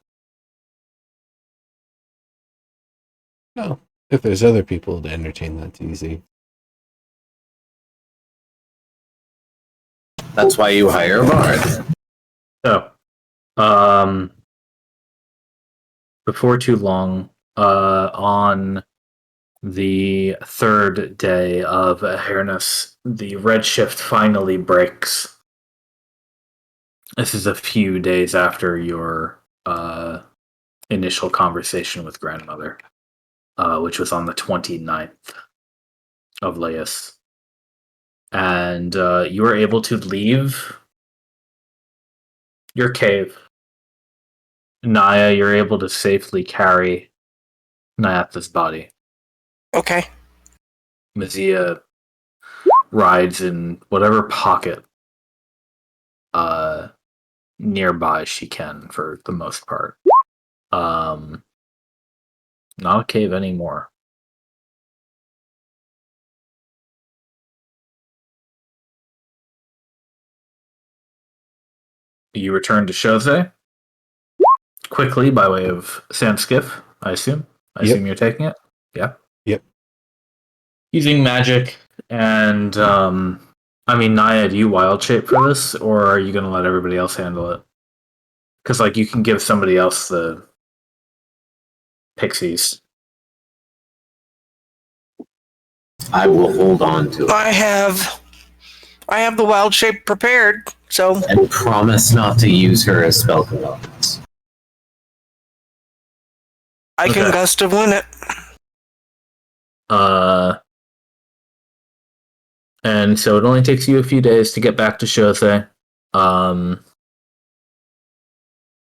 No. If there's other people to entertain, that's easy. That's why you hire a bard. So, before too long, on the third day of Hairness, the Redshift finally breaks. This is a few days after your initial conversation with grandmother, which was on the 29th of Laius. And you were able to leave your cave. Naya, you're able to safely carry Nyatha's body. Okay. Mazia rides in whatever pocket nearby she can for the most part. Not a cave anymore. You return to Chose quickly by way of Samskiff, I assume. I assume you're taking it? Yeah. Yep. Using magic and I mean, Naya, do you wild shape for this, or are you going to let everybody else handle it? Because, like, you can give somebody else the pixies. I will hold on to it I have the wild shape prepared, so and promise not to use her as spell components. I can Okay. gust of wind it. And so it only takes you a few days to get back to Chose.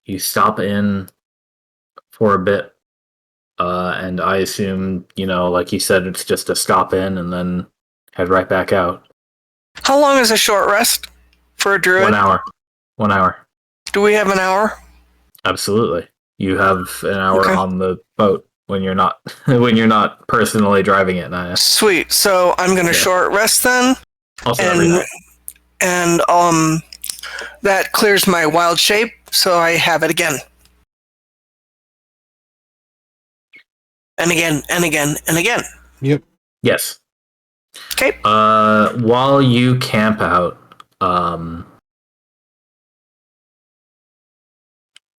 You stop in for a bit, and I assume, like you said, it's just a stop in and then head right back out. How long is a short rest for a druid? 1 hour. 1 hour. Do we have an hour? Absolutely. You have an hour Okay. on the boat when you're not when you're not personally driving it, Naya. Sweet. So I'm gonna Yeah. short rest then, Also every night. and that clears my wild shape, so I have it again. And again, and again, and again. Yep. Yes. Okay. While you camp out,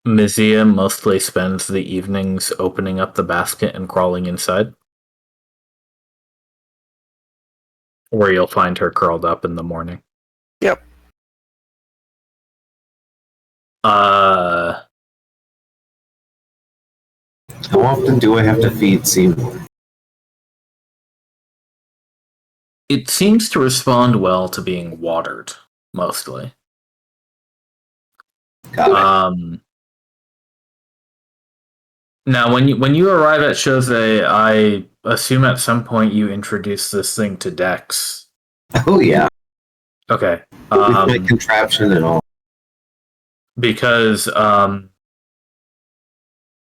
Mizia mostly spends the evenings opening up the basket and crawling inside. Where you'll find her curled up in the morning. Yep. How often do I have to feed Seymour? It seems to respond well to being watered, mostly. Got it. Now, when you arrive at Chose, I assume at some point you introduce this thing to Dex. Oh yeah, Okay. with my contraption and all. Because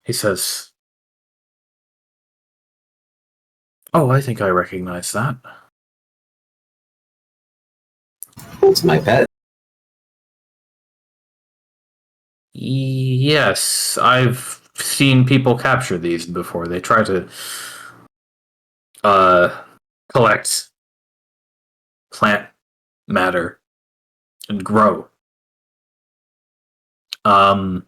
he says, "Oh, I think I recognize that." It's my pet. Yes, I've seen people capture these before. They try to collect plant matter and grow. I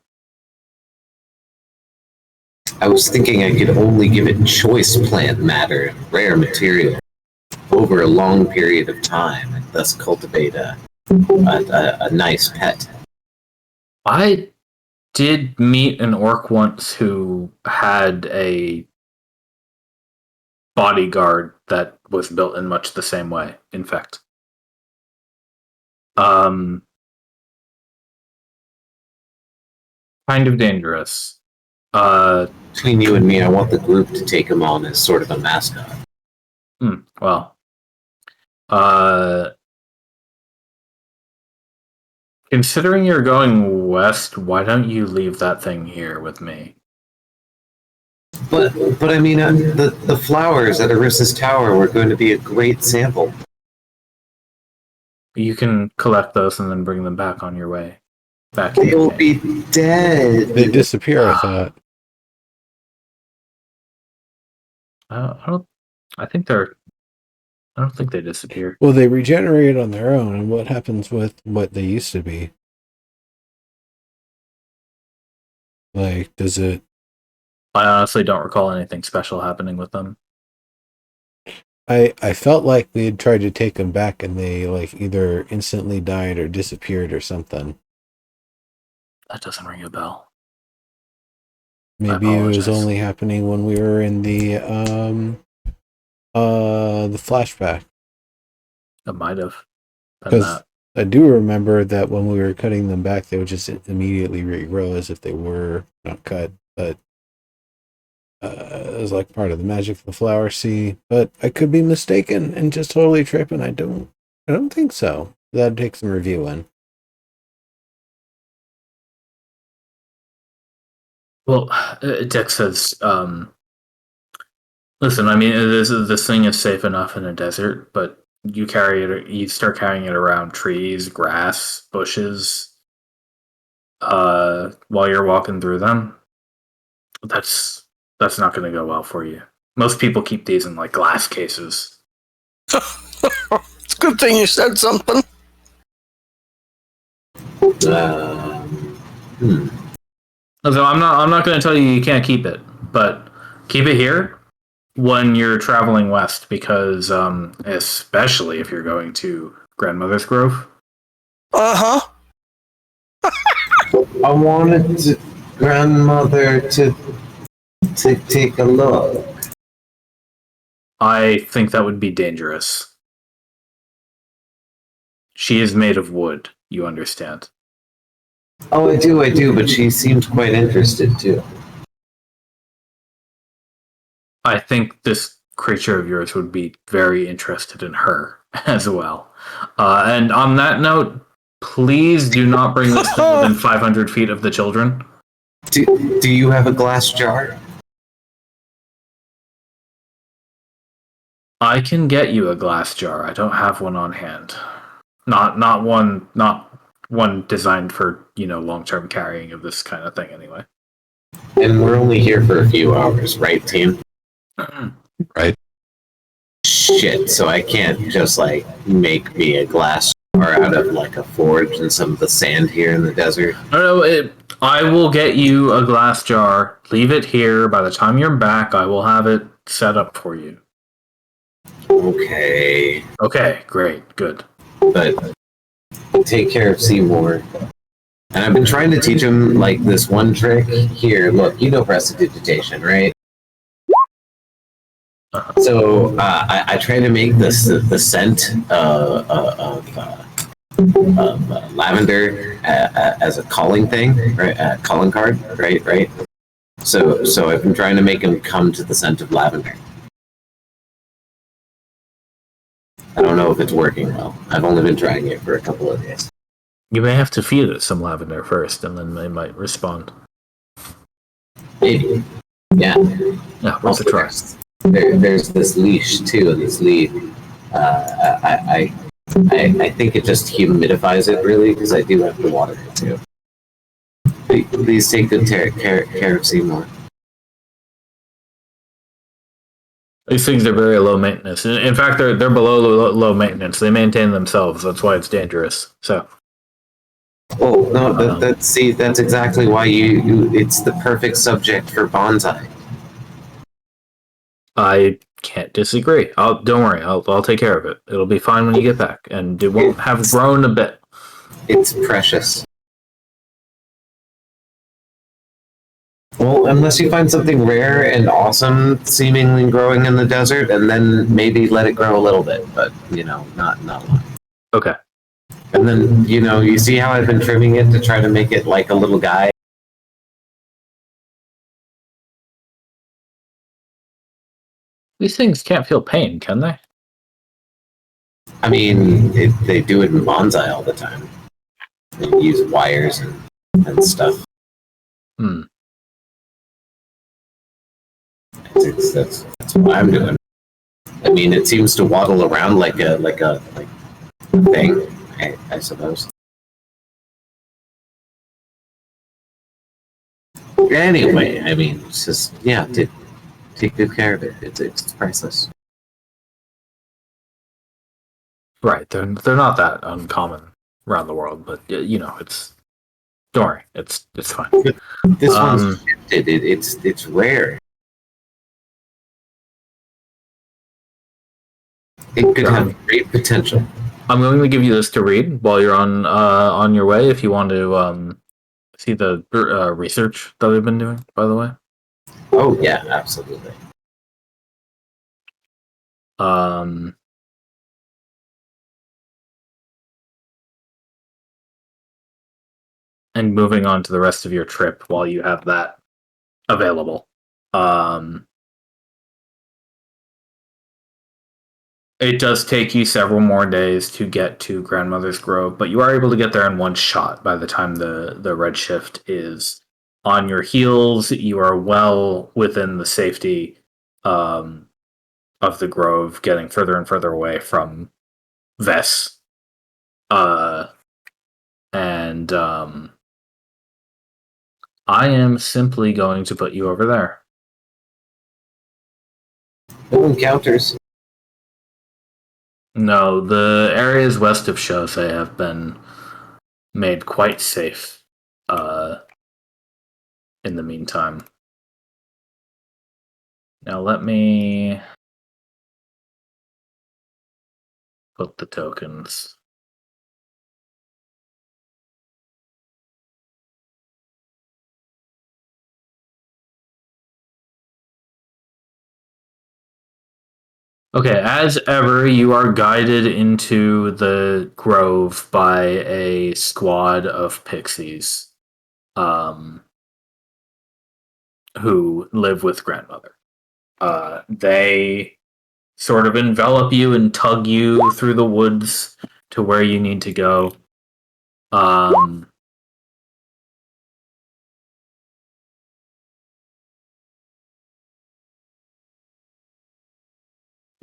was thinking I could only give it choice plant matter and rare material over a long period of time, and thus cultivate a nice pet. I did meet an orc once who had a bodyguard that was built in much the same way, in fact. Kind of dangerous. Between you and me, I want the group to take him on as sort of a mascot. Well, considering you're going west, why don't you leave that thing here with me? But I mean, the flowers at Arissa's tower were going to be a great sample. You can collect those and then bring them back on your way. Back. They will be dead. They disappear, I thought. I don't think they disappear. Well, they regenerate on their own, and what happens with what they used to be? Like, does it... I honestly don't recall anything special happening with them. I felt like we had tried to take them back, and they, like, either instantly died or disappeared or something. That doesn't ring a bell. Maybe it was only happening when we were in the flashback. It might have. Because I do remember that when we were cutting them back, they would just immediately regrow as if they were not cut. But it was like part of the magic of the flower sea. But I could be mistaken and just totally tripping. I don't think so. That'd take some reviewing. Well, Dex says, listen, I mean, this thing is safe enough in a desert, but you start carrying it around trees, grass, bushes, while you're walking through them. That's not going to go well for you. Most people keep these in like glass cases. It's a good thing you said something. So I'm not going to tell you can't keep it, but keep it here when you're traveling west, because especially if you're going to Grandmother's Grove. Uh-huh. I wanted grandmother to take a look. I think that would be dangerous. She is made of wood, you understand. Oh, I do, but she seemed quite interested too. I think this creature of yours would be very interested in her as well. And on that note, please do not bring this thing within 500 feet of the children. Do you have a glass jar? I can get you a glass jar. I don't have one on hand. Not one designed for, long-term carrying of this kind of thing anyway. And we're only here for a few hours, right, team? Right. Shit, so I can't just, make me a glass jar out of, a forge and some of the sand here in the desert? No, I will get you a glass jar. Leave it here. By the time you're back, I will have it set up for you. Okay. Okay, great, good. But take care of Seymour. And I've been trying to teach him, this one trick. Here, look, you know prestidigitation, right? So I try to make the scent of lavender as a calling thing, right? Calling card, right? So I've been trying to make him come to the scent of lavender. I don't know if it's working well. I've only been trying it for a couple of days. You may have to feed it some lavender first, and then they might respond. Maybe. Yeah. Yeah, worth a try. There's this leash too, and this leaf. I think it just humidifies it really, because I do have to water it too. Please take good care of Seymour. These things are very low maintenance. In fact, they're below low maintenance. They maintain themselves. That's why it's dangerous. So. Oh no, that's exactly why it's the perfect subject for bonsai. I can't disagree. Don't worry. I'll take care of it. It'll be fine when you get back, and it won't have grown a bit. It's precious. Well, unless you find something rare and awesome seemingly growing in the desert, and then maybe let it grow a little bit, but not a lot. Okay. And then you see how I've been trimming it to try to make it like a little guy. These things can't feel pain, can they? I mean, they do it in bonsai all the time. They use wires and stuff. Hmm. That's what I'm doing. I mean, it seems to waddle around like a thing, I suppose. Anyway, I mean, it's just take good care of it. It's priceless. Right. They're not that uncommon around the world, but it's. Don't worry. It's fine. This one's shifted. It's rare. It could have great potential. I'm going to give you this to read while you're on your way. If you want to see the research that I've been doing, by the way. Oh yeah, absolutely. And moving on to the rest of your trip while you have that available. It does take you several more days to get to Grandmother's Grove, but you are able to get there in one shot by the time the Redshift is on your heels. You are well within the safety of the Grove, getting further and further away from Vess. And I am simply going to put you over there. No encounters. No, the areas west of Chose have been made quite safe in the meantime. Now let me put the tokens. Okay, as ever, you are guided into the grove by a squad of pixies who live with Grandmother. They sort of envelop you and tug you through the woods to where you need to go.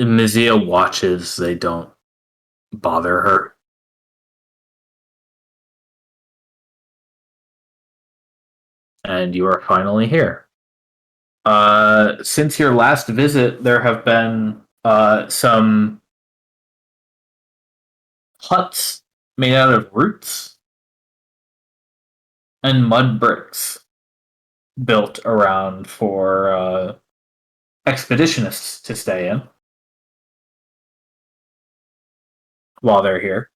Mizia watches. They don't bother her. And you are finally here. Since your last visit, there have been some huts made out of roots and mud bricks built around for expeditionists to stay in while they're here.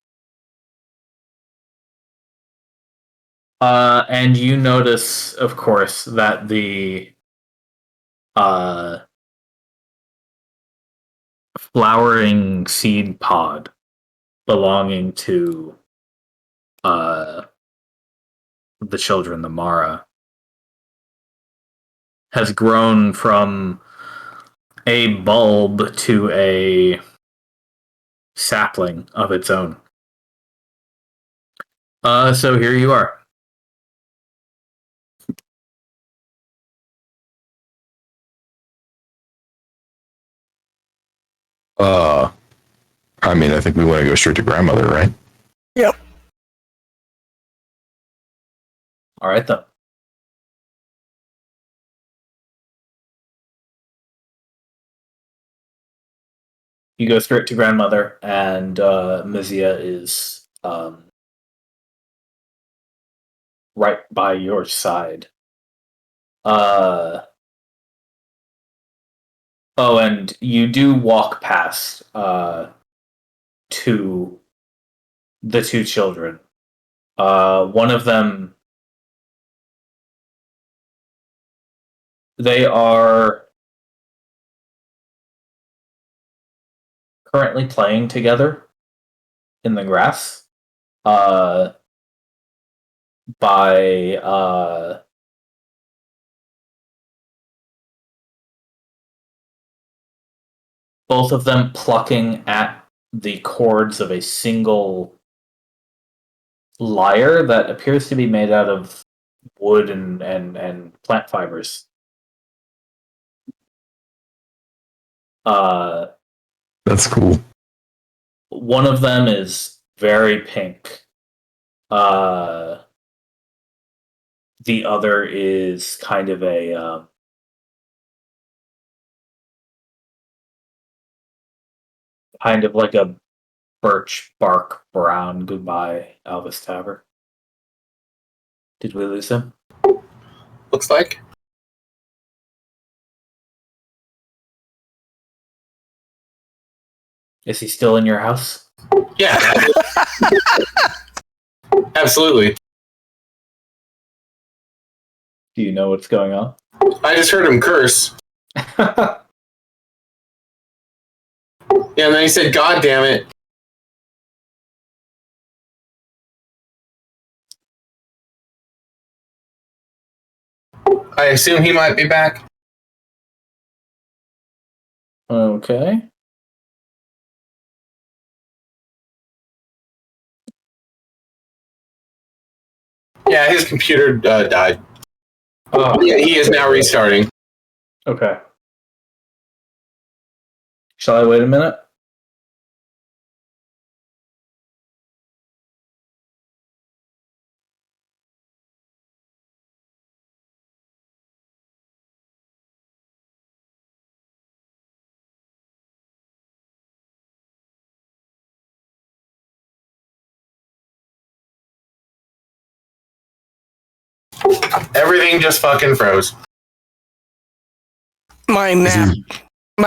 And you notice, of course, that the flowering seed pod belonging to the children, the Mara, has grown from a bulb to a sapling of its own. So here you are. I mean, I think we want to go straight to Grandmother, right? Yep. All right, then. You go straight to Grandmother, and Mizia is right by your side. Oh, and you do walk past to the two children. One of them They are currently playing together in the grass. By both of them plucking at the cords of a single lyre that appears to be made out of wood and plant fibers. That's cool. One of them is very pink. The other is kind of a kind of like a birch bark brown. Goodbye, Alvis Taver. Did we lose him? Looks like. Is he still in your house? Yeah. Absolutely. Do you know what's going on? I just heard him curse. Yeah, and then he said, "God damn it." I assume he might be back. Okay. Yeah, his computer died. Oh, Yeah, he is now restarting. okay. Shall I wait a minute? Everything just fucking froze. My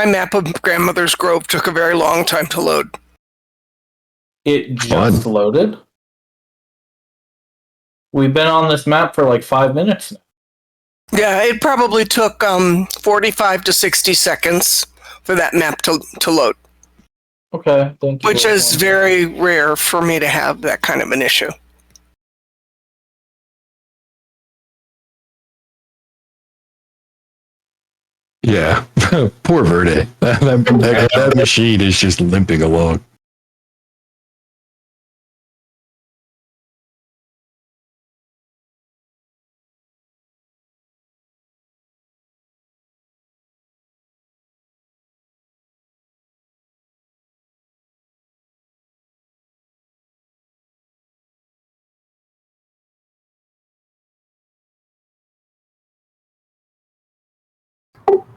map of Grandmother's Grove took a very long time to load. It just loaded. We've been on this map for like 5 minutes now. Yeah, it probably took 45 to 60 seconds for that map to load, Okay, thank you. which is very rare for me to have that kind of an issue. Yeah. Poor Verde. That machine is just limping along.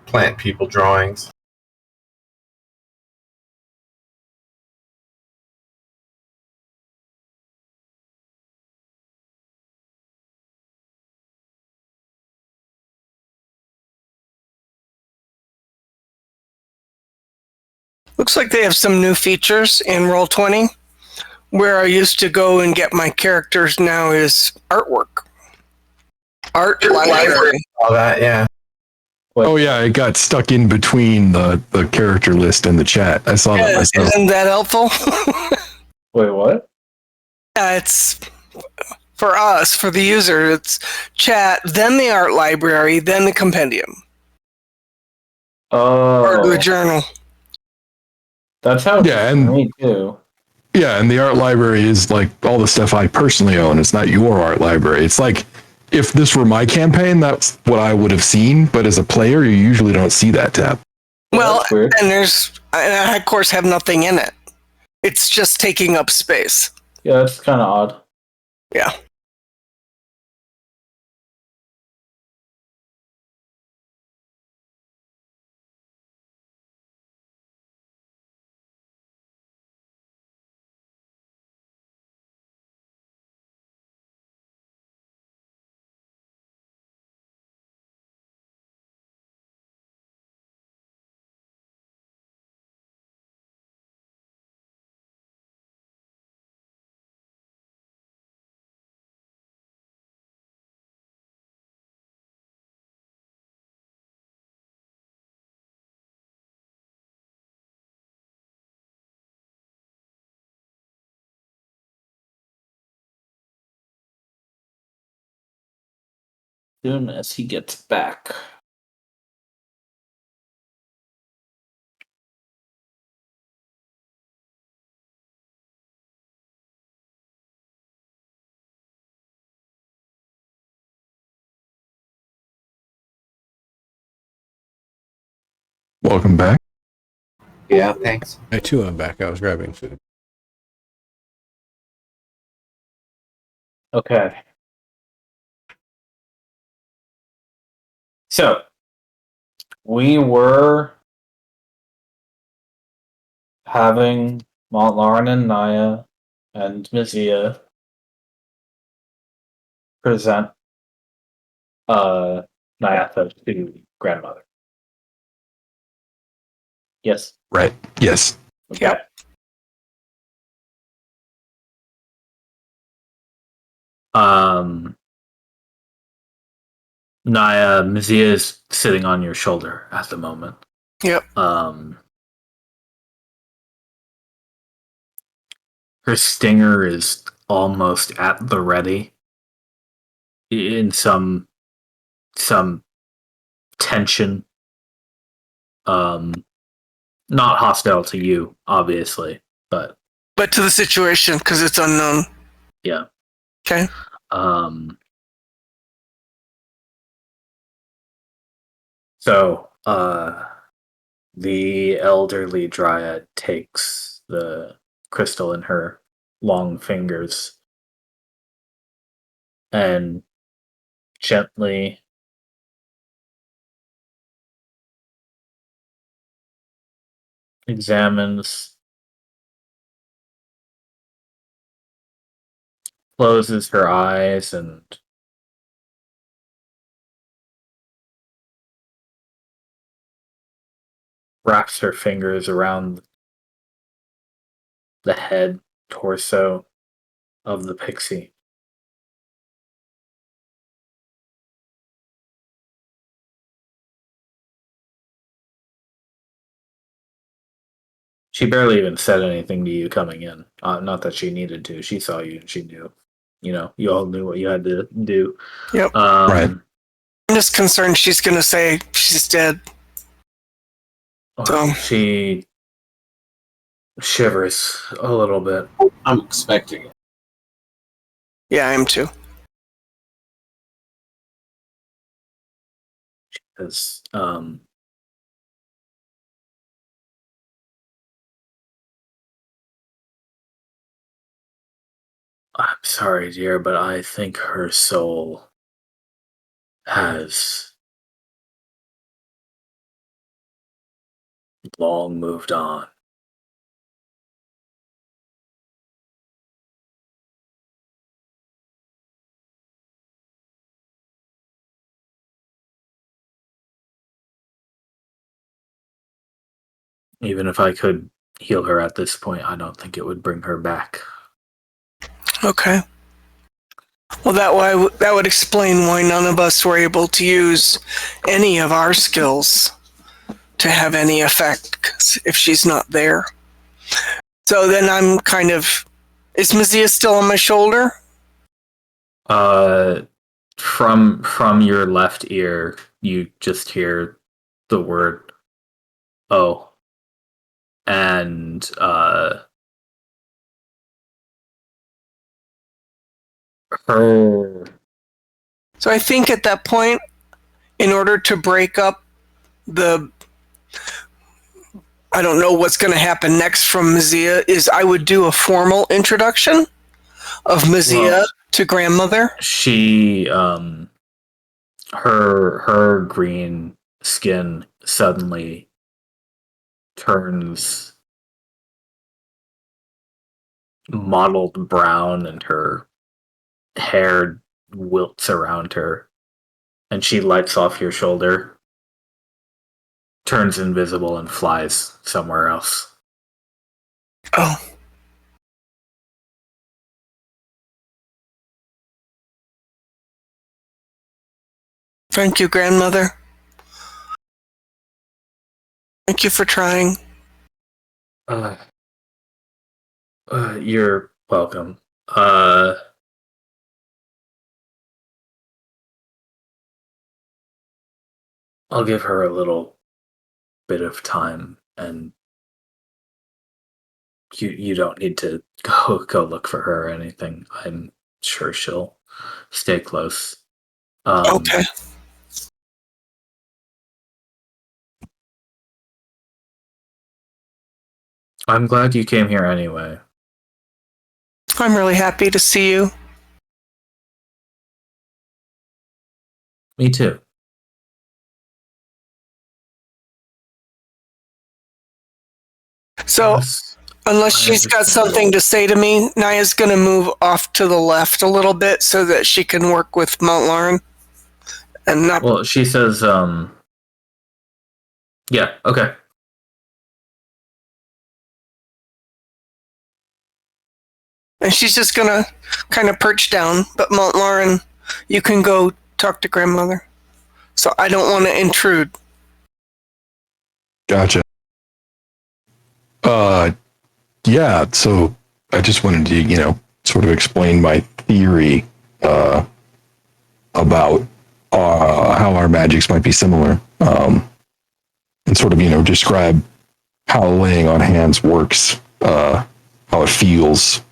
Plant people drawings. Looks like they have some new features in Roll20. Where I used to go and get my characters now is artwork. Art library. All that, yeah. Oh yeah, it got stuck in between the character list and the chat. I saw that myself. Isn't that helpful? Wait, what? It's for us, for the user, it's chat, then the art library, then the compendium. Or the Oh, journal. that's how it Yeah, is and- for me too. Yeah, and the art library is like all the stuff I personally own. It's not your art library. It's like if this were my campaign, that's what I would have seen. But as a player, you usually don't see that tab. Well, That's weird. and I of course have nothing in it. It's just taking up space. Yeah, that's kind of odd. Yeah. soon as he gets back. Welcome back. Yeah, thanks. I too am back. I was grabbing food. Okay. So, we were having Montlarin and Naya and Mizia present Nyatha to grandmother. Yes. Right. Yes. Okay. Yep. Naya, Mizia is sitting on your shoulder at the moment. Yep. Her stinger is almost at the ready. In some tension. Not hostile to you, obviously, but to the situation, because it's unknown. yeah. Okay. So, the elderly dryad takes the crystal in her long fingers and gently examines, closes her eyes, and wraps her fingers around the head, torso of the pixie. She barely even said anything to you coming in. Not that she needed to. She saw you and she knew. You know, you all knew what you had to do. Yep. Right. I'm just concerned she's going to say she's dead. So. She shivers a little bit. I'm expecting it. Yeah, I am too. Because, I'm sorry, dear, but I think her soul has long moved on. Even if I could heal her at this point, I don't think it would bring her back. Okay. Well, that would explain why none of us were able to use any of our skills to have any effect, 'cause if she's not there. So then I'm kind of... Is Mazia still on my shoulder? From your left ear, you just hear the word "oh," and her. So I think at that point, in order to break up the... I don't know what's going to happen next from Mazia, is I would do a formal introduction of Mazia to grandmother. She, her green skin suddenly turns mottled brown, and her hair wilts around her, and she lights off your shoulder, turns invisible, and flies somewhere else. Oh. Thank you, grandmother. Thank you for trying. You're welcome. I'll give her a little bit of time, and you don't need to go look for her or anything. I'm sure she'll stay close. Okay. I'm glad you came here anyway. I'm really happy to see you. Me too. So, Yes, unless I she's got understand. something to say to me, Naya's going to move off to the left a little bit so that she can work with Mount Lauren. And not. Well, she says, yeah, okay. And she's just going to kind of perch down. But Mount Lauren, you can go talk to grandmother. So I don't want to intrude. Gotcha. Yeah, so I just wanted to, sort of explain my theory about how our magics might be similar, and sort of, describe how laying on hands works, how it feels,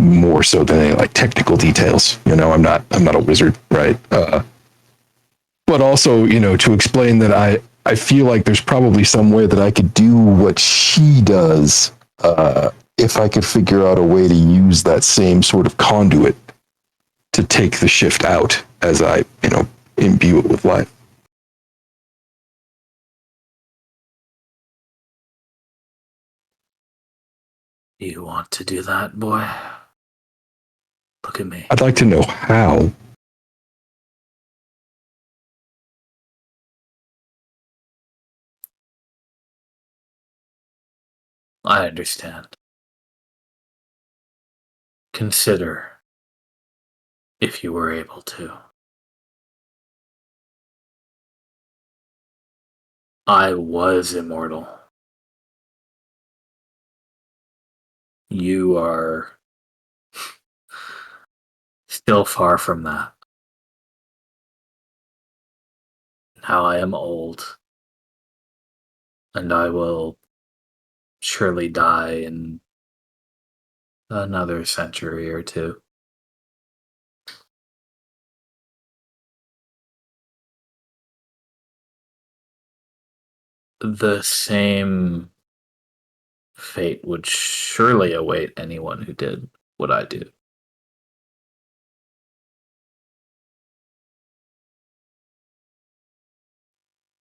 more so than any like technical details. I'm not a wizard, right? But also, to explain that I feel like there's probably some way that I could do what she does, if I could figure out a way to use that same sort of conduit to take the shift out as I, imbue it with life. Do you want to do that, boy? Look at me. I'd like to know how. I understand. Consider if you were able to. I was immortal. You are still far from that. Now I am old, and I will surely die in another century or two. The same fate would surely await anyone who did what I do.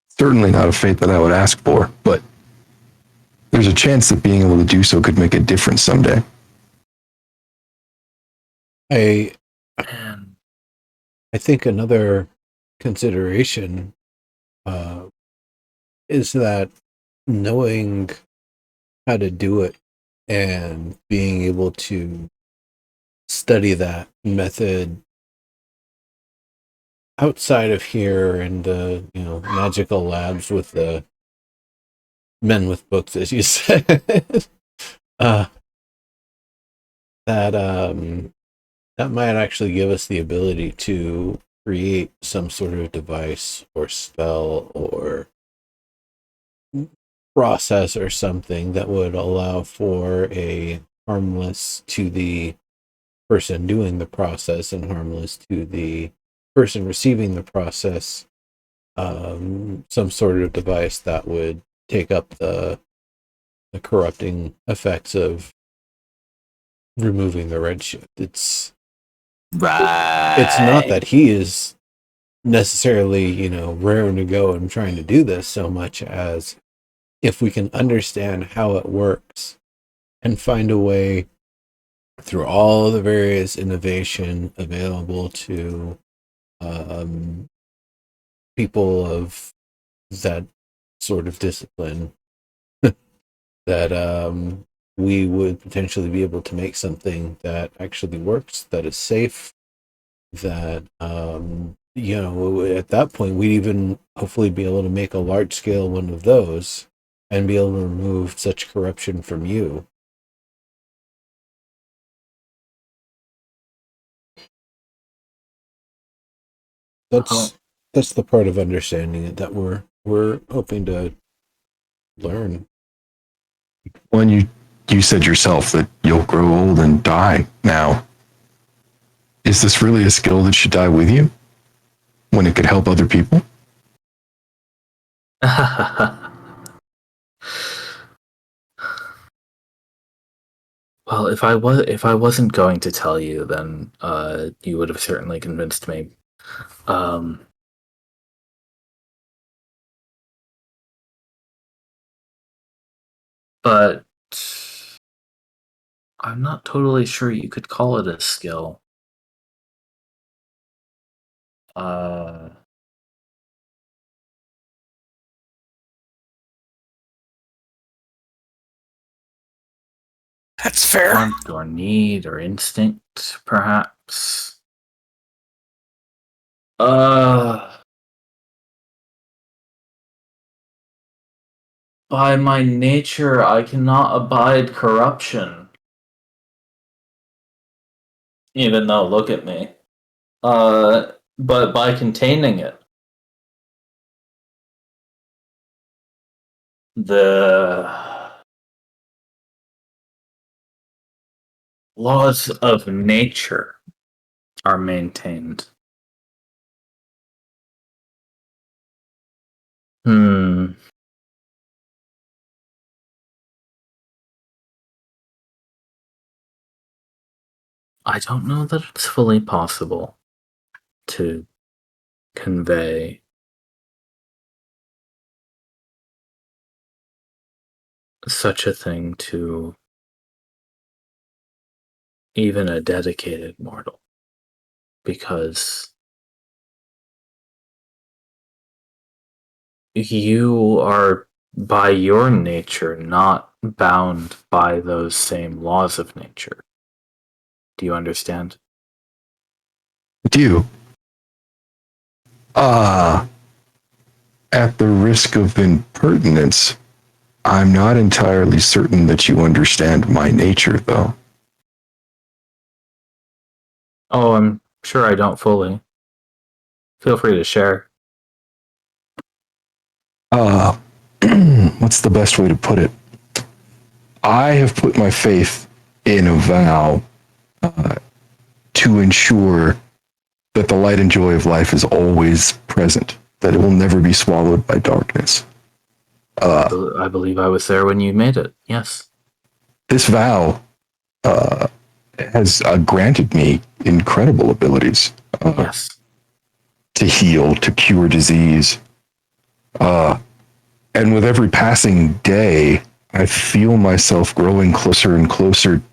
Certainly not a fate that I would ask for, but there's a chance that being able to do so could make a difference someday. I And think another consideration is that knowing how to do it and being able to study that method outside of here and the magical labs with the men with books, as you said, uh, that might actually give us the ability to create some sort of device or spell or process or something that would allow for a harmless to the person doing the process and harmless to the person receiving the process, some sort of device that would take up the corrupting effects of removing the redshift. It's not that he is necessarily, raring to go and trying to do this so much as if we can understand how it works and find a way through all the various innovation available to people of that sort of discipline that we would potentially be able to make something that actually works, that is safe, that at that point we'd even hopefully be able to make a large scale one of those and be able to remove such corruption from you. That's the part of understanding it that we're we're hoping to learn. When you said yourself that you'll grow old and die now. Is this really a skill that should die with you when it could help other people? Well, if I wasn't going to tell you, then you would have certainly convinced me. But I'm not totally sure you could call it a skill. That's fair. Want or need or instinct, perhaps. By my nature, I cannot abide corruption. Even though, look at me. But by containing it, the laws of nature are maintained. I don't know that it's fully possible to convey such a thing to even a dedicated mortal, because you are, by your nature, not bound by those same laws of nature. Do you understand? I do. At the risk of impertinence, I'm not entirely certain that you understand my nature, though. Oh, I'm sure I don't fully. Feel free to share. What's the best way to put it? I have put my faith in a vow to ensure that the light and joy of life is always present, that it will never be swallowed by darkness. I believe I was there when you made it. Yes. This vow has granted me incredible abilities Yes. to heal, to cure disease. And with every passing day, I feel myself growing closer and closer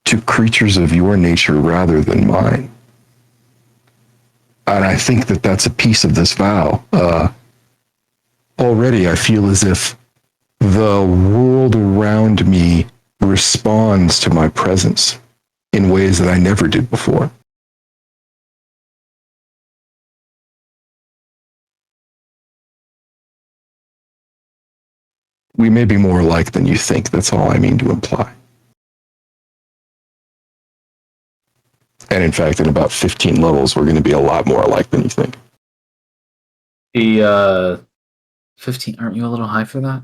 to creatures of your nature rather than mine. And I think that that's a piece of this vow. Already, I feel as if the world around me responds to my presence in ways that I never did before. We may be more alike than you think. That's all I mean to imply. And in fact, in about 15 levels, we're going to be a lot more alike than you think. The 15, aren't you a little high for that?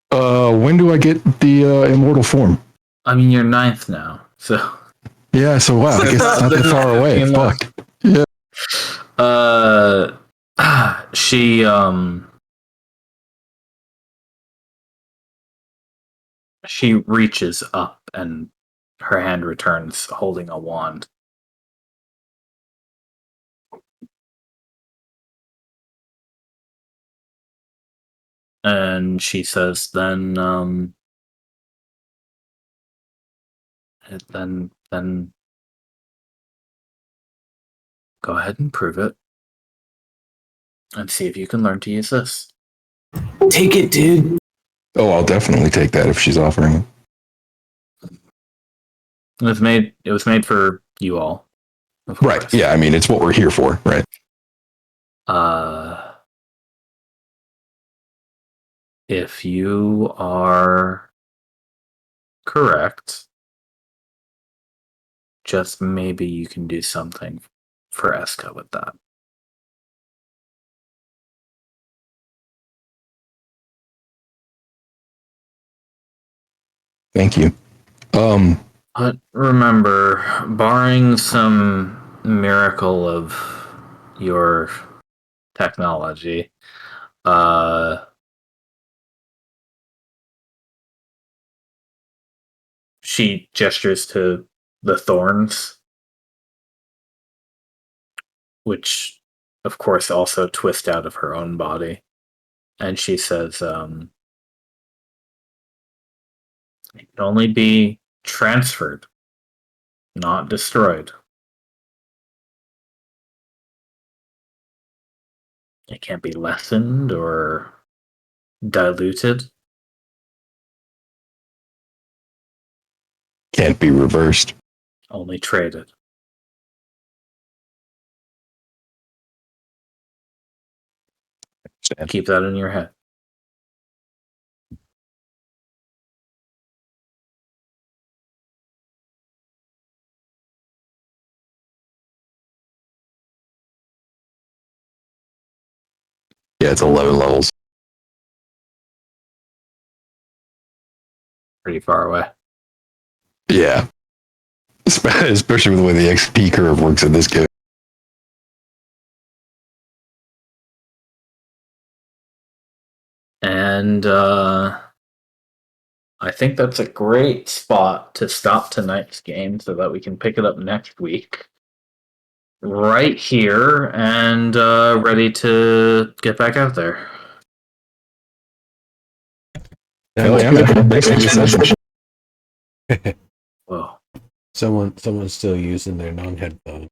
When do I get the immortal form? I mean, you're 9th now, so. Yeah, so wow, I guess it's not that far away. Fuck. Yeah. She reaches up and her hand returns holding a wand. And she says, then go ahead and prove it. And see if you can learn to use this. Take it, dude. Oh, I'll definitely take that if she's offering it. It was made for you all. Of Right. course. Yeah, I mean, it's what we're here for, right? If you are correct, just maybe you can do something for Eska with that. Thank you. But remember, barring some miracle of your technology, she gestures to the thorns, which, of course, also twist out of her own body. And she says, it can only be transferred, not destroyed. It can't be lessened or diluted. Can't be reversed. Only traded. Keep that in your head. Yeah, it's 11 levels. Pretty far away. Yeah. Especially with the way the XP curve works in this game. And I think that's a great spot to stop tonight's game so that we can pick it up next week. Right here and ready to get back out there. Oh, yeah. Thanks for the session. Whoa. Someone's still using their non-headphones.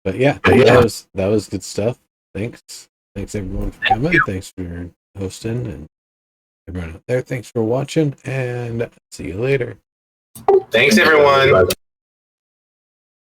But yeah, that was good stuff. Thanks everyone for coming. Thanks for hosting, and everyone out there. Thanks for watching, and see you later. Thanks, everyone.